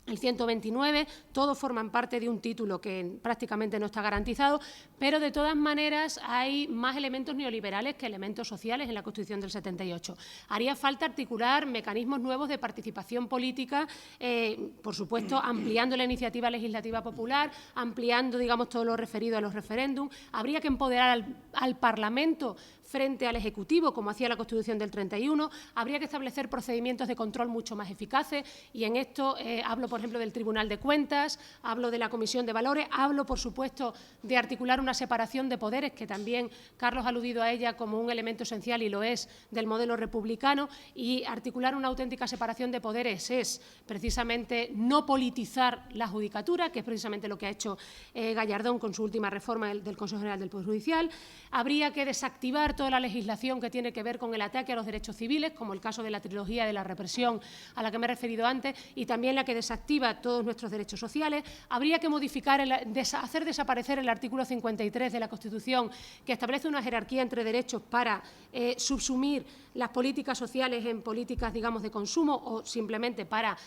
el 129, todos forman parte de un título que prácticamente no está garantizado, pero de todas maneras hay más elementos neoliberales que elementos sociales en la Constitución del 78. Haría falta articular mecanismos nuevos de participación política, por supuesto, ampliando la iniciativa legislativa popular, ampliando, digamos, todo lo referido a los referéndums. Habría que empoderar al Parlamento frente al Ejecutivo, como hacía la Constitución del 31, habría que establecer procedimientos de control mucho más eficaces y en esto hablo, por ejemplo, del Tribunal de Cuentas, hablo de la Comisión de Valores, hablo, por supuesto, de articular una separación de poderes, que también Carlos ha aludido a ella como un elemento esencial y lo es del modelo republicano, y articular una auténtica separación de poderes es precisamente no politizar la judicatura, que es precisamente lo que ha hecho Gallardón con su última reforma del Consejo General del Poder Judicial. Habría que desactivar toda la legislación que tiene que ver con el ataque a los derechos civiles, como el caso de la trilogía de la represión a la que me he referido antes, y también la que desactiva todos nuestros derechos sociales. Habría que modificar, hacer desaparecer el artículo 53 de la Constitución, que establece una jerarquía entre derechos para subsumir las políticas sociales en políticas, digamos, de consumo o simplemente para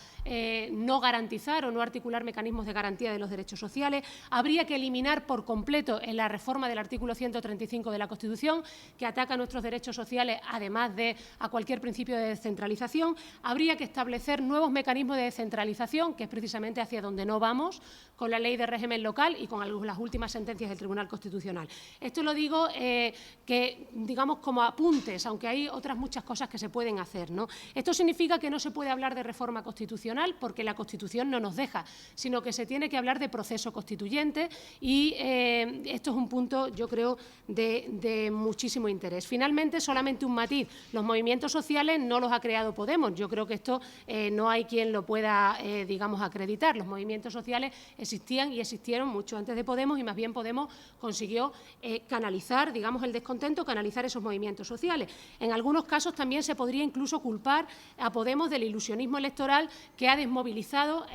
no garantizar o no articular mecanismos de garantía de los derechos sociales. Habría que eliminar por completo en la reforma del artículo 135 de la Constitución, que ataca nuestros derechos sociales, además de a cualquier principio de descentralización. Habría que establecer nuevos mecanismos de descentralización, que es precisamente hacia donde no vamos con la Ley de Régimen Local y con las últimas sentencias del Tribunal Constitucional. Esto lo digo que, digamos, como apuntes, aunque hay otras muchas cosas que se pueden hacer, ¿no? Esto significa que no se puede hablar de reforma constitucional porque la Constitución no nos deja, sino que se tiene que hablar de proceso constituyente y esto es un punto, yo creo, de muchísimo interés. Finalmente, solamente un matiz, los movimientos sociales no los ha creado Podemos. Yo creo que esto no hay quien lo pueda, digamos, acreditar. Los movimientos sociales existían y existieron mucho antes de Podemos y más bien Podemos consiguió canalizar, digamos, el descontento, canalizar esos movimientos sociales. En algunos casos también se podría incluso culpar a Podemos del ilusionismo electoral que ha desmovilizado,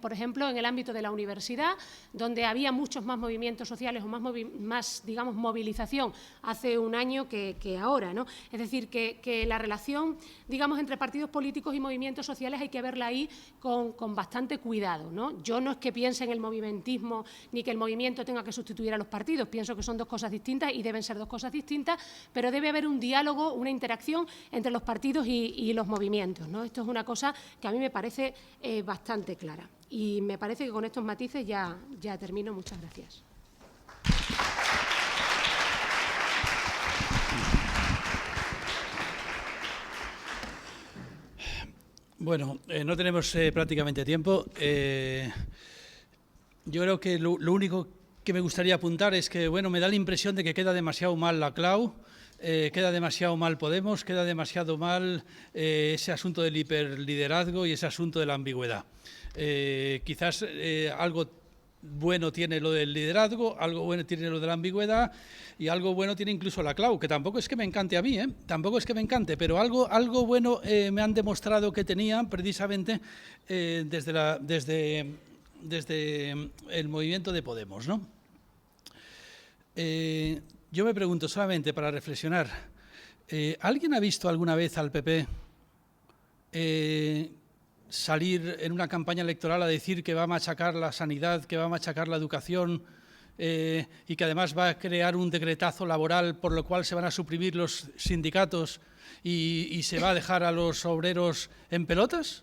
por ejemplo, en el ámbito de la universidad, donde había muchos más movimientos sociales o más digamos, movilización hace un año que ahora, ¿no? Es decir, que la relación, digamos, entre partidos políticos y movimientos sociales hay que verla ahí con bastante cuidado, ¿no? Yo no es que piense en el movimentismo ni que el movimiento tenga que sustituir a los partidos, pienso que son dos cosas distintas y deben ser dos cosas distintas, pero debe haber un diálogo, una interacción entre los partidos y los movimientos, ¿no? Esto es una cosa que a mí me parece bastante clara y me parece que con estos matices ya termino. Muchas gracias. Bueno, no tenemos prácticamente tiempo. Yo creo que lo único que me gustaría apuntar es que, bueno, me da la impresión de que queda demasiado mal la CLAU, queda demasiado mal Podemos, queda demasiado mal ese asunto del hiperliderazgo y ese asunto de la ambigüedad. Quizás algo bueno tiene lo del liderazgo, algo bueno tiene lo de la ambigüedad y algo bueno tiene incluso la CLAU, que tampoco es que me encante a mí, tampoco es que me encante, pero algo bueno me han demostrado que tenían precisamente desde el movimiento de Podemos, ¿no? Yo me pregunto solamente para reflexionar, ¿alguien ha visto alguna vez al PP salir en una campaña electoral a decir que va a machacar la sanidad, que va a machacar la educación y que además va a crear un decretazo laboral por lo cual se van a suprimir los sindicatos y se va a dejar a los obreros en pelotas?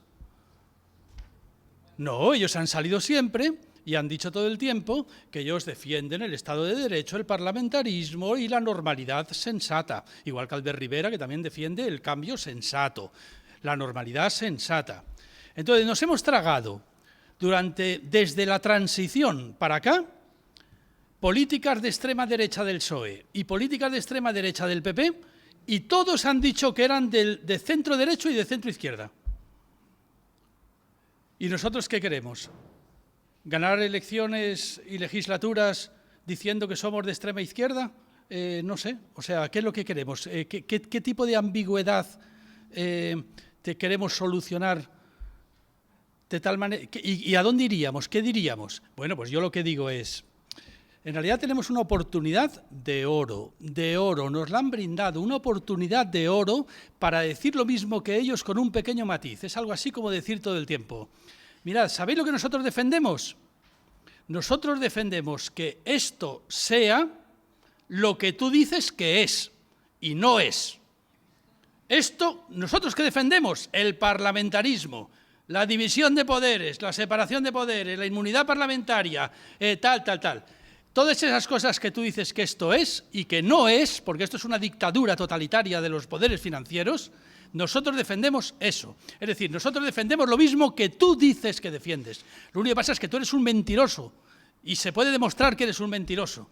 No, ellos han salido siempre y han dicho todo el tiempo que ellos defienden el Estado de Derecho, el parlamentarismo y la normalidad sensata, igual que Albert Rivera, que también defiende el cambio sensato, la normalidad sensata. Entonces, nos hemos tragado desde la transición para acá, políticas de extrema derecha del PSOE y políticas de extrema derecha del PP, y todos han dicho que eran de centro derecho y de centro izquierda. ¿Y nosotros qué queremos? ¿Ganar elecciones y legislaturas diciendo que somos de extrema izquierda? No sé, o sea, ¿qué es lo que queremos? ¿Qué tipo de ambigüedad te queremos solucionar? De tal manera, ¿y a dónde iríamos? ¿Qué diríamos? Bueno, pues yo lo que digo es, en realidad tenemos una oportunidad de oro, nos la han brindado, una oportunidad de oro para decir lo mismo que ellos con un pequeño matiz. Es algo así como decir todo el tiempo, Mirad, ¿sabéis lo que nosotros defendemos? Nosotros defendemos que esto sea lo que tú dices que es, y no es. Esto, ¿nosotros qué defendemos? El parlamentarismo, la división de poderes, la separación de poderes, la inmunidad parlamentaria, tal. Todas esas cosas que tú dices que esto es y que no es, porque esto es una dictadura totalitaria de los poderes financieros, nosotros defendemos eso. Es decir, nosotros defendemos lo mismo que tú dices que defiendes. Lo único que pasa es que tú eres un mentiroso y se puede demostrar que eres un mentiroso,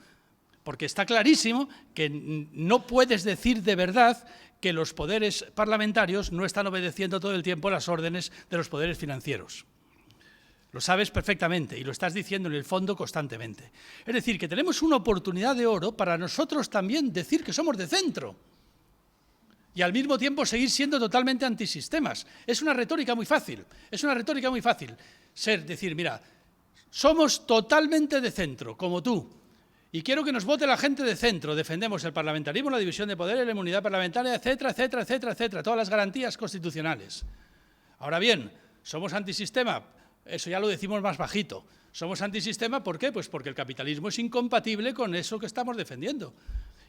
porque está clarísimo que no puedes decir de verdad que los poderes parlamentarios no están obedeciendo todo el tiempo las órdenes de los poderes financieros. Lo sabes perfectamente y lo estás diciendo en el fondo constantemente. Es decir, que tenemos una oportunidad de oro para nosotros también decir que somos de centro y al mismo tiempo seguir siendo totalmente antisistemas. Es una retórica muy fácil, decir, mira, somos totalmente de centro, como tú, y quiero que nos vote la gente de centro, defendemos el parlamentarismo, la división de poderes, la inmunidad parlamentaria, etcétera, todas las garantías constitucionales. Ahora bien, somos antisistema, eso ya lo decimos más bajito. Somos antisistema, ¿por qué? Pues porque el capitalismo es incompatible con eso que estamos defendiendo.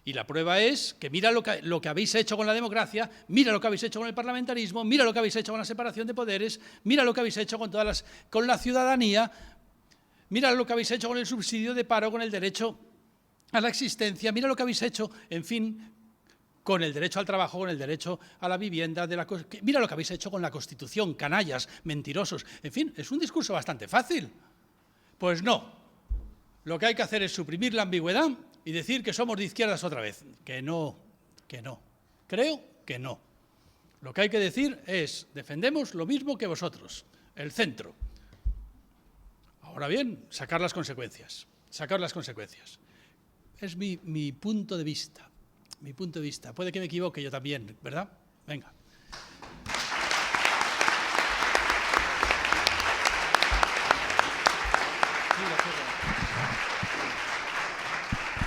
Y la prueba es que mira lo que habéis hecho con la democracia, mira lo que habéis hecho con el parlamentarismo, mira lo que habéis hecho con la separación de poderes, mira lo que habéis hecho con la ciudadanía, mira lo que habéis hecho con el subsidio de paro, con el derecho a la existencia, mira lo que habéis hecho, en fin, con el derecho al trabajo, con el derecho a la vivienda, mira lo que habéis hecho con la Constitución, canallas, mentirosos, en fin, es un discurso bastante fácil. Pues no, lo que hay que hacer es suprimir la ambigüedad y decir que somos de izquierdas otra vez. Que no, creo que no. Lo que hay que decir es, defendemos lo mismo que vosotros, el centro. Ahora bien, sacar las consecuencias. Es mi punto de vista. Puede que me equivoque yo también, ¿verdad? Venga.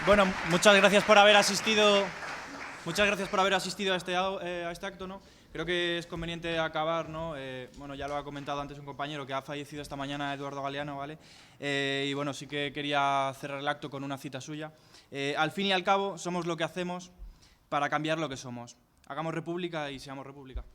Bueno, muchas gracias por haber asistido a este acto, ¿no? Creo que es conveniente acabar, ¿no? Bueno, ya lo ha comentado antes un compañero que ha fallecido esta mañana, Eduardo Galeano, ¿vale? Y bueno, sí que quería cerrar el acto con una cita suya. Al fin y al cabo, somos lo que hacemos para cambiar lo que somos. Hagamos república y seamos república.